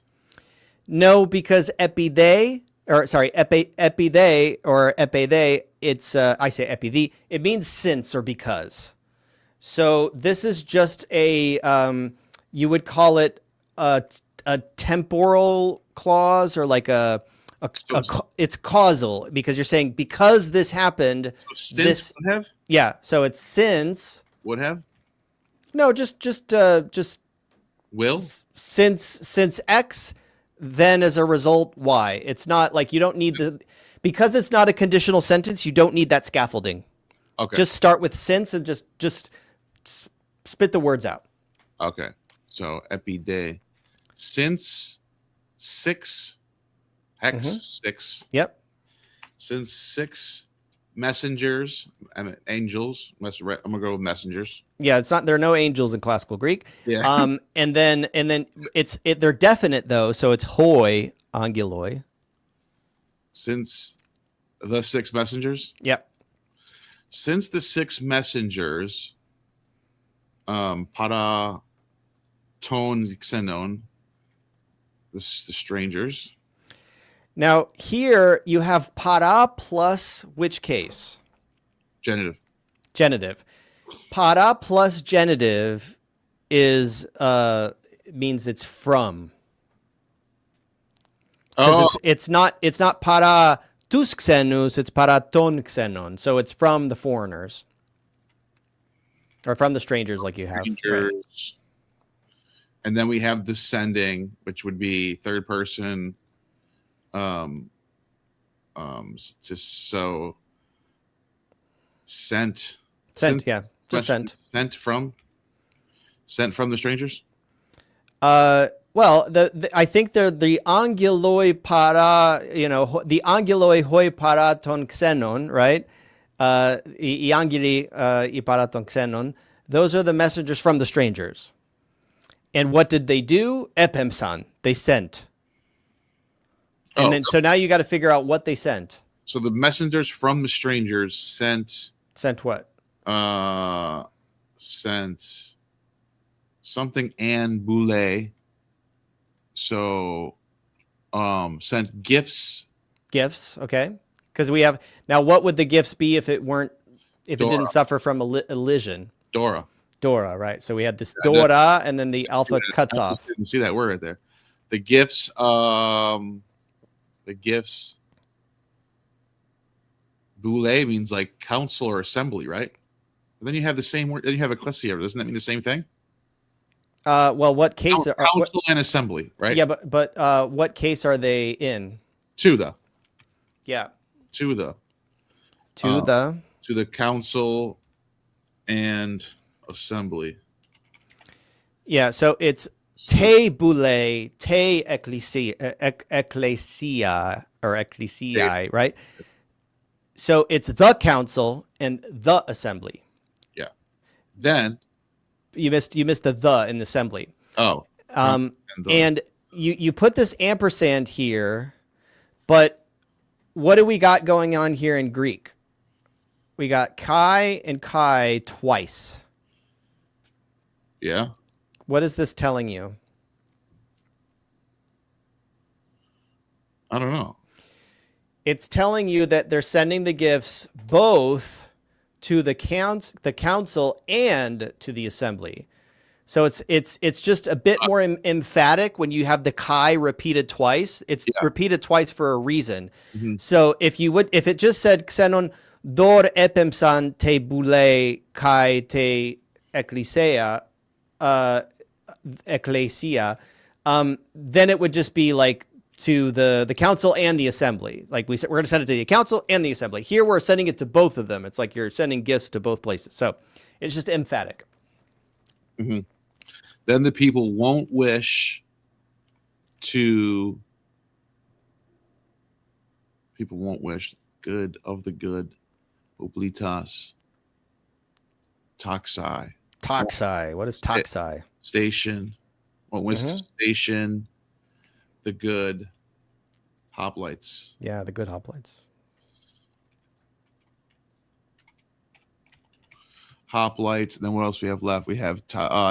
No, because epide or epide, it's I say epide, it means since or because. So this is just a you would call it a temporal clause or like it's causal because you're saying because this happened. So since would have? Yeah. So it's since would have? No, just will? Since X, then as a result, Y. It's not like you don't need because it's not a conditional sentence, you don't need that scaffolding. Okay. Just start with since and just spit the words out. Okay. So epide. Since 6 hex 6. Yep. Since 6 messengers, angels, I'm gonna go with messengers. Yeah, it's not. There are no angels in classical Greek. Yeah. And then they're definite though, so it's hoi angeloi. Since the 6 messengers. Yep. Since the 6 messengers, para ton xenon, the strangers. Now here you have para plus which case? Genitive. Genitive. Para plus genitive is means it's from. Because it's not para tus xenus, it's para ton xenon. So it's from the foreigners. Or from the strangers like you have. Right. And then we have descending, which would be third person. Just so sent, yeah, just sent from the strangers. Well, I think they're the anguloi para, the anguloi hoi para ton xenon, right? I angeli I para ton xenon. Those are the messengers from the strangers. And what did they do? Epemsan. They sent. And then, so now you got to figure out what they sent. So the messengers from the strangers sent what? Sent something and boule. So, sent gifts. Gifts, okay. Because we have now. What would the gifts be if it didn't suffer from elision? Dora, right? So we had this Dora, and then the alpha cuts off. Didn't see that word right there. The gifts. Boule means like council or assembly, right? And then you have the same word. Then you have ecclesia. Doesn't that mean the same thing? Well, what case council and assembly, right? Yeah, but what case are they in? To the. Yeah. To the council and assembly. Yeah, so it's te boule, te ecclesia or ecclesiae, right? So it's the council and the assembly. Yeah. Then you missed the in the assembly. Oh. And you put this ampersand here, but what do we got going on here in Greek? We got kai and kai twice. Yeah. What is this telling you? I don't know. It's telling you that they're sending the gifts both to the council and to the assembly. So it's just a bit more emphatic when you have the kai repeated twice. It's repeated twice for a reason. Mm-hmm. So if it just said xenon dor epemsan te boule kai te ecclesia, then it would just be like to the council and the assembly. Like we're going to send it to the council and the assembly. Here we're sending it to both of them. It's like you're sending gifts to both places. So it's just emphatic. Mm-hmm. Then the people won't wish good of the good, Hoplites, toxi. Toxi. What is toxi? Station. Won't wish to station the good hoplites. Yeah, the good hoplites. Hoplites. And then what else we have left? We have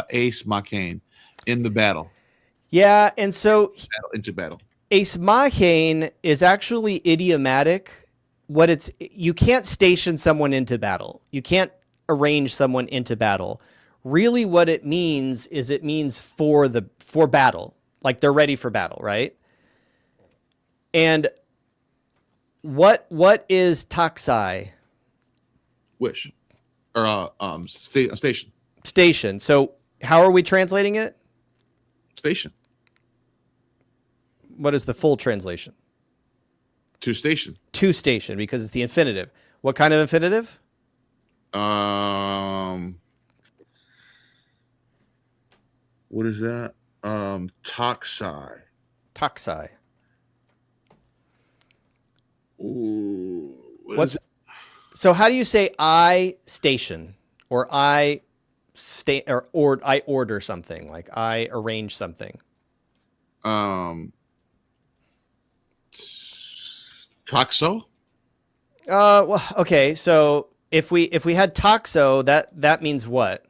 ace machane in the battle. Yeah, and so into battle. Ace machane is actually idiomatic. You can't station someone into battle. You can't arrange someone into battle. Really what it means is it means for battle. Like they're ready for battle, right? And what is toxi? Wish. Or station. Station. So how are we translating it? Station. What is the full translation? To station. To station, because it's the infinitive. What kind of infinitive? What is that? Toxi. Toxi. Ooh. What's so? How do you say I station or I or I order something, like I arrange something? Toxo? Well, okay. So if we had toxo, that means what?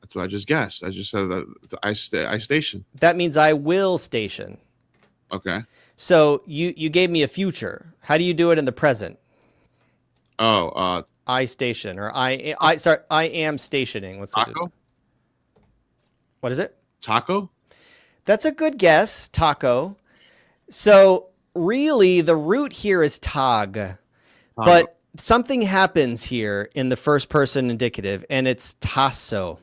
That's what I just guessed. I just said that I station. That means I will station. Okay. So you gave me a future. How do you do it in the present? Oh, I station or I am stationing. Let's see. taco? What is it? Taco? That's a good guess, taco. So really the root here is tag. Taco. But something happens here in the first person indicative, and it's tasso.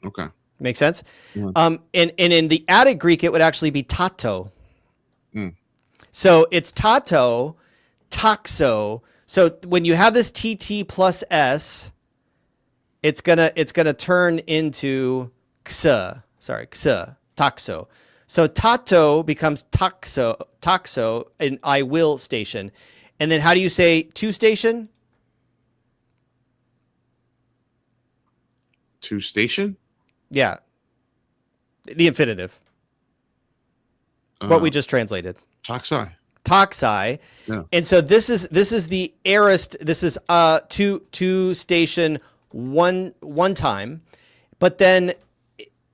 Okay. Make sense? Yeah. And in the Attic Greek, it would actually be tato. Mm. So it's tato, taxo. So when you have this tt plus s, it's gonna turn into xa. Sorry, xa, taxo. So tato becomes taxo, and I will station. And then how do you say to station? To station? Yeah. The infinitive. What we just translated. Toxi. Toxi. Yeah. And so this is the aorist. This is to station one time. But then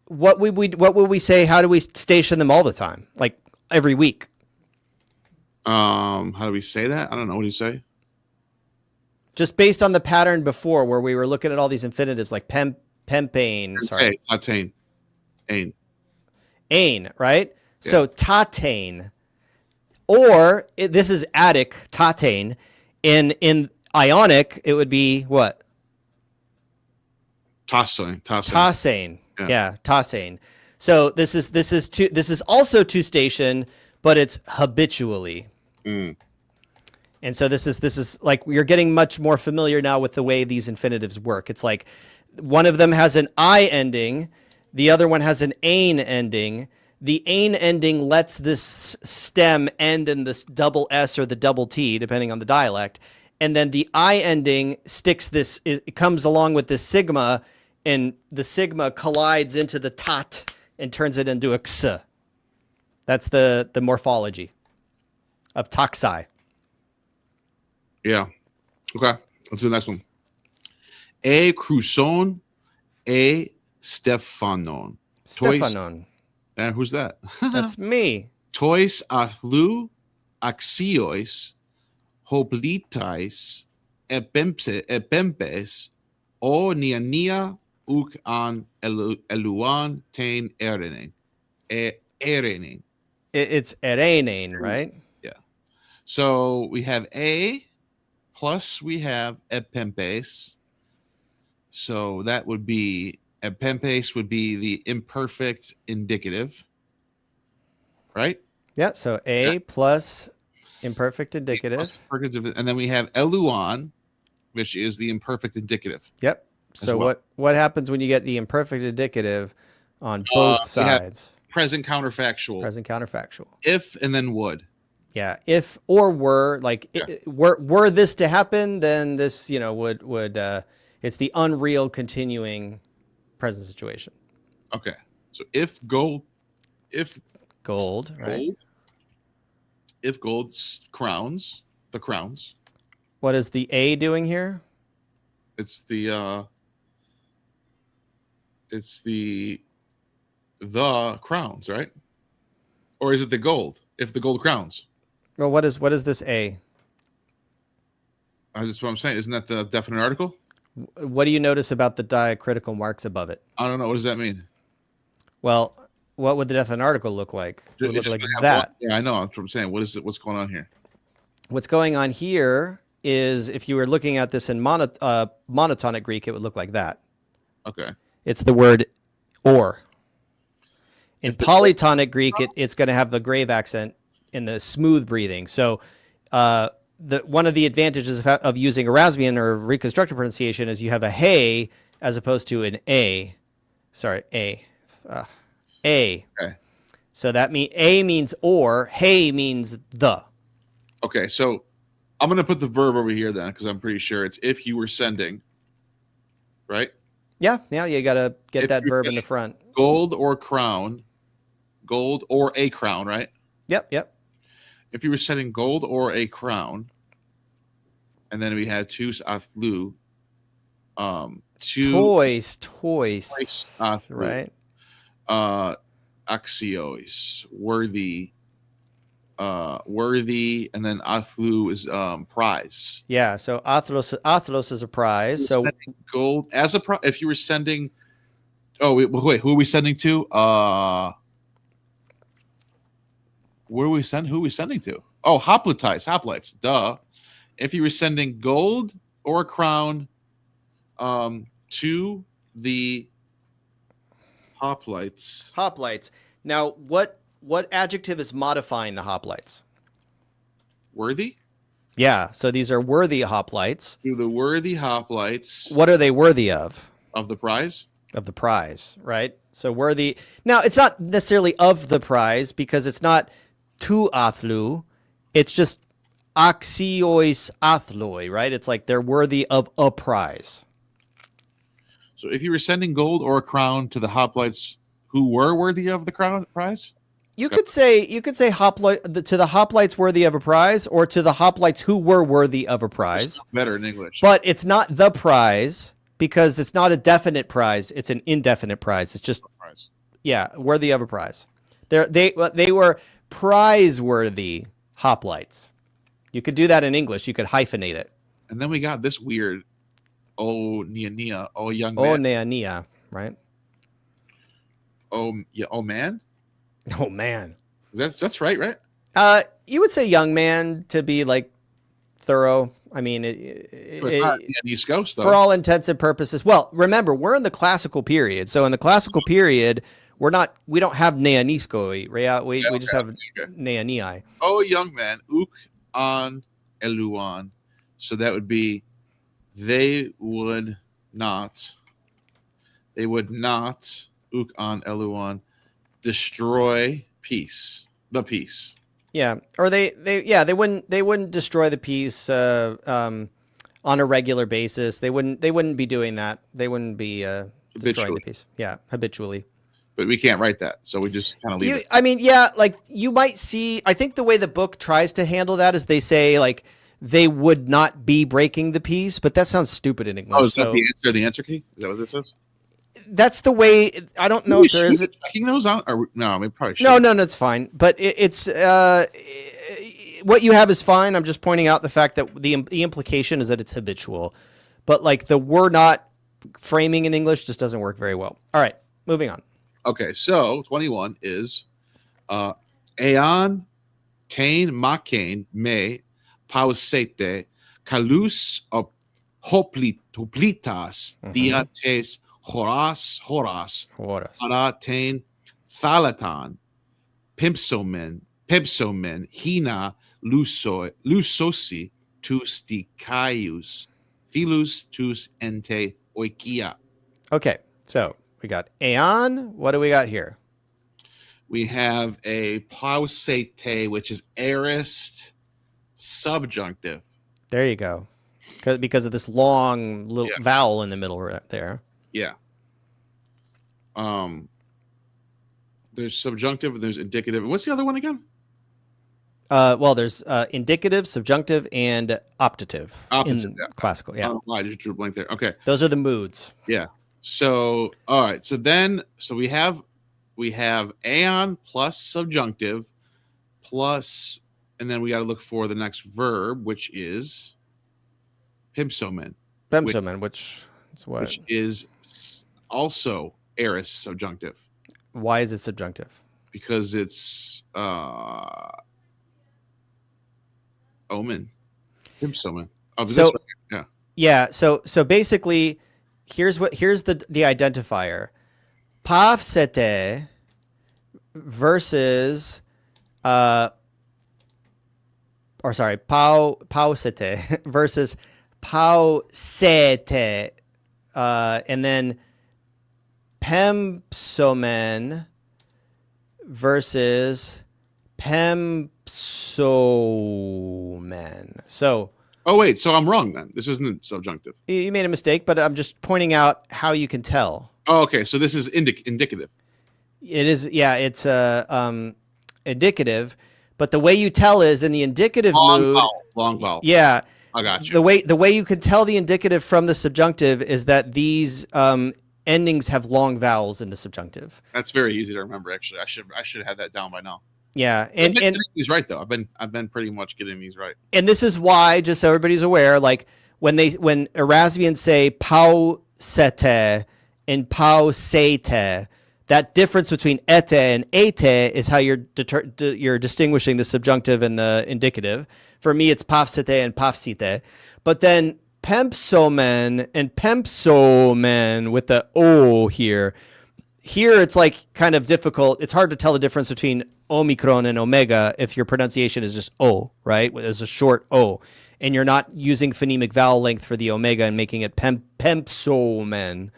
what would we say? How do we station them all the time? Like every week? How do we say that? I don't know. What do you say? Just based on the pattern before, where we were looking at all these infinitives like pempane. Sorry. Tatain. Ain, right? Yeah. So tatain. Or this is Attic, tatain. In Ionic, it would be what? Tossing. Tassane. Yeah, tassane. So this is also to station, but it's habitually. Mm. And so this is like you're getting much more familiar now with the way these infinitives work. It's like one of them has an I ending, the other one has an ain ending. The ain ending lets this stem end in this double S or the double T, depending on the dialect. And then the I ending sticks this, it comes along with this sigma, and the sigma collides into the tat and turns it into a x. That's the morphology of taxi. Yeah. Okay. Let's do the next one. E cruson, e Stephanon. Stephanon. And who's that? That's me. Tois athlu axios hoplites epempes o nia uk an eluan tain erenin. Erenin. It's erenin, right? Yeah. So we have a plus we have epempes. So that would be epempes would be the imperfect indicative, right? Yeah. So a plus imperfect indicative. And then we have eluan, which is the imperfect indicative. Yep. So what happens when you get the imperfect indicative on both sides? Present counterfactual. Present counterfactual. If and then would. Yeah. If or were, like were this to happen, then this would it's the unreal continuing present situation. Okay. So if gold, right? If gold crowns the crowns. What is the A doing here? It's the crowns, right? Or is it the gold? If the gold crowns. Well, what is this A? That's what I'm saying. Isn't that the definite article? What do you notice about the diacritical marks above it? I don't know. What does that mean? Well, what would the definite article look like? It would look like that. One. Yeah, I know. That's what I'm saying. What's going on here? What's going on here is if you were looking at this in monotonic Greek, it would look like that. Okay. It's the word or. In polytonic Greek, it's going to have the grave accent in the smooth breathing. So one of the advantages of using Erasmian or reconstructed pronunciation is you have a hey as opposed to an a. Sorry, a. A. Okay. So that a means or, hey means the. Okay, so I'm going to put the verb over here then, because I'm pretty sure it's if you were sending, right? Yeah, you got to get If that you're verb in sending the front. gold or crown, gold or a crown, right? Yep. If you were sending gold or a crown, and then we had tus athlu, Toys, athlu, right? axios, worthy, and then athlu is prize. Yeah, so athlos is a prize. So gold as a prize. If you were sending, wait, who are we sending to? Where are we sending? Who are we sending to? Oh, hoplites. Duh. If you were sending gold or a crown, to the hoplites. Now, what adjective is modifying the hoplites? Worthy? Yeah, so these are worthy hoplites. To the worthy hoplites. What are they worthy of? Of the prize? Of the prize, right? So worthy. Now, it's not necessarily of the prize because it's not to athlu. It's just axiois athloi, right? It's like they're worthy of a prize. So if you were sending gold or a crown to the hoplites who were worthy of the crown prize? You could say to the hoplites worthy of a prize, or to the hoplites who were worthy of a prize. Better in English. But it's not the prize because it's not a definite prize. It's an indefinite prize. It's just worthy of a prize. They were prize-worthy hoplites. You could do that in English. You could hyphenate it. And then we got this weird nia, oh young man. Nia, right? Oh man. Oh man. That's right? You would say young man to be like thorough. I mean, it's not East Coast, though. For all intents and purposes. Well, remember, we're in the classical period. So in the classical period, we don't have neaniskoi, right? We just have neanii. Oh, young man, uk an eluan. So that would be they would not uk an eluan destroy the peace. Yeah, or they wouldn't destroy the peace on a regular basis. They wouldn't be doing that. They wouldn't be destroying the peace. Yeah, habitually. But we can't write that, so we just kind of leave it. I mean, yeah, like you might see. I think the way the book tries to handle that is they say like they would not be breaking the peace, but that sounds stupid in English. Oh, is that the answer key? Is that what this is? That's the way. I don't know if there is. Checking those out? Or, no, we probably should. No, it's fine. But it's what you have is fine. I'm just pointing out the fact that the implication is that it's habitual, but like the we're not framing in English just doesn't work very well. All right, moving on. Okay, so 21 is Aeon tain makain me pausete kalus hoplitas diates horas paratain thalatan pipsomen hina lusosi tus dicaius philus tus ente oikia. Okay, so we got aeon. What do we got here? We have a pausete, which is aorist subjunctive. There you go. Because of this long little vowel in the middle right there. Yeah. There's subjunctive and there's indicative. What's the other one again? Well, there's indicative, subjunctive, and optative. Optative, classical. Yeah. I just drew a blank there. Okay. Those are the moods. Yeah. So, all right. So we have aeon plus subjunctive plus, and then we got to look for the next verb, which is pimsomen. Which is what? Which is also aorist subjunctive. Why is it subjunctive? Because it's omen. Pimsomen. Oh, yeah. So basically, here's the identifier. Pavsete versus pausete versus pausete, and then pempsomen versus pempsomen. So Oh wait, so I'm wrong then. This isn't subjunctive. you made a mistake, but I'm just pointing out how you can tell. Oh, okay. So this is indicative. It is, yeah, it's indicative, but the way you tell is in the indicative mood. Long vowel. Yeah, I got you. The way you can tell the indicative from the subjunctive is that these endings have long vowels in the subjunctive. That's very easy to remember. Actually, I should have had that down by now. Yeah, and getting these right though. I've been pretty much getting these right. And this is why, just so everybody's aware, like when Erasmians say pausete and pausete, that difference between ete and ete is how you're distinguishing the subjunctive and the indicative. For me, it's pafsete and pafsite. But then pempsomen and pempsomen with the o here. Here it's like kind of difficult. It's hard to tell the difference between omicron and omega if your pronunciation is just o, right? It's a short o. And you're not using phonemic vowel length for the omega and making it pempsomen.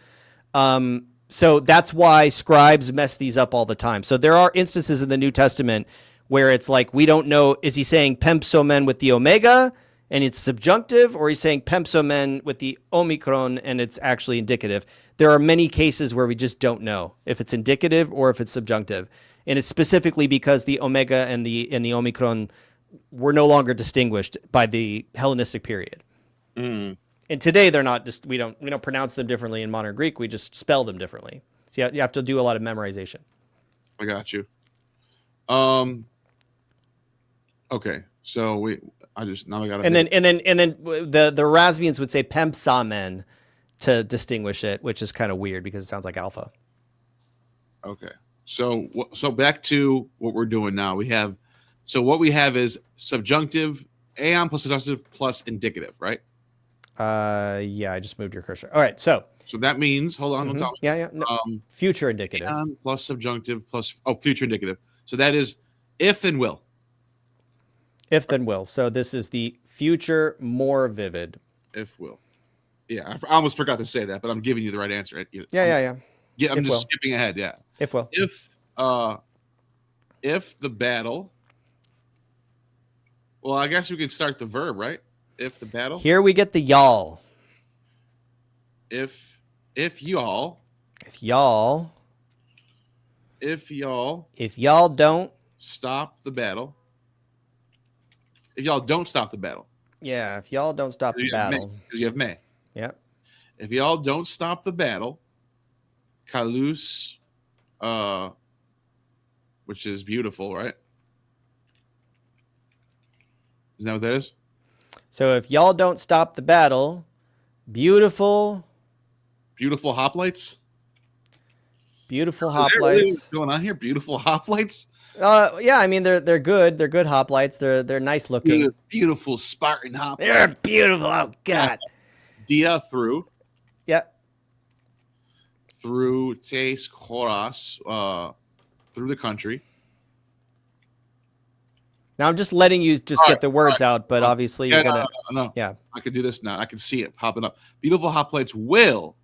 So that's why scribes mess these up all the time. So there are instances in the New Testament where it's like, we don't know, is he saying pempsomen with the omega and it's subjunctive, or he's saying pempsomen with the omicron and it's actually indicative? There are many cases where we just don't know if it's indicative or if it's subjunctive. And it's specifically because the omega and the omicron were no longer distinguished by the Hellenistic period. Mm. And today they're not just, we don't pronounce them differently in modern Greek. We just spell them differently. So you have to do a lot of memorization. I got you. Okay. So I got to. And then the Erasmians would say pempsamen to distinguish it, which is kind of weird because it sounds like alpha. Okay. So back to what we're doing now. What we have is subjunctive, aeon plus subjunctive plus indicative, right? Yeah, I just moved your cursor. All right, so that means, hold on, yeah, no, future indicative. Aeon plus subjunctive plus future indicative. So that is if then will. If then will. So this is the future more vivid. If will. Yeah, I almost forgot to say that, but I'm giving you the right answer. Yeah. Yeah, I'm just skipping ahead. Yeah. If will. If the battle. Well, I guess we could start the verb, right? If the battle. Here we get the y'all. If y'all. If y'all don't stop the battle. If y'all don't stop the battle. Yeah, if y'all don't stop the battle. Because you have may. Yep. If y'all don't stop the battle, kalus, which is beautiful, right? Isn't that what that is? So if y'all don't stop the battle, beautiful hoplites. Beautiful Is hoplites. there really what's going on here? Beautiful hoplites. Yeah, I mean they're good. They're good hoplites. They're nice looking. Beautiful Spartan hoplites. They're beautiful. Oh God. Dia through. Yep. Through Tes Choras, through the country. Now I'm just letting you just get the words out, but obviously you're gonna. No. Yeah. I could do this now. I can see it popping up. Beautiful hoplites will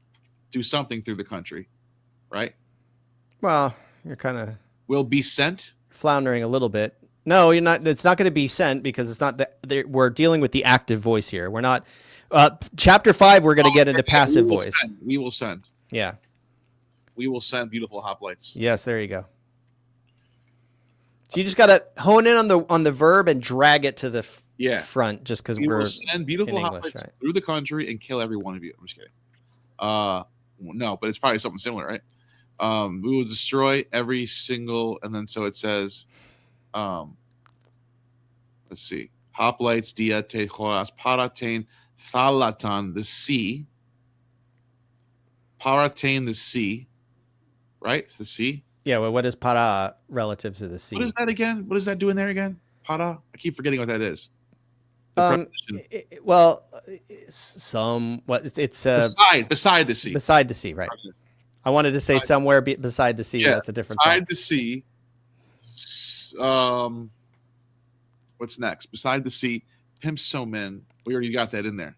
do something through the country, right? Well, you're kind of will be sent. Floundering a little bit. No, you're not. It's not going to be sent because it's not that we're dealing with the active voice here. We're not. Chapter 5, we're going to get into passive voice. We will send. Yeah. We will send beautiful hoplites. Yes, there you go. So you just got to hone in on the verb and drag it to the front, just because we're will send beautiful hoplites through the country and kill every one of you. I'm just kidding. No, but it's probably something similar, right? We will destroy every single, and then so it says, let's see, hoplites, dia, te, choras, paratain, thalatan, the sea. Paratain, the sea, right? It's the sea. Yeah, well, what is para relative to the sea? What is that again? What does that do in there again? Para? I keep forgetting what that is. It's beside the sea. Beside the sea, right? Okay. I wanted to say somewhere beside the sea. Yeah, that's a different. Beside the sea. What's next? Beside the sea. Pimsomen. We already got that in there.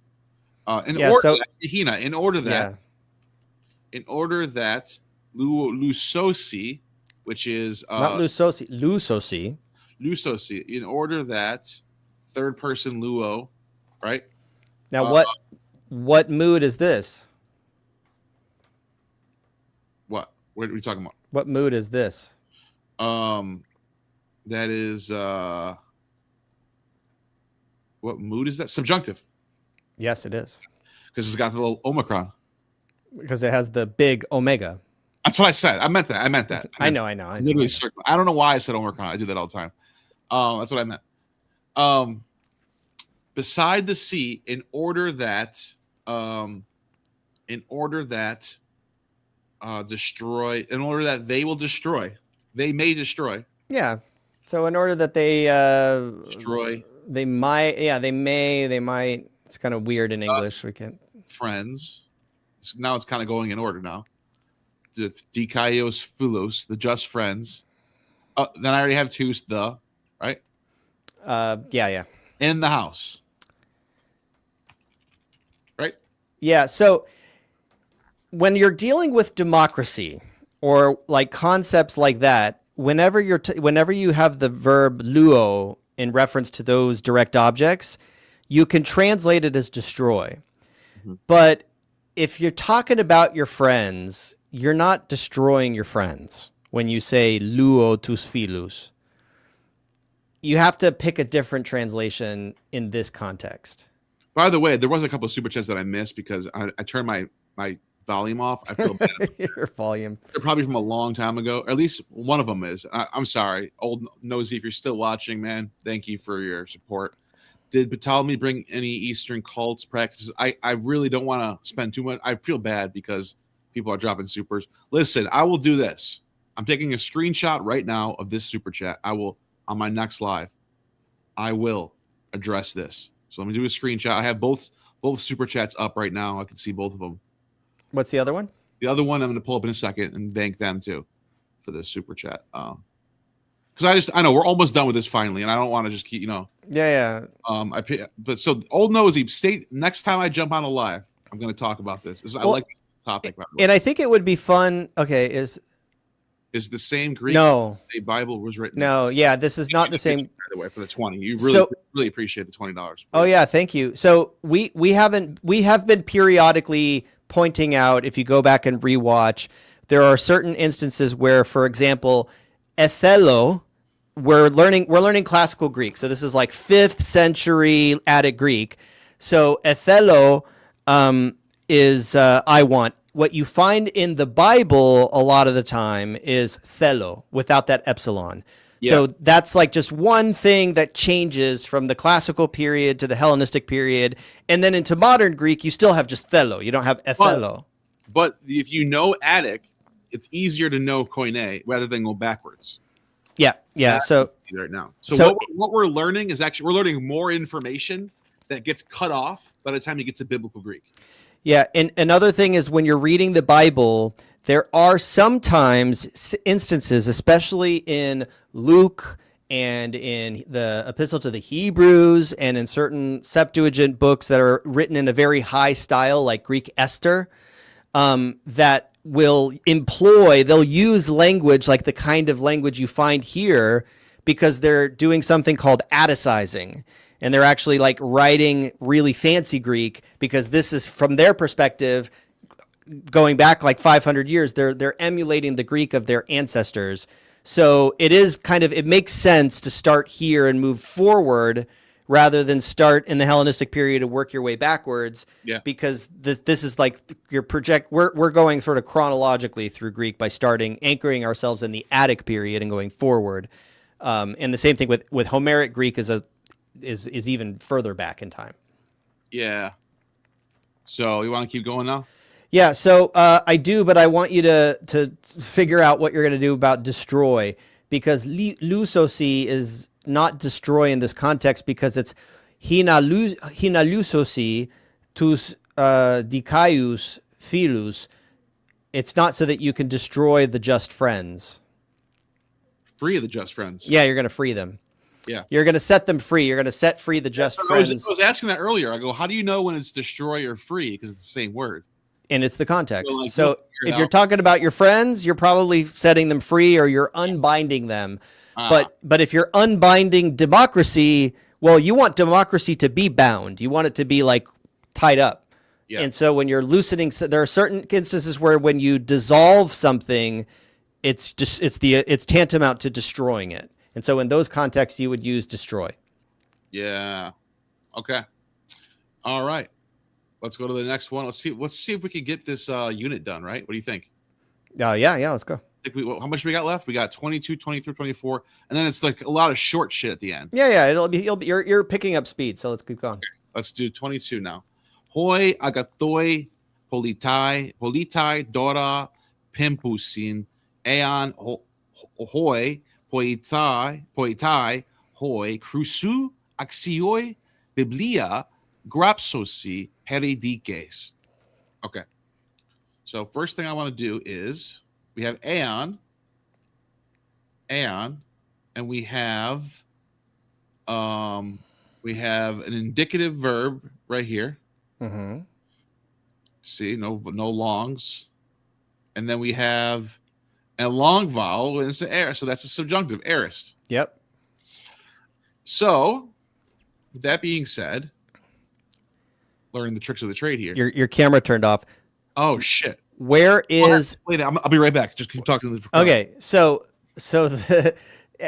In order that Lusosi, which is Not lusosi. Lusosi. lusosi, in order that third person luo, right? Now, what mood is this? What are we talking about? What mood is this? That is what mood is that? Subjunctive. Yes, it is. Because it's got the little omicron. Because it has the big omega. That's what I said. I meant that. I know. I Literally circle. I don't know why I said omicron. I do that all the time. That's what I meant. Beside the sea, in order that they will destroy, they may destroy. Yeah. So in order that they destroy, they might. Yeah, they might. It's kind of weird in English. We can't. Friends. Now it's kind of going in order now. The dikaios philos, the just friends. Then I already have two, the, right? Yeah. In the house. Right? Yeah, so when you're dealing with democracy or like concepts like that, whenever you have the verb luo in reference to those direct objects, you can translate it as destroy. Mm-hmm. But if you're talking about your friends, you're not destroying your friends when you say luo tus filus. You have to pick a different translation in this context. By the way, there was a couple of super chats that I missed because I turned my volume off. I feel bad. Your volume. They're probably from a long time ago. Or at least one of them is. I'm sorry. Old Nosy, if you're still watching, man, thank you for your support. Did Ptolemy bring any Eastern cults practices? I really don't want to spend too much. I feel bad because people are dropping supers. Listen, I will do this. I'm taking a screenshot right now of this super chat. I will, on my next live, I will address this. So let me do a screenshot. I have both super chats up right now. I can see both of them. What's the other one? The other one I'm going to pull up in a second and thank them too for the super chat. Because I know we're almost done with this finally, and I don't want to just keep, Yeah. But so Old Nosy, next time I jump on a live, I'm going to talk about this. I like this topic. And I think it would be fun. Okay, is the same Greek? No, a Bible was written. No, yeah, this is not the same. By the way, for the 20, you really appreciate the $20. Oh yeah, thank you. So we have been periodically pointing out, if you go back and rewatch, there are certain instances where, for example, ethelo, we're learning classical Greek. So this is like 5th century Attic Greek. So ethelo is I want. What you find in the Bible a lot of the time is thelo without that epsilon. Yeah. So that's like just one thing that changes from the classical period to the Hellenistic period. And then into modern Greek, you still have just thelo. You don't have ethelo. But if you know Attic, it's easier to know koine rather than go backwards. Yeah. So right now. So what we're learning is actually we're learning more information that gets cut off by the time you get to biblical Greek. Yeah, and another thing is when you're reading the Bible, there are sometimes instances, especially in Luke and in the Epistle to the Hebrews and in certain Septuagint books that are written in a very high style, like Greek Esther, that they'll use language like the kind of language you find here because they're doing something called Atticizing. And they're actually like writing really fancy Greek because this is, from their perspective, going back like 500 years, they're emulating the Greek of their ancestors. So it makes sense to start here and move forward rather than start in the Hellenistic period and work your way backwards. Yeah. Because this is like we're going sort of chronologically through Greek by anchoring ourselves in the Attic period and going forward. And the same thing with Homeric Greek is even further back in time. Yeah. So you want to keep going now? Yeah. So I do, but I want you to figure out what you're going to do about destroy, because lusosi is not destroy in this context because it's hina lusosi tus dikaius filus. It's not so that you can destroy the just friends. Free the just friends. Yeah, you're going to free them. Yeah. You're going to set them free. You're going to set free the just friends. I was asking that earlier. I go, how do you know when it's destroy or free? Because it's the same word. And it's the context. Well, like, so we'll figure it if you're out. talking about your friends, you're probably setting them free or you're unbinding them. But if you're unbinding democracy, well, you want democracy to be bound. You want it to be like tied up. Yeah. And so when you're loosening, there are certain instances where when you dissolve something, it's tantamount to destroying it. And so in those contexts, you would use destroy. Yeah. Okay. All right. Let's go to the next one. Let's see if we can get this unit done, right? What do you think? Yeah, let's go. How much we got left? We got 22, 23, 24, and then it's like a lot of short shit at the end. Yeah, you're picking up speed, so let's keep going. Okay. Let's do 22 now. Hoi agathoi politai dora pimpusin eon hoi poitai hoi crusu axioi biblia grapsosi peridikes. Okay. So first thing I want to do is we have aeon, and we have an indicative verb right here. Mm-hmm. See, no longs, and then we have a long vowel, and it's an aorist, so that's a subjunctive, aorist. Yep. So, with that being said, learning the tricks of the trade here. Your camera turned off. Oh shit! Where is? Wait, I'll be right back. Just keep talking to the. Okay, so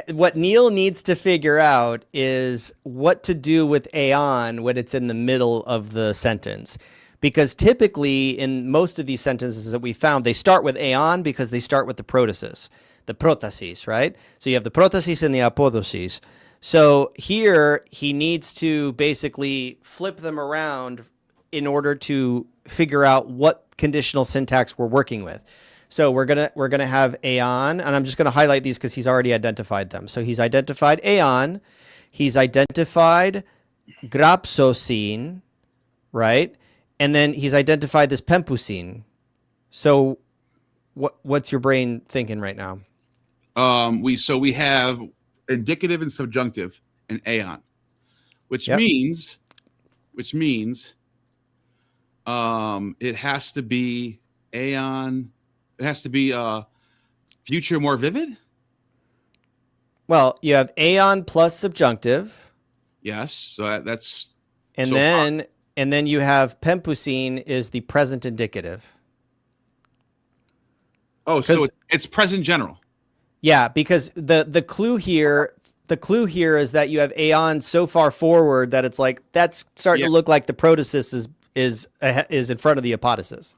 what Neal needs to figure out is what to do with aeon when it's in the middle of the sentence. Because typically in most of these sentences that we found, they start with aeon because they start with the protasis, right? So you have the protasis and the apodosis. So here he needs to basically flip them around in order to figure out what conditional syntax we're working with. So we're gonna have aeon, and I'm just gonna highlight these because he's already identified them. So he's identified aeon, he's identified grapsosin, right? And then he's identified this pempusin. So what's your brain thinking right now? We have indicative and subjunctive in aeon, which means it has to be aeon. It has to be future more vivid. Well, you have aeon plus subjunctive. Yes, so that's and then you have pempusin is the present indicative. Oh, so it's present general. Yeah, because the clue here is that you have aeon so far forward that it's like that's starting to look like the protasis is in front of the apodosis.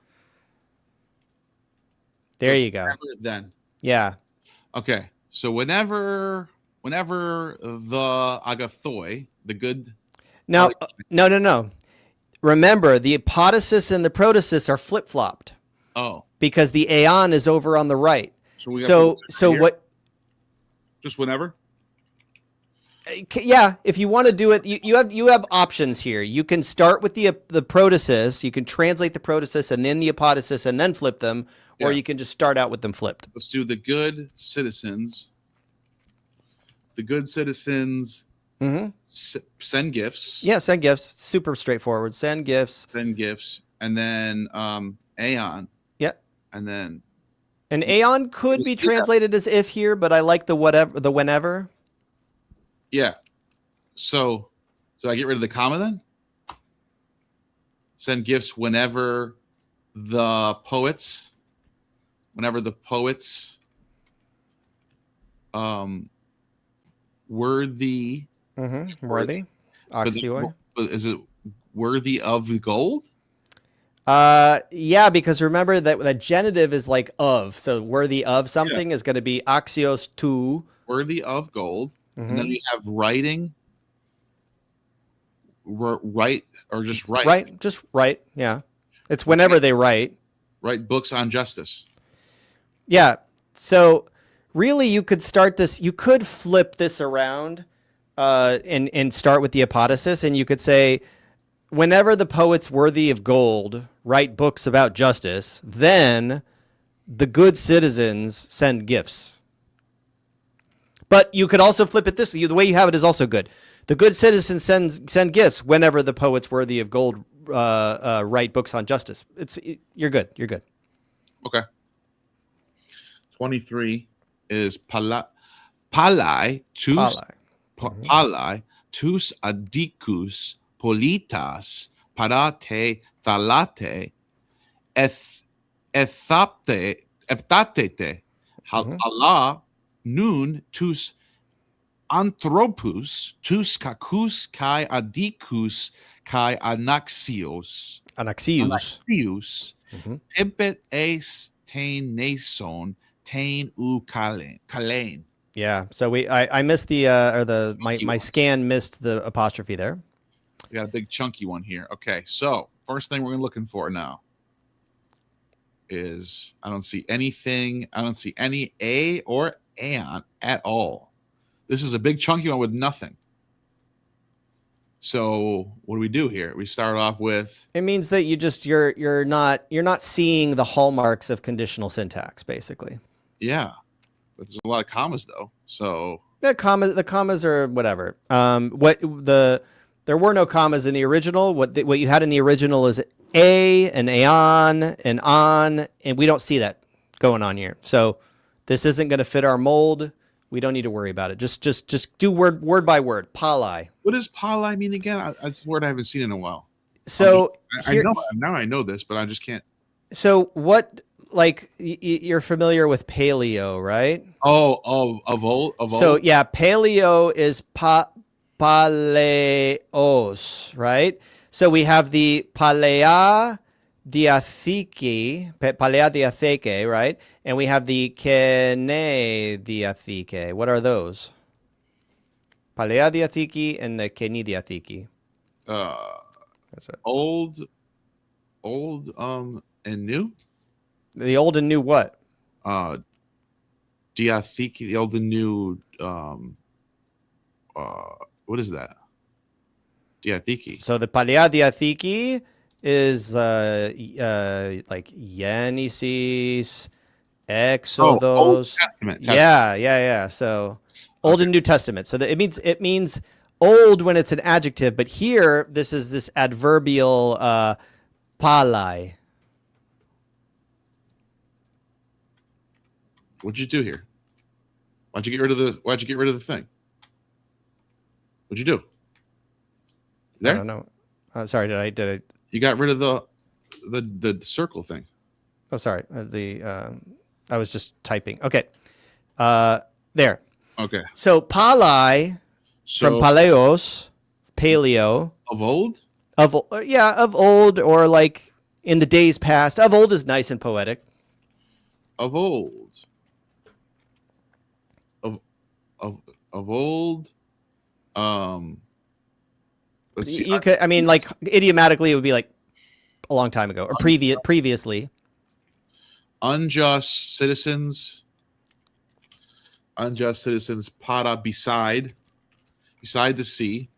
There you go. Then. Yeah. Okay. So whenever the agathoi, the good. No. Remember, the apodosis and the protasis are flip-flopped. Oh. Because the aeon is over on the right. So what? Just whenever? Yeah, if you want to do it, you have options here. You can start with the protasis, you can translate the protasis and then the apodosis and then flip them, or you can just start out with them flipped. Let's do the good citizens. The good citizens send gifts. Yeah, send gifts. Super straightforward. Send gifts. Send gifts. And then aeon. Yeah. And then. And aeon could be translated as if here, but I like the whenever. Yeah. So I get rid of the comma then? Send gifts whenever the poets worthy. Worthy. Axioi. Is it worthy of the gold? Yeah, because remember that the genitive is like of. So worthy of something is going to be axios to. Worthy of gold. And then we have writing, write, or just write. Right, just write, yeah. It's whenever they write. Write books on justice. Yeah, so really you could start this, you could flip this around and start with the apodosis, and you could say, whenever the poets worthy of gold write books about justice, then the good citizens send gifts. But you could also flip it the way you have it is also good. The good citizens send gifts whenever the poets worthy of gold write books on justice. You're good. You're good. Okay. 23 is palai tus Palai. palai tus adicus politas parate thalate ethaptete Allah nun tus anthropus tus cacus kai adicus kai anaxios pimpet es tain nason tain u kalein. Yeah. So I missed the my scan missed the apostrophe there. We got a big chunky one here. Okay, so first thing we're looking for now is I don't see anything. I don't see any a or an at all. This is a big chunky one with nothing. So what do we do here? We start off with. It means that you're not seeing the hallmarks of conditional syntax, basically. Yeah, but there's a lot of commas though. So the commas are whatever. There were no commas in the original. What you had in the original is an aeon, an on, and we don't see that going on here. So this isn't going to fit our mold. We don't need to worry about it. Just do word by word. Palai. What does palai mean again? That's a word I haven't seen in a while. So I know this, but I just can't. So what? Like you're familiar with paleo, right? Oh, of old. So yeah, paleo is paleos, right? So we have the palea diatheke, right? And we have the kene diatheke. What are those? Palea diatheke and the kene diatheke. That's it. Old, and new. The old and new what? Diatheke, the old and new. What is that? Diatheke. So the palea diatheke is like Genesis, Exodus. Old Testament. Yeah. So Old and New Testament. So that it means old when it's an adjective, but here this is this adverbial palai. What'd you do here? Why'd you get rid of the thing? What'd you do? There? I don't know. Sorry, did I? You got rid of the circle thing. Oh, sorry. I was just typing. Okay. There. Okay. So palai from paleo of old. Of old, or like in the days past. Of old is nice and poetic. Of old. Of old. Let's see. You could, I mean, like idiomatically, it would be like a long time ago or previously. Unjust citizens. Para beside the sea.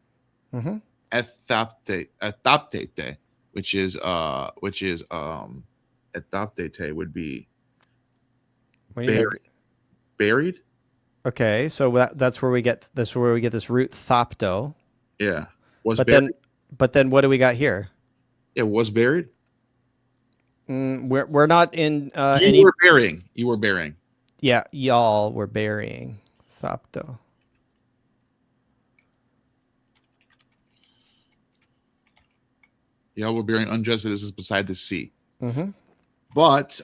Mm-hmm. Adaptate, which is adaptate would be buried. Okay, so that's where we get this root thopto. Yeah. But then what do we got here? It was buried. We're not in You were burying. Yeah, y'all were burying thopto. Y'all were burying unjust citizens beside the sea. Mm-hmm. But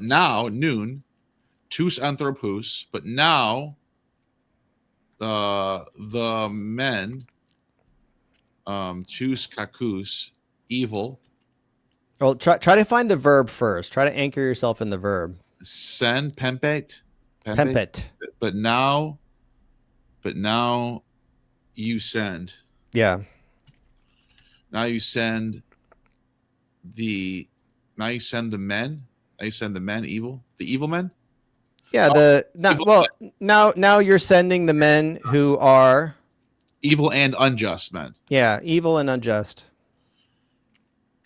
now noon, tus anthropus. But now, the men, tus cacus, evil. Well, try to find the verb first. Try to anchor yourself in the verb. Send pempet. But now you send. Yeah. Now you send the men. Now you send the men evil. The evil men. Yeah. Now you're sending the men who are evil and unjust men. Yeah, evil and unjust.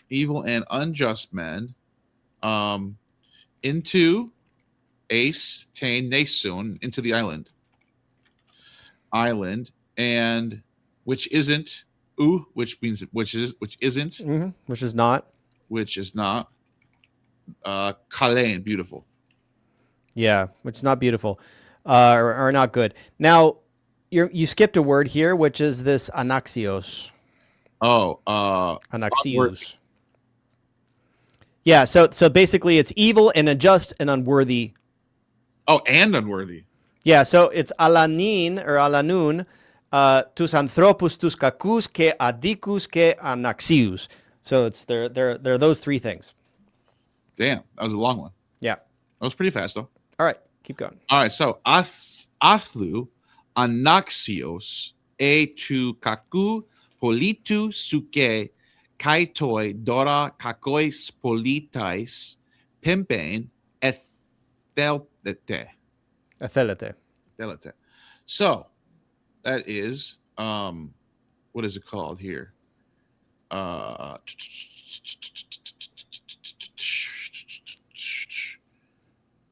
Evil and unjust men, into Ace Tain Nasun, into the island, and which isn't which means which isn't, which is not. Kalein, beautiful. Yeah, which is not beautiful, or not good. Now, you skipped a word here, which is this anaxios. Anaxios. Yeah, so basically it's evil and unjust and unworthy. Oh, and unworthy. Yeah, so it's alanin or alanun, tus anthropus tus kakus ke adicus ke anaxius. So it's they're those three things. Damn, that was a long one. Yeah. That was pretty fast though. All right, keep going. All right, so athlu anaxios e tu kaku politu suke kaitoi dora kakois politais pimpein ethelete. Athelete. So that is what is it called here?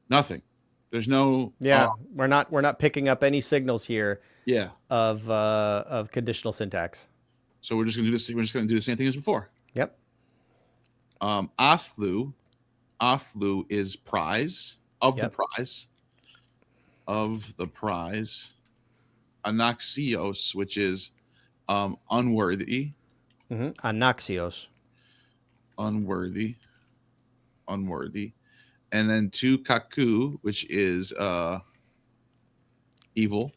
Nothing. There's no. Yeah, we're not picking up any signals here. Yeah. Of conditional syntax. So we're just gonna do this. We're just gonna do the same thing as before. Yep. Athlu is prize of the prize. Of the prize. Anaxios, which is unworthy. Anaxios. Unworthy. And then tu kaku, which is evil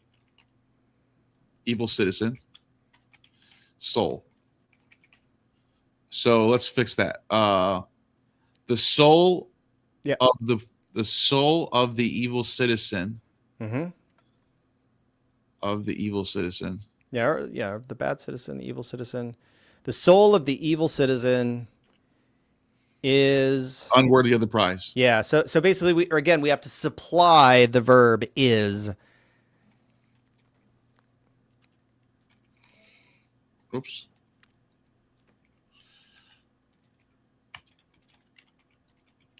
citizen, soul. So let's fix that. The soul of the soul of the evil citizen. Of the evil citizen. Yeah, the bad citizen, the evil citizen. The soul of the evil citizen is unworthy of the prize. Yeah, so basically we have to supply the verb is. Oops.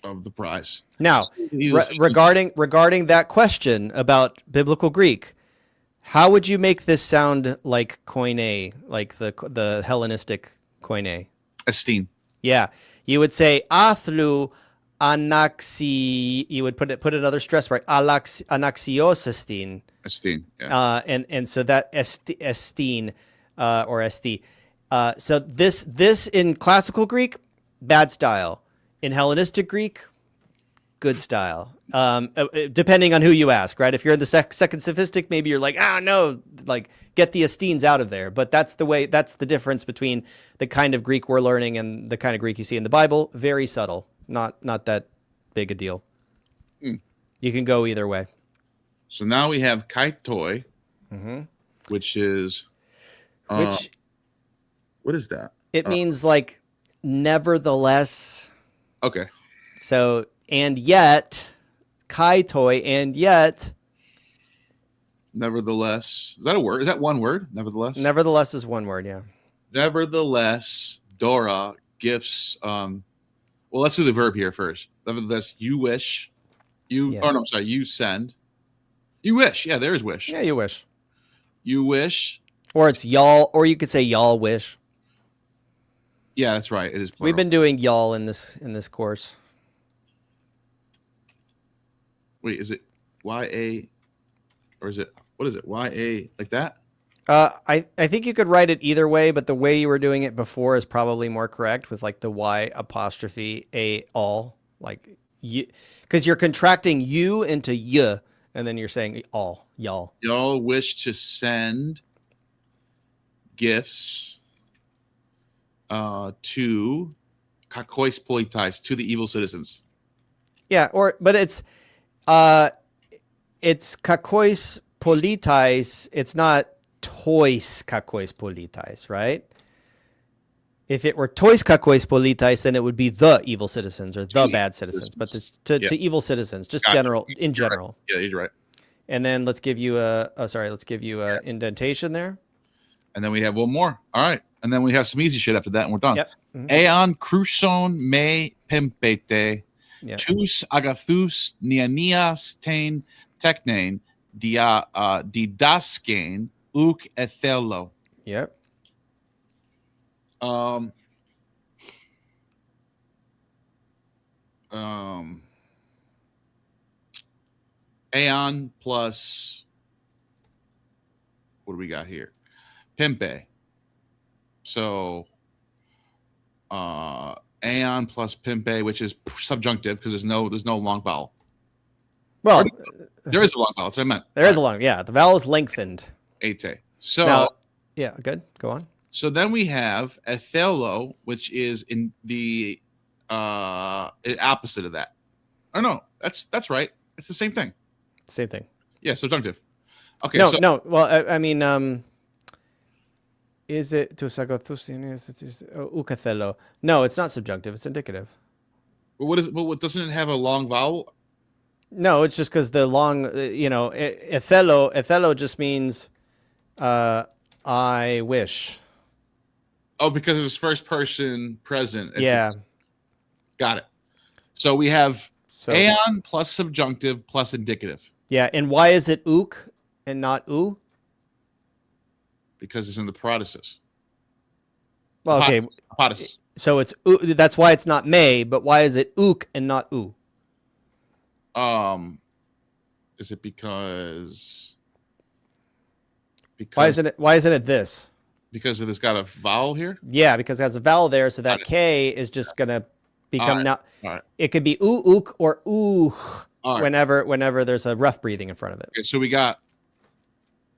Of the prize. Now, regarding that question about biblical Greek, how would you make this sound like koine, like the Hellenistic koine? Esteem. Yeah, you would say athlu anaxi. You would put another stress right. Anaxios estin. Esteem. Yeah. And so that estin or esti. So this in classical Greek, bad style. In Hellenistic Greek, good style. Depending on who you ask, right? If you're in the second sophistic, maybe you're like, no, like get the esteens out of there. But that's the difference between the kind of Greek we're learning and the kind of Greek you see in the Bible. Very subtle, not that big a deal. You can go either way. So now we have kaitoi, which is what is that? It means like nevertheless. Okay. So, and yet, kaitoi, and yet. Nevertheless. Is that a word? Is that one word? Nevertheless? Nevertheless is one word, yeah. Nevertheless, Dora gifts. Well, let's do the verb here first. Nevertheless, you wish. You send. You wish. Yeah, there's wish. Yeah, you wish. You wish. Or it's y'all, or you could say y'all wish. Yeah, that's right. It is plural. We've been doing y'all in this course. Wait, is it YA or is it what is it? YA like that? I think you could write it either way, but the way you were doing it before is probably more correct with like the Y apostrophe A all, like you, because you're contracting you into y, and then you're saying all, y'all. Y'all wish to send gifts to kakois politais, to the evil citizens. Yeah, but it's kakois politais. It's not tois kakois politais, right? If it were tois kakois politais, then it would be the evil citizens or the bad citizens. But to evil citizens, just general. Right. Yeah, you're right. And then let's give you a indentation there. And then we have one more. All right. And then we have some easy shit after that, and we're done. Yep. Eon cruson me pimpete, tus agathus nianias tain teknein didaskein uk ethelo. Yep. Um, um, Aeon plus, what do we got here? Pimpe. So Aeon plus Pimpe, which is subjunctive because there's no long vowel. Well, there is a long vowel. That's what I meant. There is a long, yeah. The vowel is lengthened. Ate. So now, yeah, good. Go on. So then we have ethelo, which is in the opposite of that. Oh no, that's right. It's the same thing. Same thing. Yeah, subjunctive. Okay. No. Well, I mean, is it to ukathelo? No, it's not subjunctive. It's indicative. Well, what is it? Well, doesn't it have a long vowel? No, it's just because the long, ethelo just means I wish. Oh, because it's first person present. Yeah. Got it. So we have aeon plus subjunctive plus indicative. Yeah, and why is it ook and not u? Because it's in the protasis. Well, okay. Protasis. So it's that's why it's not may, but why is it ook and not u? Is it because why isn't it this? Because it's got a vowel here? Yeah, because it has a vowel there, so that K is just gonna become now. Right. It could be ook or ooh right. whenever there's a rough breathing in front of it. Okay, so we got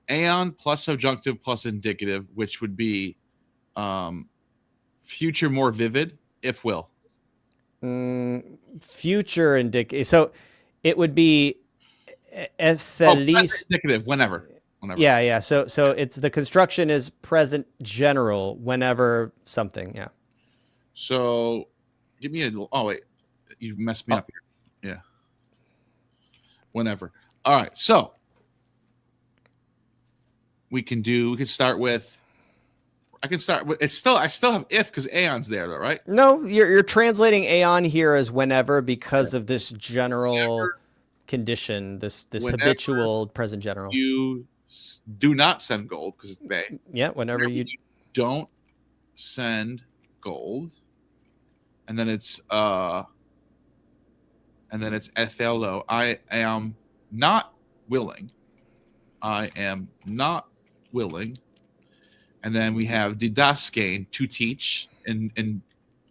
aeon plus subjunctive plus indicative, which would be future more vivid, if will. Future indicative. So it would be present indicative, whenever. Yeah. So it's the construction is present general whenever something. Yeah. So give me wait, you messed me up here. Yeah. Whenever. All right. So we can start with. I can start with. I still have if because aeon's there though, right? No, you're translating aeon here as whenever because of this general condition, this habitual present general. You do not send gold because it's may. Yeah, whenever you don't send gold, and then it's ethelo. I am not willing. And then we have didaskain, to teach in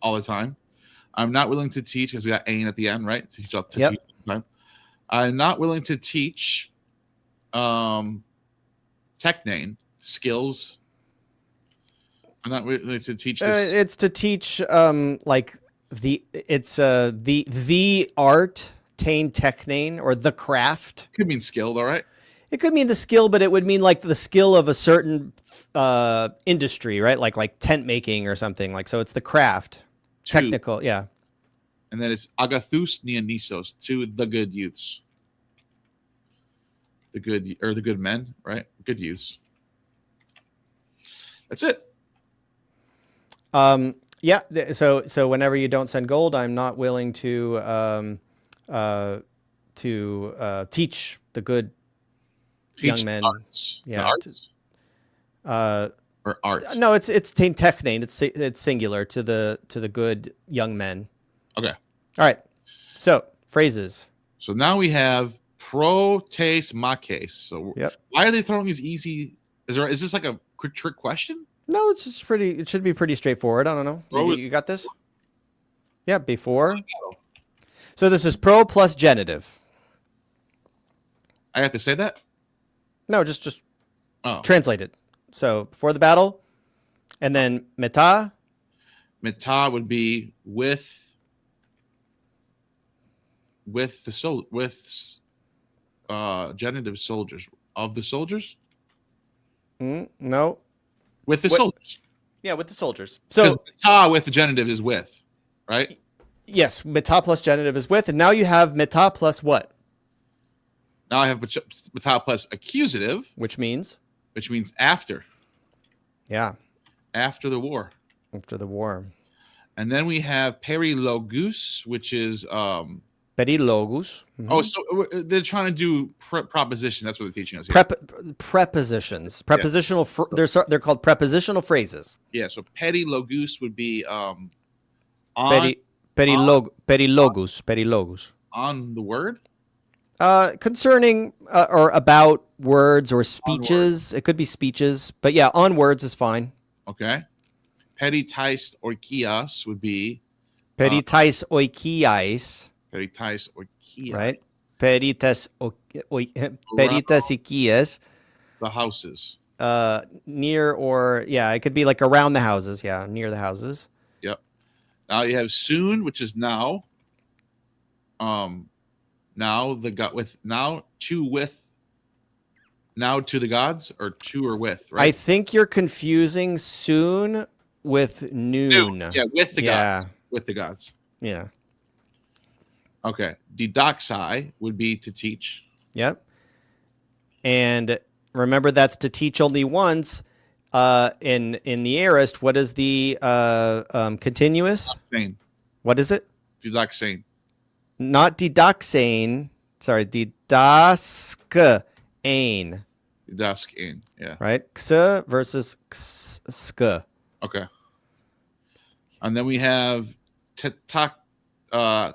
all the time. I'm not willing to teach because we got ain at the end, right? Teach up to teach all the time. I'm not willing to teach technane skills. I'm not willing to teach this. It's to teach like the art, tain technane, or the craft. Could mean skilled, all right? It could mean the skill, but it would mean like the skill of a certain industry, right? Like tent making or something. Like so, it's the craft, technical, yeah. And then it's agathous nianisos, to the good youths, the good men, right? Good youths. That's it. Yeah. So whenever you don't send gold, I'm not willing to teach the good young men. Arts. Yeah. Arts. Or arts. No, it's technane. It's singular to the good young men. Okay. All right. So phrases. So now we have pro tes maces. So why are they throwing these easy? Is this like a trick question? No, it's just it should be pretty straightforward. I don't know. You got this? Yeah, before. So this is pro plus genitive. I have to say that? No, just translate it. So before the battle, and then meta. Meta would be with genitive soldiers of the soldiers. No. With the soldiers. Yeah, with the soldiers. So meta with the genitive is with, right? Yes, meta plus genitive is with, and now you have meta plus what? Now I have meta plus accusative, which means after. Yeah. After the war. After the war. And then we have perilogus, which is Perilogus. Oh, so they're trying to do proposition. That's what they're teaching us here. Prepositions. Prepositional. They're called prepositional phrases. Yeah. So perilogus would be on Perilogus. on the word. Concerning or about words or speeches. It could be speeches, but yeah, on words is fine. Okay. Peritais orkias would be Peritais oikiais. peritais orkias. Right. Peritas ikias. The houses. Near or it could be like around the houses. Yeah, near the houses. Yep. Now you have soon, which is now. Now the god with now to with. Now to the gods or to or with, right? I think you're confusing soon with noon. Yeah, with the gods. With the gods. Yeah. Okay. Didaxai would be to teach. Yep. And remember, that's to teach only once. In the aorist, what is the continuous? Didaxane. What is it? Didaxane. Not didaxane. Sorry, didaskane. Didaskane. Yeah. Right. X versus sk. Okay. And then we have tetakenai.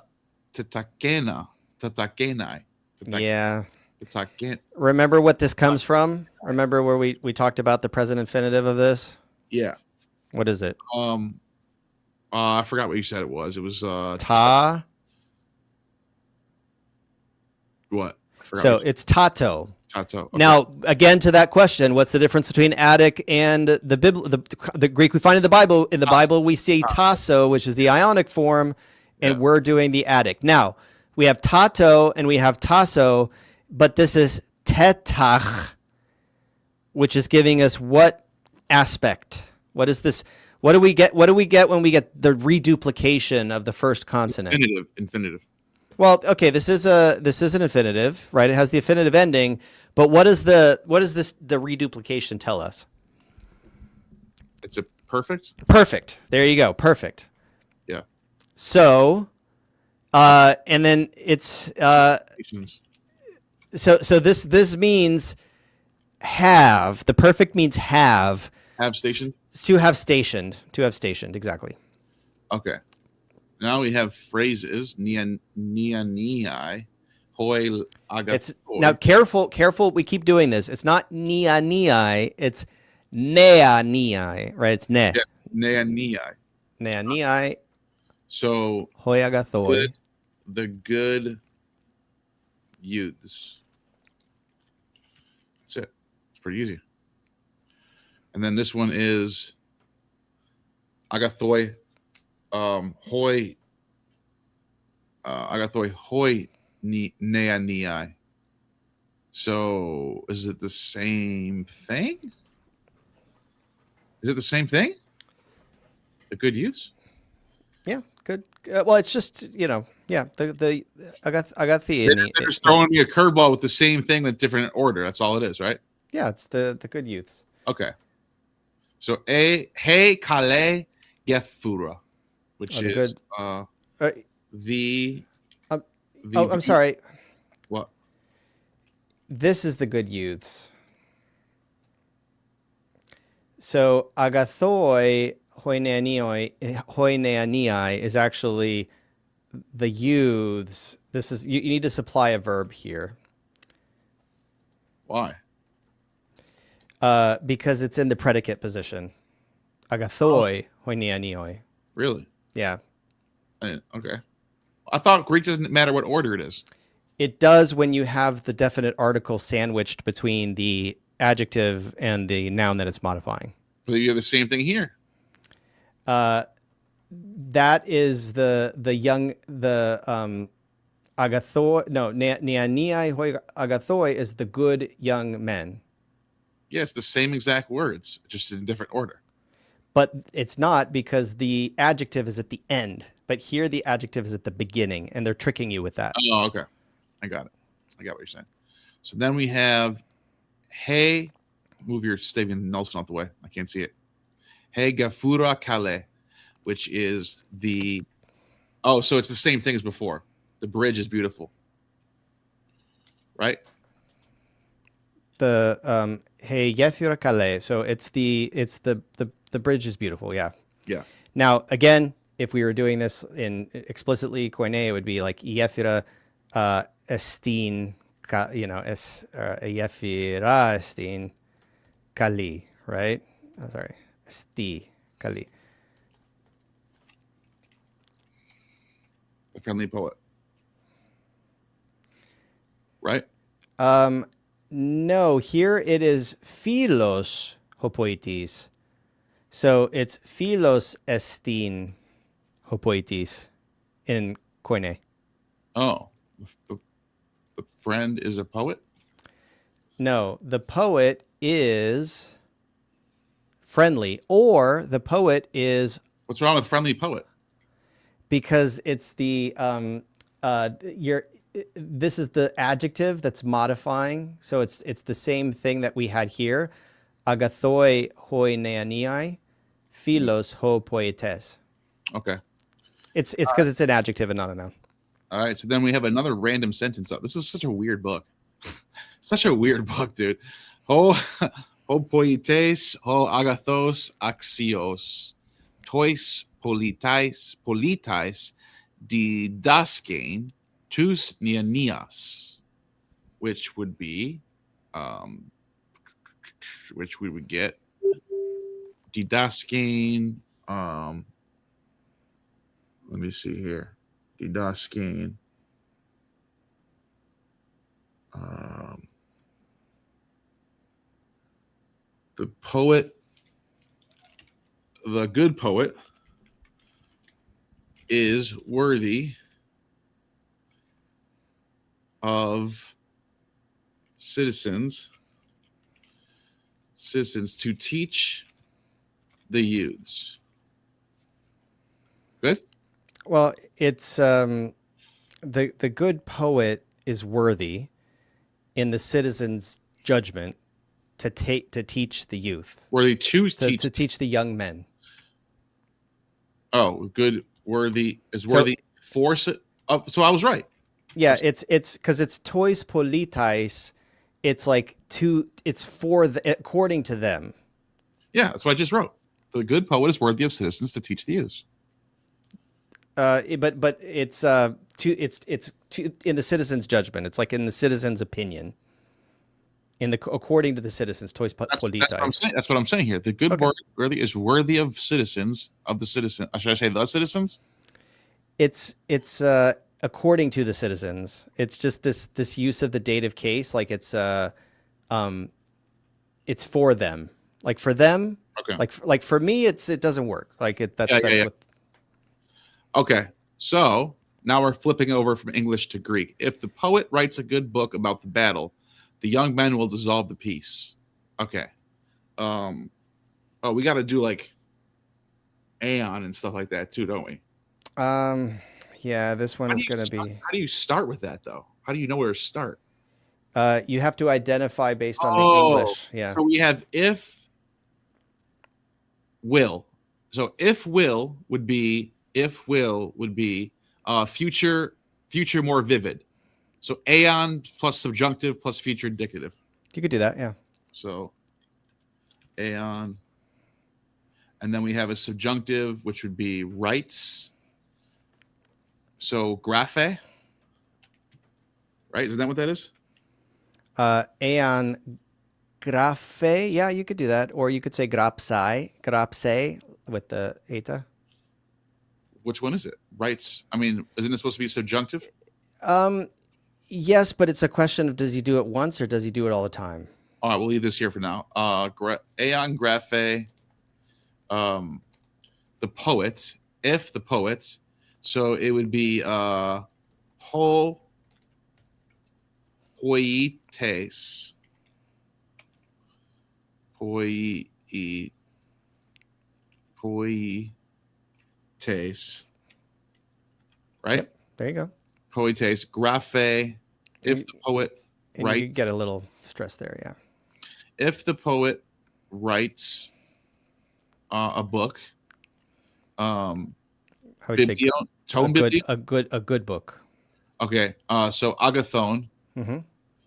Yeah. Tetaken. Remember what this comes from? Remember where we talked about the present infinitive of this? Yeah. What is it? I forgot what you said it was. It was Ta. What? So it's tato. Tato. Okay. Now, again, to that question, what's the difference between Attic and the Greek we find in the Bible? In the Bible, we see tasso, which is the Ionic form, and we're doing the Attic. Now, we have tato and we have tasso, but this is tetach, which is giving us what aspect? What is this? What do we get? What do we get when we get the reduplication of the first consonant? Infinitive. Well, okay, this is an infinitive, right? It has the infinitive ending, but what is the reduplication tell us? It's a perfect. Perfect. There you go. Perfect. Yeah. So, and then it's so this means have. The perfect means have. Have stationed. To have stationed. To have stationed. Exactly. Okay. Now we have phrases. Niai, hoi, aga. It's now careful. We keep doing this. It's not niai. It's neai, right? It's ne. Yeah, Neai. So Hoi agathoi. The good youths. That's it. It's pretty easy. And then this one is agathoi. Hoi. Agathoi hoi neai. So is it the same thing? Is it the same thing? The good youths? Yeah, good. Well, it's just the I got the. They're just throwing me a curveball with the same thing in a different order. That's all it is, right? Yeah, it's the good youths. Okay. So hey kale gefura, which is good. the. I'm sorry. What? This is the good youths. So agathoi hoineaniai is actually the youths. This is you need to supply a verb here. Why? Because it's in the predicate position. Agathoi hoineanioi. Really? Yeah. Okay. I thought Greek doesn't matter what order it is. It does when you have the definite article sandwiched between the adjective and the noun that it's modifying. But you have the same thing here. That is the agathoi. No, neaniai agathoi is the good young men. Yeah, it's the same exact words, just in a different order. But it's not, because the adjective is at the end. But here the adjective is at the beginning, and they're tricking you with that. Oh, okay. I got it. I got what you're saying. So then we have, hey, move your Stephen Nelson out the way. I can't see it. Hey gafura kale, which is the, so it's the same thing as before. The bridge is beautiful. Right? The hey Yefira Kale. So it's the bridge is beautiful. Yeah. Yeah. Now again, if we were doing this in explicitly Koine, it would be like Yefira Estin, Yefira Estin Kali, right? Oh, sorry, Esti Kali. The friendly poet. Right? No, here it is philos hopoites. So it's philos estin hopoites in Koine. Oh, the friend is a poet? No, the poet is friendly, or the poet is What's wrong with friendly poet? because it's the this is the adjective that's modifying. So it's the same thing that we had here. Agathoi hoi neaniai, philos ho poetes. Okay. It's because it's an adjective and not a noun. All right. So then we have another random sentence. This is such a weird book. Such a weird book, dude. Ho poietes, ho agathos axios, tois politais didaskein tus neanias, which would be, which we would get didaskein. Let me see here. Didaskein. The poet, the good poet, is worthy of citizens to teach the youths. Good? Well, it's the good poet is worthy in the citizen's judgment to teach the youth. Worthy to teach the young men. Oh, good, worthy is worthy for. So I was right. Yeah, it's because it's tois politais. It's like it's for according to them. Yeah, that's what I just wrote. The good poet is worthy of citizens to teach the youth. But it's in the citizen's judgment. It's like in the citizen's opinion. According to the citizens, tois politais. That's what I'm saying. That's what I'm saying here. The good worthy is worthy of citizens of the citizen. Should I say the citizens? It's according to the citizens. It's just this use of the dative case, like it's for them. Like for them. Okay. Like for me, it doesn't work. Like that's what. Okay, so now we're flipping over from English to Greek. If the poet writes a good book about the battle, the young men will dissolve the peace. Okay. We got to do like Aeon and stuff like that too, don't we? Yeah, this one is going to be. How do you start with that though? How do you know where to start? You have to identify based on the English. Yeah. So we have if will. So if will would be future more vivid. So aeon plus subjunctive plus future indicative. You could do that, yeah. So aeon. And then we have a subjunctive, which would be rights. So graphe. Right? Isn't that what that is? Aeon graphe. Yeah, you could do that. Or you could say grapse with the eta. Which one is it? Rights. I mean, isn't it supposed to be subjunctive? Yes, but it's a question of does he do it once or does he do it all the time? All right, we'll leave this here for now. Aeon graphe. The poet. If the poets. So it would be ho poietes. Poietes. Right? Yep, there you go. Poietes, graphe. If the poet writes. You get a little stress there, yeah. If the poet writes a book, I would say tone a good book. Okay. So agathon. Mm-hmm.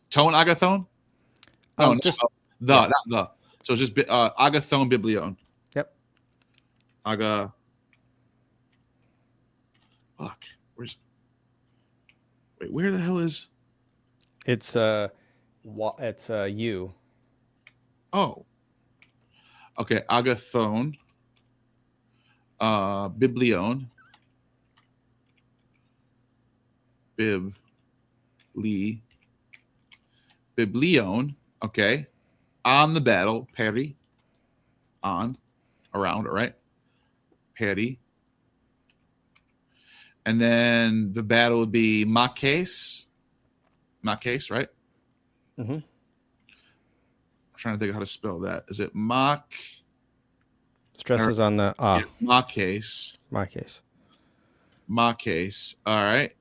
Tone agathon? No, Just not the. So it's just agathon biblion. Yep. Aga. Fuck. Where the hell is? It's you. Oh. Okay. Agathon. Biblion. Biblion. Okay. On the battle. Peri. On. Around. All right. Peri. And then the battle would be makes. Makes, right? Mm-hmm. I'm trying to think of how to spell that. Is it mak? Stresses on the Makes. my case. Makes. All right.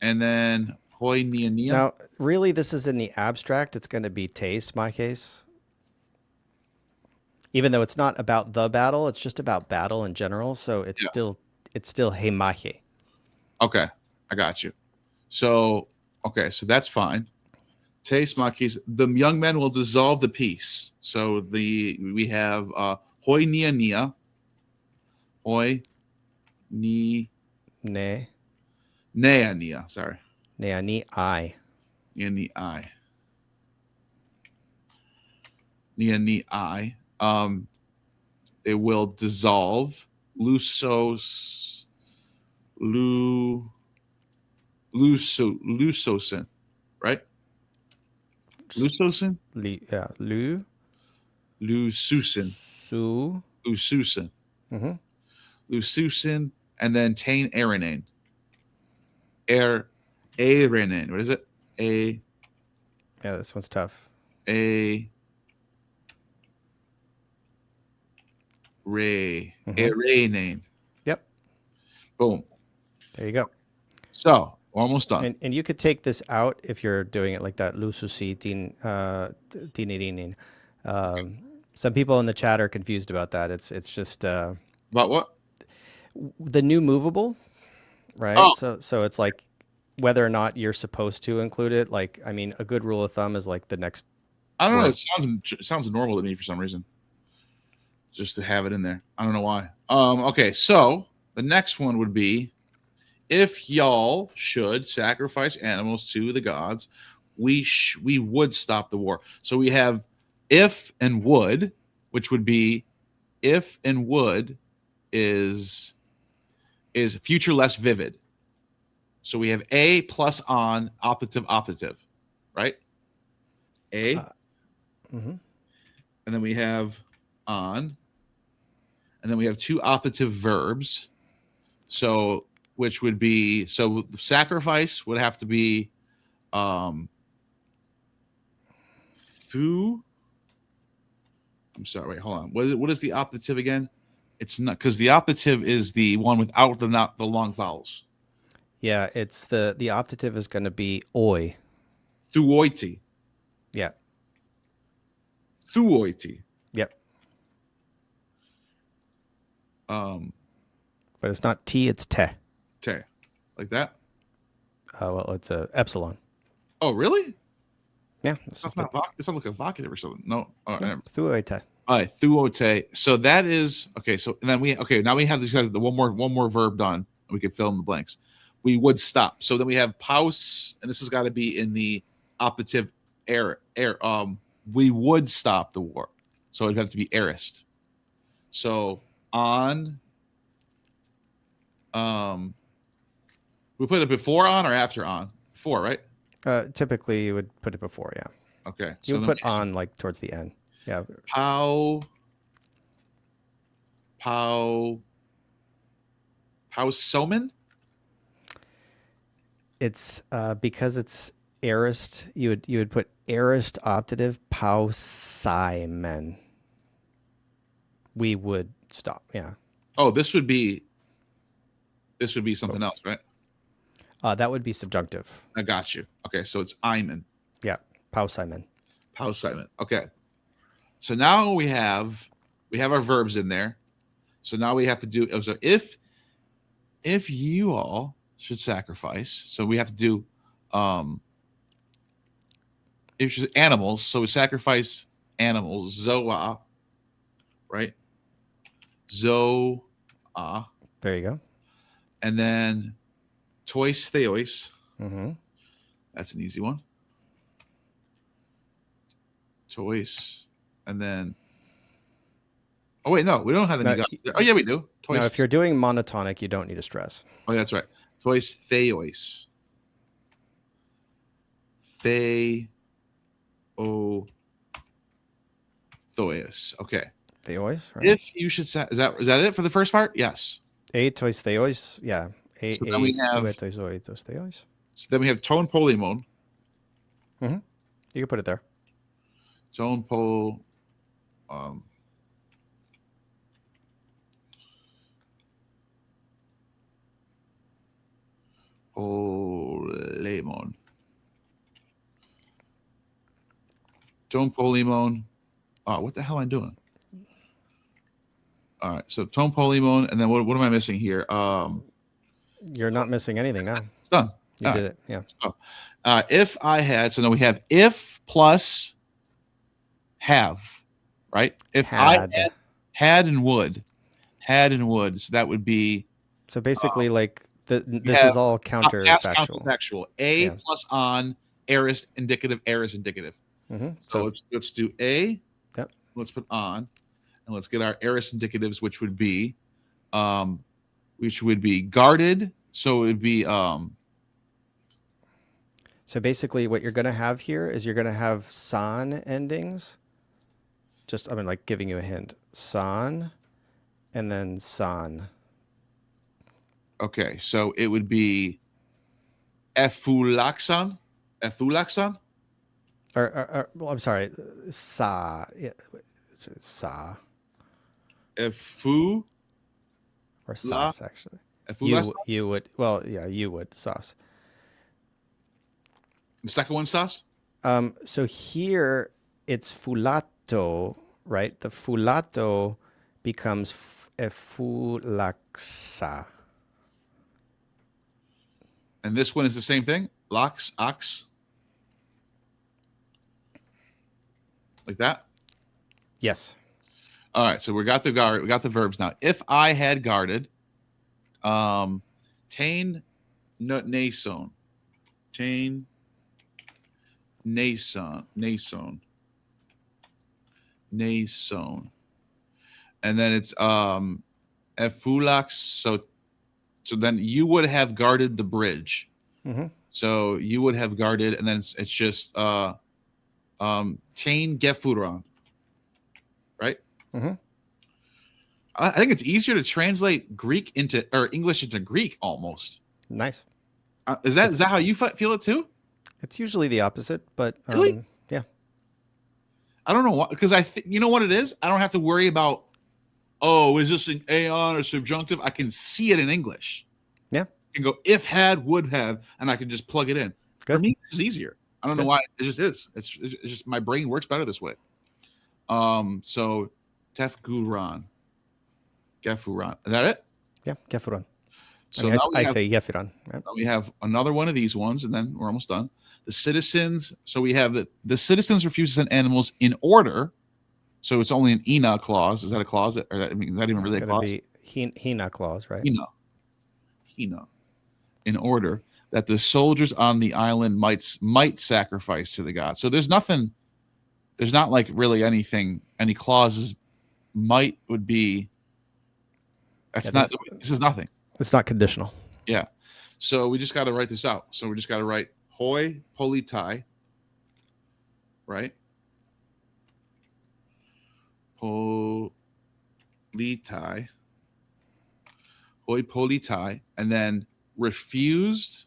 And then hoi nia nia. Now, really, this is in the abstract. It's going to be taste, my case. Even though it's not about the battle, it's just about battle in general. So it's still hemache. Okay, I got you. So so that's fine. Taste makes. The young men will dissolve the peace. So we have hoi nia nia. Hoi ni Ne. nea nia. Sorry. Ne ni I. Nia ni I. Nia ni I. It will dissolve lusosin, right? Lusosin? Lususin. Su. Lususin. Mm-hmm. Lususin, and then tain aranane. Aranane. What is it? Yeah, this one's tough. Aranane. Yep. Boom. There you go. So almost done. And you could take this out if you're doing it like that. Lususi tinirinin. Some people in the chat are confused about that. It's just About what? the new movable, right? Oh. So it's like whether or not you're supposed to include it. Like, I mean, a good rule of thumb is like the next. I don't know. word. It sounds normal to me for some reason. Just to have it in there. I don't know why. Okay, so the next one would be, if y'all should sacrifice animals to the gods, we would stop the war. So we have if and would, which would be if and would is future less vivid. So we have a plus on optative, right? A, Mm-hmm. and then we have on, and then we have two optative verbs. So which would be, so sacrifice would have to be thu. I'm sorry, wait, hold on. What is the optative again? It's not, because the optative is the one without the long vowels. Yeah, it's the optative is going to be oi. Thuoiti. Yeah. Thuoiti. Yep. But it's not T, it's te. Te. Like that? Well, it's a epsilon. Oh, really? Yeah. It's not like a vocative or something. No. All right. Thuoite. All right, thuote. So that is okay. So and then now we have the one more verb done. We can fill in the blanks. We would stop. So then we have paus, and this has got to be in the optative air. We would stop the war. So it'd have to be aorist. So on. We put it before on or after on? Before, right? Typically, you would put it before, yeah. Okay. You would put on like towards the end. Yeah. Pausomen? It's because it's aorist. You would put aorist optative pausimen. We would stop. Yeah. Oh, this would be something else, right? That would be subjunctive. I got you. Okay, so it's Iman. Yeah. Pausimen. Pausimen. Okay. So now we have our verbs in there. So now we have to do, so if you all should sacrifice. So we have to do if it's animals, so we sacrifice animals, zoa, right? Zoa. There you go. And then tois theois. Mm-hmm. That's an easy one. Tois. And then oh wait, no, we don't have any gods there. Oh yeah, we do. Tois. Now, if you're doing monotonic, you don't need to stress. Oh, that's right. Tois theois. Theois. Okay. Theois, right? If you should is that it for the first part? Yes. A tois theois, yeah. A So then we have tois theois. So then we have tone polymon. Mm-hmm. You can put it there. Tone pol polymon. Tone polymon. Oh, what the hell am I doing? All right, so tone polymon, and then what am I missing here? You're not missing anything now. It's done. You did it, yeah. Oh, if I had, so now we have if plus have, right? If I had and would, so that would be. So basically, like this is all counterfactual. Counterfactual. A plus on, aorist, indicative, aorist, indicative. Mm-hmm. So let's do A. Yep. Let's put on, and let's get our aorist indicatives, which would be guarded. So it would be So basically, what you're going to have here is you're going to have san endings. Just, I mean, like giving you a hint. San, and then san. Okay, so it would be efulaxan. Well, I'm sorry, sa. Yeah, it's sa. Efu. Or sauce, actually. You would. Well, yeah, you would sauce. The second one, sauce. So here it's fulato, right? The fulato becomes efulaxa. And this one is the same thing. Lax, ox. Like that? Yes. All right, so we got the verbs now. If I had guarded, tain nason. Tain nason. And then it's efulax, so then you would have guarded the bridge. Mm-hmm. So you would have guarded, and then it's just tain gefuron, right? Mm-hmm. I think it's easier to translate Greek into or English into Greek almost. Nice. Is that how you feel it too? It's usually the opposite, but really? Yeah. I don't know what, because you know what it is. I don't have to worry about. Oh, is this an aeon or subjunctive? I can see it in English. Yeah. I can go if, had, would have, and I can just plug it in. Good. For me, this is easier. I don't know why. It just is. It's just my brain works better this way. So tefguran. Gefuran. Is that it? Yeah, gefuran. So I say gefuran. Right? We have another one of these ones, and then we're almost done. The citizens. So we have the citizens refuse to send animals in order. So it's only an ina clause. Is that a clause? Or is that even really a clause? Be hina clause, right? Hina. In order that the soldiers on the island might sacrifice to the gods. So there's nothing. There's not like really anything. Any clauses might would be. That's not. This is nothing. It's not conditional. Yeah. So we just got to write this out. So we just got to write hoi politai. Right. Politai, hoi politai, and then refused.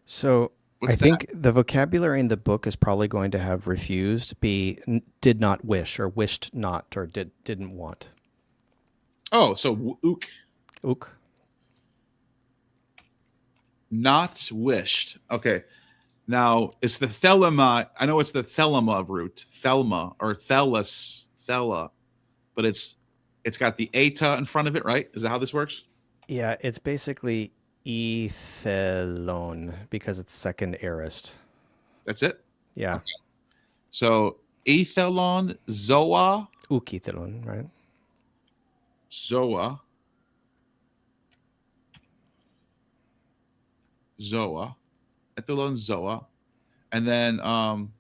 So I think the vocabulary in the book is probably going to have refused be did not wish or wished not or didn't want. Oh, so ook. Not wished. Okay. Now, it's the thelema. I know it's the thelema root, thelma or thela, but it's got the eta in front of it, right? Is that how this works? Yeah, it's basically ethelon because it's second aorist. That's it. Yeah. Okay. So ethelon, zoa, Ukethelon, right? zoa, ethelon, zoa, and then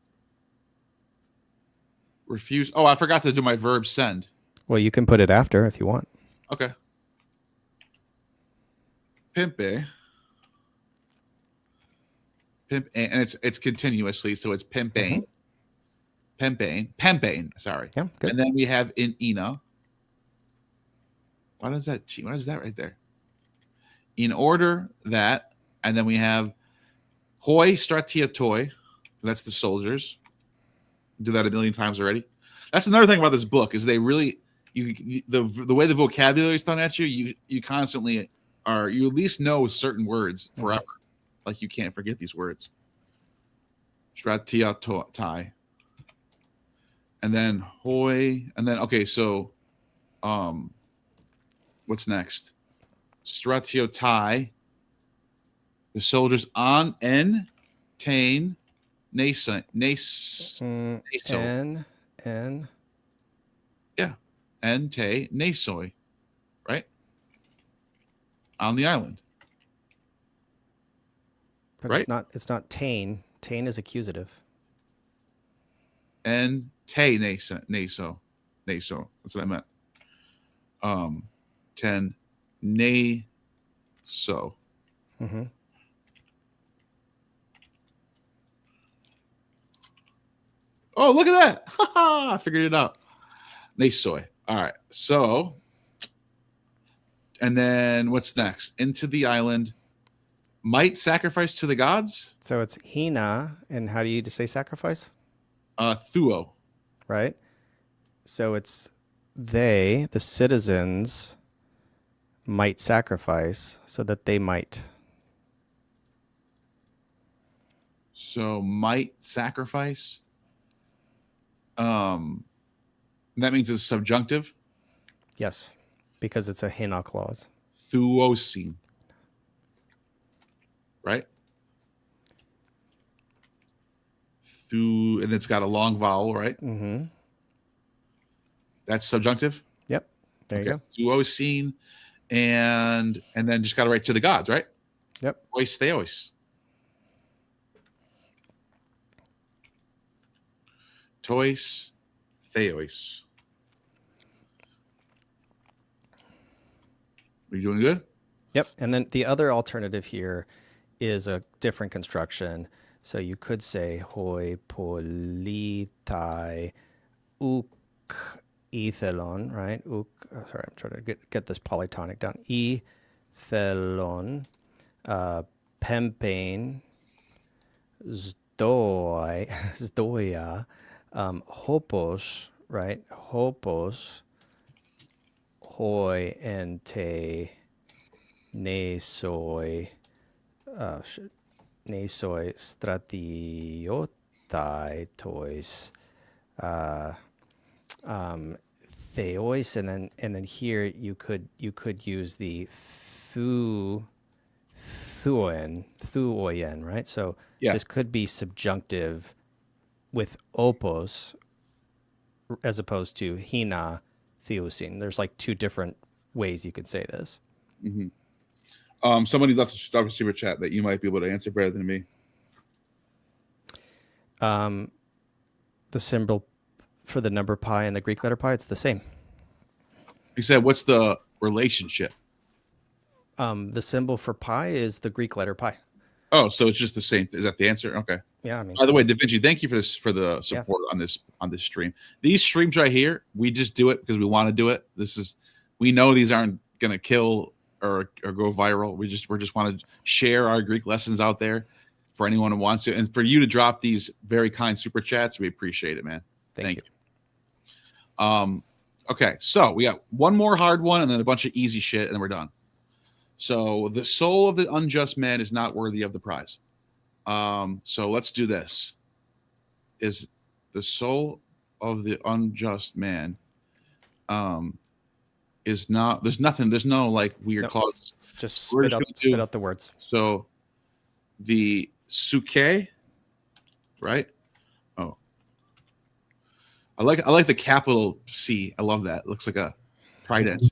refuse. Oh, I forgot to do my verb send. Well, you can put it after if you want. Okay. Pimpe. Pimp, and it's continuously, so it's pimpane, pimpane. Sorry. Yeah, good. And then we have in ina. What is that? What is that right there? In order that, and then we have hoi stratiatoi. That's the soldiers. Do that a million times already. That's another thing about this book is they really the way the vocabulary is thrown at you. You constantly are you at least know certain words forever. Like you can't forget these words. Stratiatai. And then hoi. And then okay, so what's next? Stratiotai. The soldiers on en tain naso. N. Yeah. En te nasoi. Right? On the island. But Right? it's not tain. Tain is accusative. En te naso. Naso. That's what I meant. Ten naso. Mm-hmm. Oh, look at that. I figured it out. Nasoi. All right. So, and then what's next? Into the island. Might sacrifice to the gods? So it's hina, and how do you say sacrifice? Thuo. Right? So it's they, the citizens, might sacrifice so that they might. So might sacrifice. That means it's subjunctive. Yes, because it's a hina clause. Thuosin. Right? Thu, and it's got a long vowel, right? Mm-hmm. That's subjunctive. Yep. There you go. Thuosin, and then just got to write to the gods, right? Yep. Ois theos. Tois theos. Are you doing good? Yep. And then the other alternative here is a different construction. So you could say hoi politai uk ethelon, right? Sorry, I'm trying to get this polytonic down. Ethelon, pempane, zdoia, hopos, right? Hopos, hoi ente nesoi, nesoi stratiotai tois, theois, and then here you could use the thuoien, right? So this could be subjunctive with opos as opposed to hina theosin. There's like two different ways you could say this. Mm-hmm. Somebody left a super chat that you might be able to answer better than me. The symbol for the number pi and the Greek letter pi, it's the same. He said, what's the relationship? The symbol for pi is the Greek letter pi. Oh, so it's just the same. Is that the answer? Okay. Yeah, I mean. By the way, Da Vinci, thank you for the support on this stream. These streams right here, we just do it because we want to do it. We know these aren't gonna kill or go viral. We just want to share our Greek lessons out there for anyone who wants to, and for you to drop these very kind super chats, we appreciate it, man. Thank you. Okay, so we got one more hard one and then a bunch of easy shit, and then we're done. So the soul of the unjust man is not worthy of the prize. So let's do this. Is the soul of the unjust man is not. There's nothing. There's no like weird Nope. clauses. Just So we're spit out the words. So the suke, right? Oh, I like the capital C. I love that. It looks like a trident.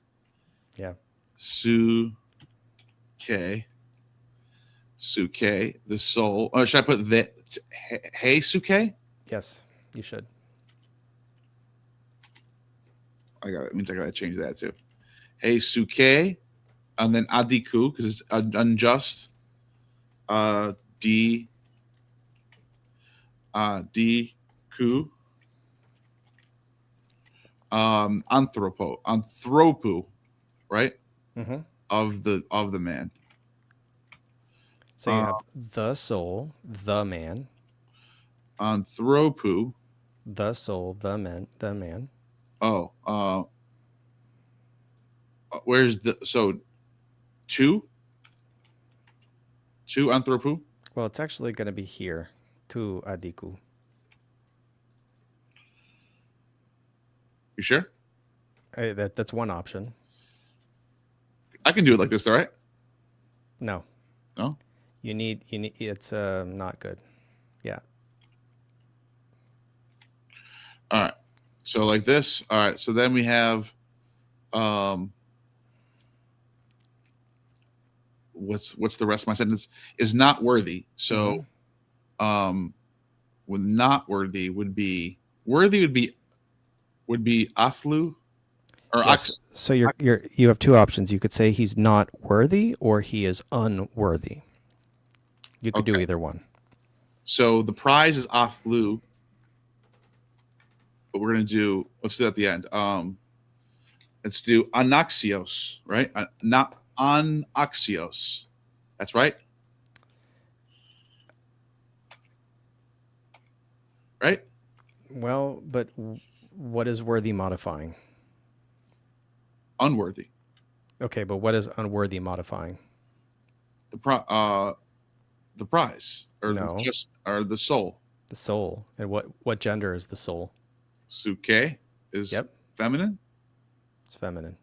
Yeah. Suke. The soul. Or should I put the hey suke? Yes, you should. I got it. It means I gotta change that too. Hey suke, and then adiku because it's unjust. D. Ku. Anthropo, right? Mm-hmm. Of the man. So you have the soul, the man. Anthropo. The soul, the man. Oh, where's the two anthropo? Well, it's actually going to be here. Tu adiku. You sure? That's one option. I can do it like this, all right? No. No? You need it's not good. Yeah. All right. So like this. All right. So then we have what's the rest of my sentence? Is not worthy. So with not worthy would be aflu or Yes. So you have two options. You could say he's not worthy or he is unworthy. You could do either one. So the prize is aflu. But we're gonna do. Let's do that at the end. Let's do anaxios, right? Not anaxios. That's right. Right? Well, but what is worthy modifying? Unworthy. Okay, but what is unworthy modifying? The prize or No. or the soul. The soul. And what gender is the soul? Suke is feminine. It's feminine.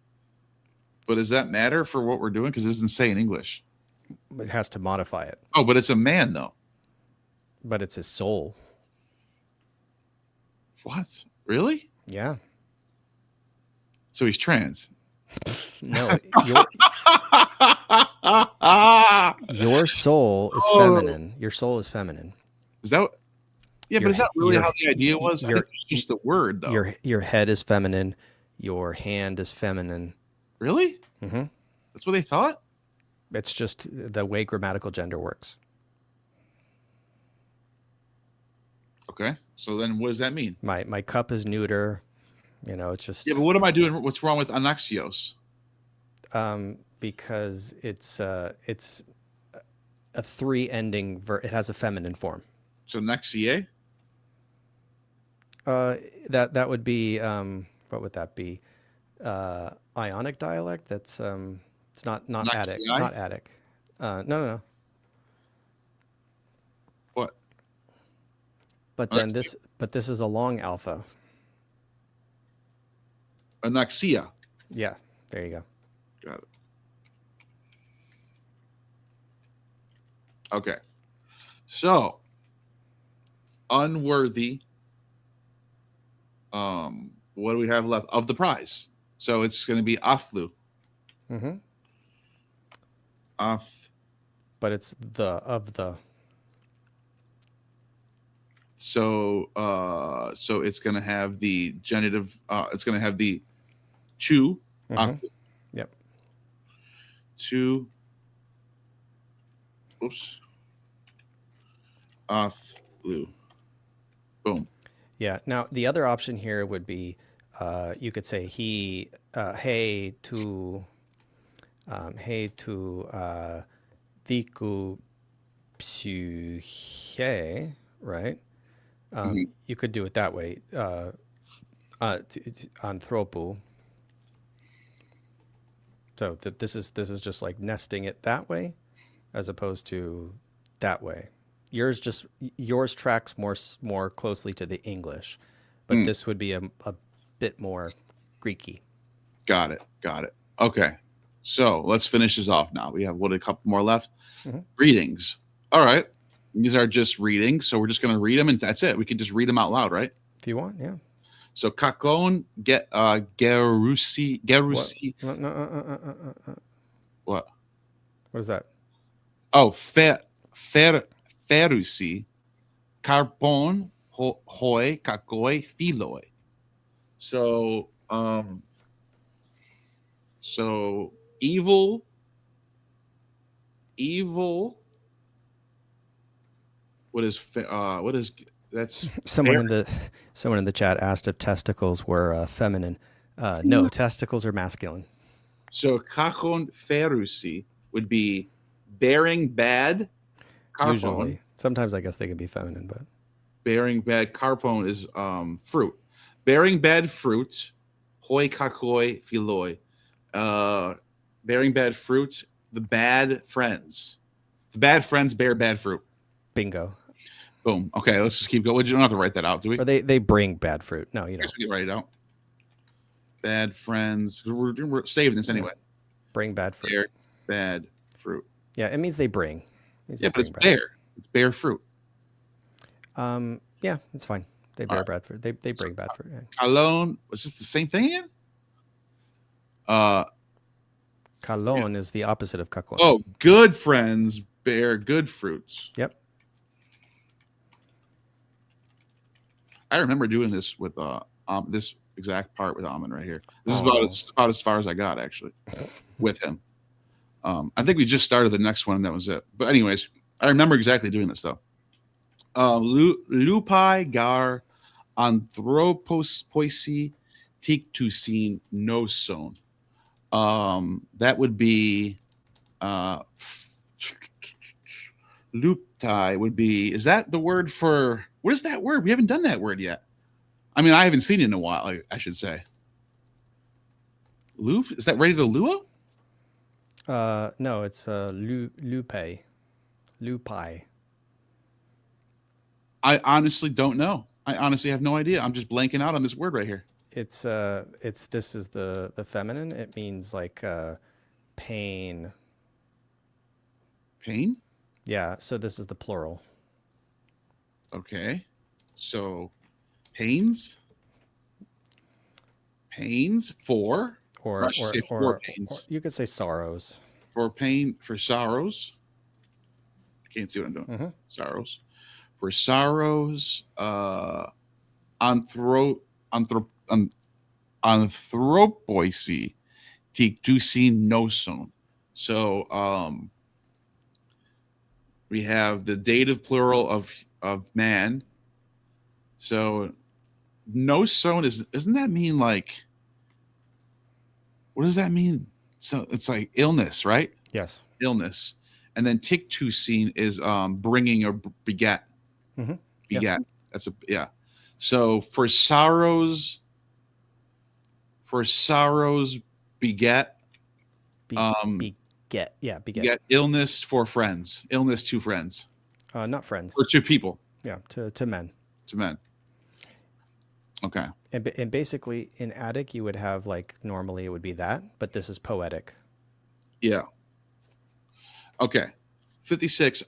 But does that matter for what we're doing? Because it doesn't say in English. It has to modify it. Oh, but it's a man though. But it's his soul. What? Really? Yeah. So he's trans. No. Your soul is feminine. Your soul is feminine. Is that what? Yeah, but is that really how the idea was? I think it's just the word, though. Your head is feminine. Your hand is feminine. Really? Mm-hmm. That's what they thought? It's just the way grammatical gender works. Okay. So then what does that mean? My cup is neuter. You know, it's just... Yeah, but what am I doing? What's wrong with anaxios? Because it's a three-ending verb. It has a feminine form. So naxie? That would be what would that be? Ionic dialect. That's it's not Attic. Not Attic. No. What? But then this is a long alpha. Anaxia. Yeah, there you go. Got it. Okay. So unworthy. What do we have left of the prize? So it's going to be aflu. Mm-hmm. Af. But it's of the. So it's going to have the genitive. It's going to have the two. Mm-hmm. Yep. Two. Oops. Aflu. Boom. Yeah. Now the other option here would be, you could say he, hey to thiku psyche, right? You could do it that way. Anthropo. So this is just like nesting it that way, as opposed to that way. Yours tracks more closely to the English, but this would be a bit more Greeky. Got it. Okay. So let's finish this off now. We have a couple more left. Mhm. Readings. All right. These are just readings. So we're just going to read them and that's it. We can just read them out loud, right? If you want, yeah. So kakon gerusi. What? No, What? What is that? Oh, ferusi. Carpon hoi kakoi philoi. So evil. What is that's Someone in the chat asked if testicles were feminine. No, testicles are masculine. so kakon ferusi would be bearing bad. Carpon, Usually, sometimes I guess they can be feminine, but bearing bad. Carpon is fruit. Bearing bad fruit. Hoi kakoi philoi. Bearing bad fruit. The bad friends. The bad friends bear bad fruit. bingo. Boom. Okay, let's just keep going. We don't have to write that out, do we? Or they bring bad fruit. No, you I don't. guess we can write it out. Bad friends. We're saving this anyway. Bring bad fruit. Bear bad fruit. Yeah, it means they bring. It means Yeah, they but it's bring bad bear. It's bear fruit. Yeah, it's fine. They bear bad fruit. They bring bad fruit. Yeah. Calon. Was this the same thing again? Calon is the opposite of cacon. Oh, good friends bear good fruits. Yep. I remember doing this with this exact part with Amon right here. This is Aw. about as far as I got actually with him. I think we just started the next one and that was it. But anyways, I remember exactly doing this though. Lupai gar anthropoisi tiktusin noson. That would be luptai would be, is that the word for, what is that word? We haven't done that word yet. I mean, I haven't seen it in a while, I should say. Loop? Is that ready to luo? No, it's lupai. Lupai. I honestly don't know. I honestly have no idea. I'm just blanking out on this word right here. It's this is the feminine. It means like pain. Pain? Yeah, so this is the plural. Okay. So pains? Pains for? Or pains. Or you could say sorrows. For pain, for sorrows. I can't see what I'm doing. Mm-hmm. Sorrows. For sorrows, anthropoisi tiktusin noson. So we have the dative plural of man. So noson isn't that mean like, what does that mean? So it's like illness, right? Yes. Illness. And then tiktusin is bringing or beget. Mm-hmm. Beget. Yeah. That's a yeah. So for sorrows beget. Beget. Yeah, beget. Illness for friends. Illness to friends. Not friends. Or to people. Yeah, to men. To men. Okay. And basically in Attic you would have like normally it would be that, but this is poetic. Yeah. Okay. 56.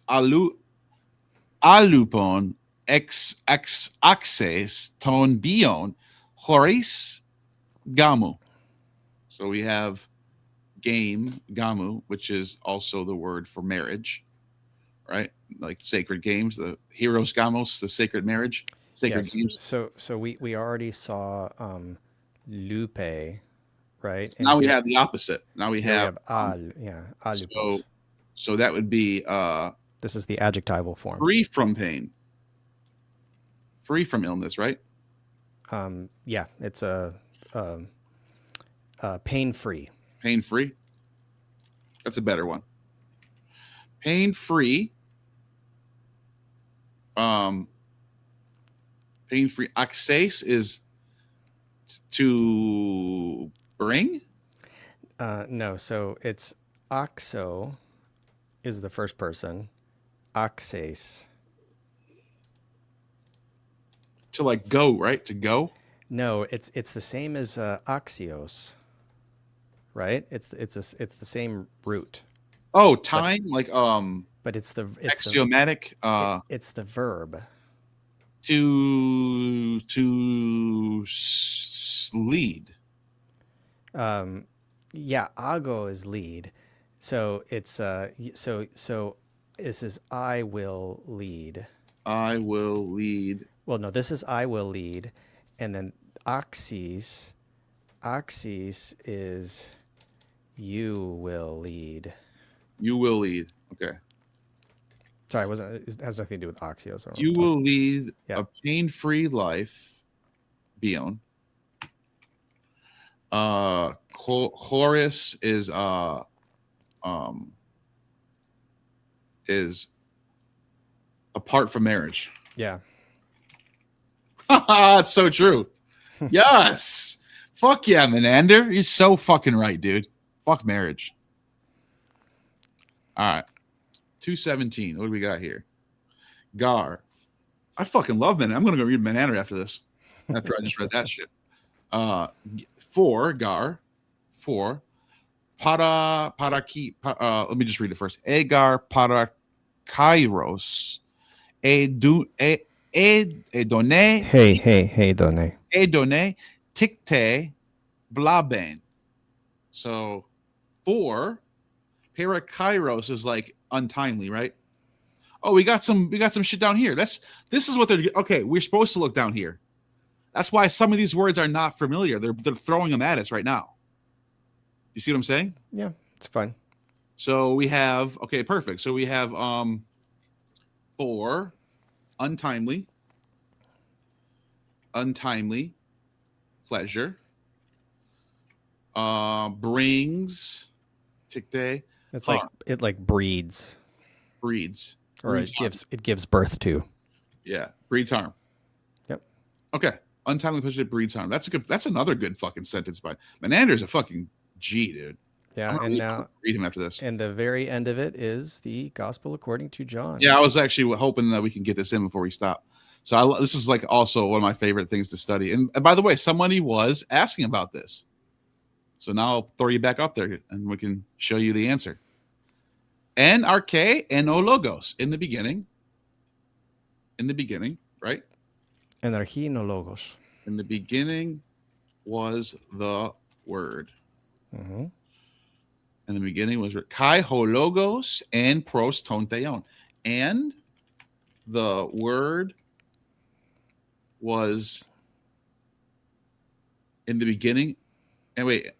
Alupon ex axes ton bion horis gamu. So we have game gamu, which is also the word for marriage, right? Like sacred games, the heroes gamos, the sacred marriage, sacred games. So we already saw lupe, right? And Now we have the opposite. Now we have alupos. So that would be this is the adjectival form. free from pain. Free from illness, right? Yeah, it's a pain-free. Pain-free. That's a better one. Pain-free. Pain-free. Access is to bring? No, so it's oxo is the first person. Access. To like go, right? To go? No, it's the same as axios. right? It's the same root, Oh, time, like but axiomatic. It's the verb. Lead. Yeah, ago is lead. So it's so this is I will lead. I will lead. Well, no, this is I will lead, and then axis is you will lead. You will lead. Okay. Sorry, it has nothing to do with oxio. So You will lead Yeah. a pain-free life. Bion. Chorus is apart from marriage. Yeah. That's so true. Yes. Fuck yeah, Menander. You're so fucking right, dude. Fuck marriage. All right. 217. What do we got here? Gar. I fucking love Menander. I'm going to go read Menander after this. After I just read that shit. For Gar. For let me just read it first. Egar para kairos. Edone. Hey, Done. Edone. Tikte. Blaben. So for parakairos is like untimely, right? Oh, we got some shit down here. This is what they're okay. We're supposed to look down here. That's why some of these words are not familiar. They're throwing them at us right now. You see what I'm saying? Yeah, it's fine. So we have perfect. So we have for untimely, pleasure, brings, tick day. It's like it like breeds, or it gives birth to. Yeah, breeds harm. Yep. Okay, untimely pleasure breeds harm. That's another good fucking sentence by Menander's a fucking G, dude. Yeah, and now read him after this. And the very end of it is the Gospel according to John. Yeah, I was actually hoping that we can get this in before we stop. So this is like also one of my favorite things to study. And by the way, somebody was asking about this. So now I'll throw you back up there and we can show you the answer. En arche en o logos. In the beginning, right? En archi no logos. In the beginning was the word. Mm-hmm. In the beginning was kai ho logos and pros ton theon. And the word was in the beginning. And wait,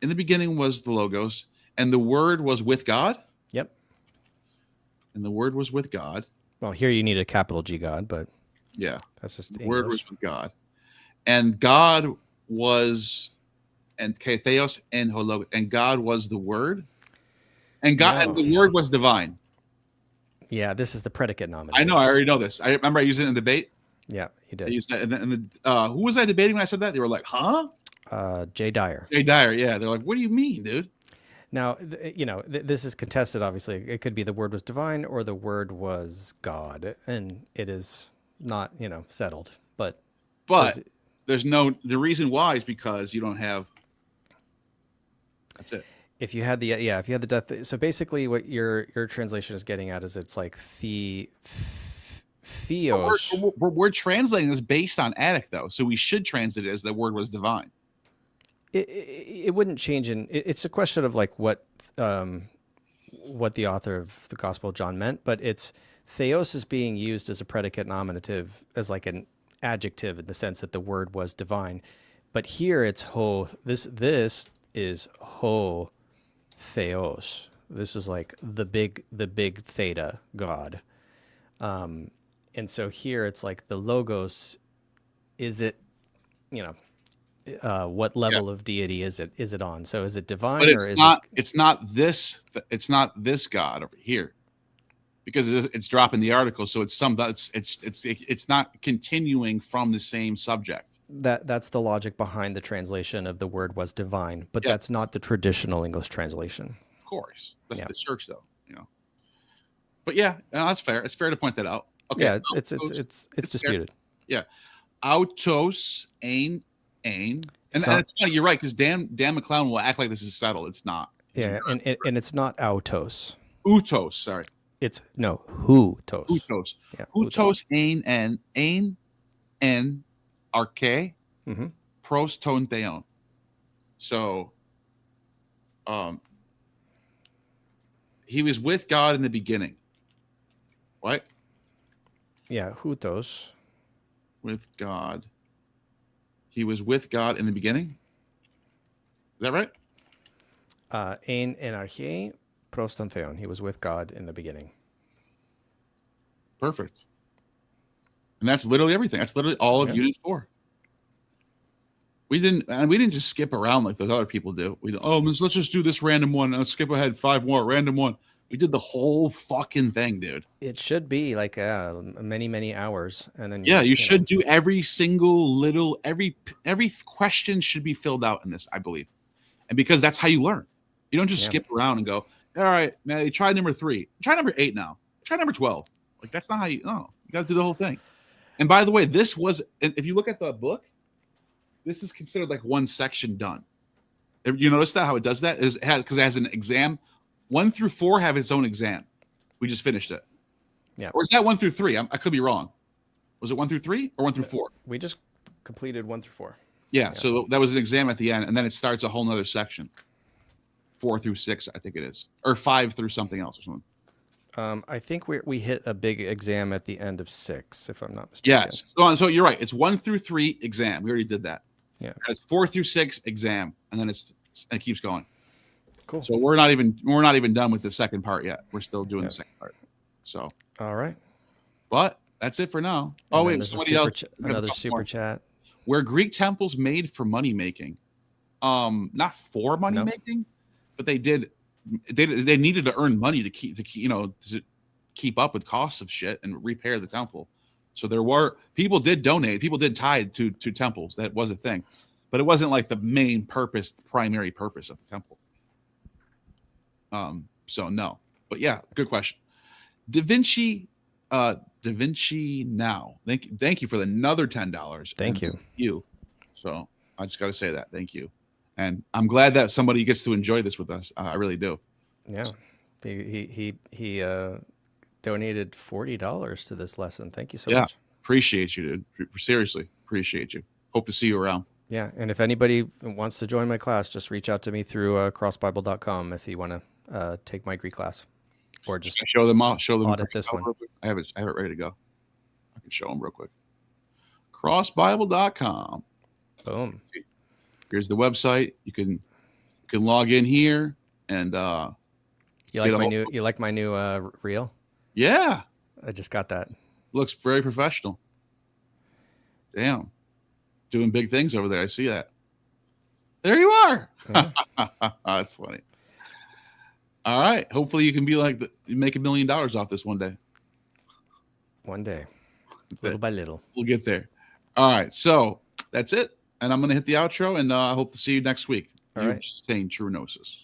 in the beginning was the logos, and the word was with God. Yep. And the word was with God. Well, here you need a capital G God, but yeah, that's just the word was with God, and God was, and theos and hologos, and God was the word, and God and the word was divine. Yeah, this is the predicate nominative. I know. I already know this. I remember I used it in a debate. Yeah, you did. I used that, and who was I debating when I said that? They were like, "Huh?" Jay Dyer. Jay Dyer. Yeah, they're like, "What do you mean, dude?" Now, this is contested. Obviously, it could be the word was divine or the word was God, and it is not, settled. But there's no. The reason why is because you don't have. That's it. If you had the death, so basically what your translation is getting at is it's like theos. We're translating this based on Attic though, so we should translate it as the word was divine. It wouldn't change it's a question of like what the author of the Gospel of John meant, but it's theos is being used as a predicate nominative as like an adjective in the sense that the word was divine, but here it's ho. This is ho theos. This is like the big theta God, and so here it's like the logos. Is it, what level of deity is it on? So is it divine? But it's not this God over here, because it's dropping the article, so it's not continuing from the same subject. That's the logic behind the translation of the word was divine, but that's not the traditional English translation. Of course, that's the church though, But yeah, that's fair. It's fair to point that out. Okay. Yeah, it's disputed. Yeah, autos ein ain. It's And not- it's funny, you're right, because Dan McClown will act like this is settled. It's not. Yeah, and it's not autos. Utos, sorry. It's no hutos. Utos. Yeah, Utos ain en arche Mm-hmm. pros ton theon. So he was with God in the beginning. What? Yeah, hutos. With God. He was with God in the beginning? Is that right? Ein enarchie proston theon. He was with God in the beginning. Perfect. And that's literally everything. That's literally all of Unit 4. We didn't just skip around like those other people do. Let's just do this random one. Let's skip ahead 5 more, random one. We did the whole fucking thing, dude. It should be like many hours, and then you should do every single little every question should be filled out in this, I believe, and because that's how you learn. You don't just skip around and go, all right, man. Try number 3. Try number 8 now. Try number 12. Like that's not how you. No, you got to do the whole thing. And by the way, this was, if you look at the book, this is considered like one section done. You notice that how it does that is because it has an exam. 1 through 4 have its own exam. We just finished it. Yeah. Or is that 1 through 3? I could be wrong. Was it 1 through 3 or 1 through 4? We just completed 1 through 4. Yeah. So that was an exam at the end, and then it starts a whole nother section. 4 through 6, I think it is, or 5 through something else or something. I think we hit a big exam at the end of 6, if I'm not mistaken. Yes. So you're right. It's 1 through 3 exam. We already did that. Yeah. It's 4 through 6 exam, and then it keeps going. Cool. So we're not even done with the second part yet. We're still doing the second part. So all right. But that's it for now. And wait, there's somebody else. Another super chat. Were Greek temples made for money making? Not for money making, but they did. They needed to earn money to keep up with costs of shit and repair the temple. So there were people did donate, people did tithe to temples. That was a thing, but it wasn't like the main purpose, the primary purpose of the temple. So no, but yeah, good question. Da Vinci now. Thank you for another $10. Thank you. So I just got to say that. Thank you. And I'm glad that somebody gets to enjoy this with us. I really do. Yeah. He donated $40 to this lesson. Thank you so much. Appreciate you, dude. Seriously, appreciate you. Hope to see you around. Yeah. And if anybody wants to join my class, just reach out to me through crossbible.com if you want to take my Greek class. Or just show them all. Show them audit this one. I have it ready to go. I can show them real quick. Crossbible.com. Boom. Here's the website. You can log in here and you like my new reel? Yeah. I just got that. Looks very professional. Damn. Doing big things over there. I see that. There you are. Yeah. That's funny. All right. Hopefully you can be like make $1 million off this one day. One day. Little by little. We'll get there. All right. So that's it. And I'm going to hit the outro, and I hope to see you next week. All right. Saying true gnosis.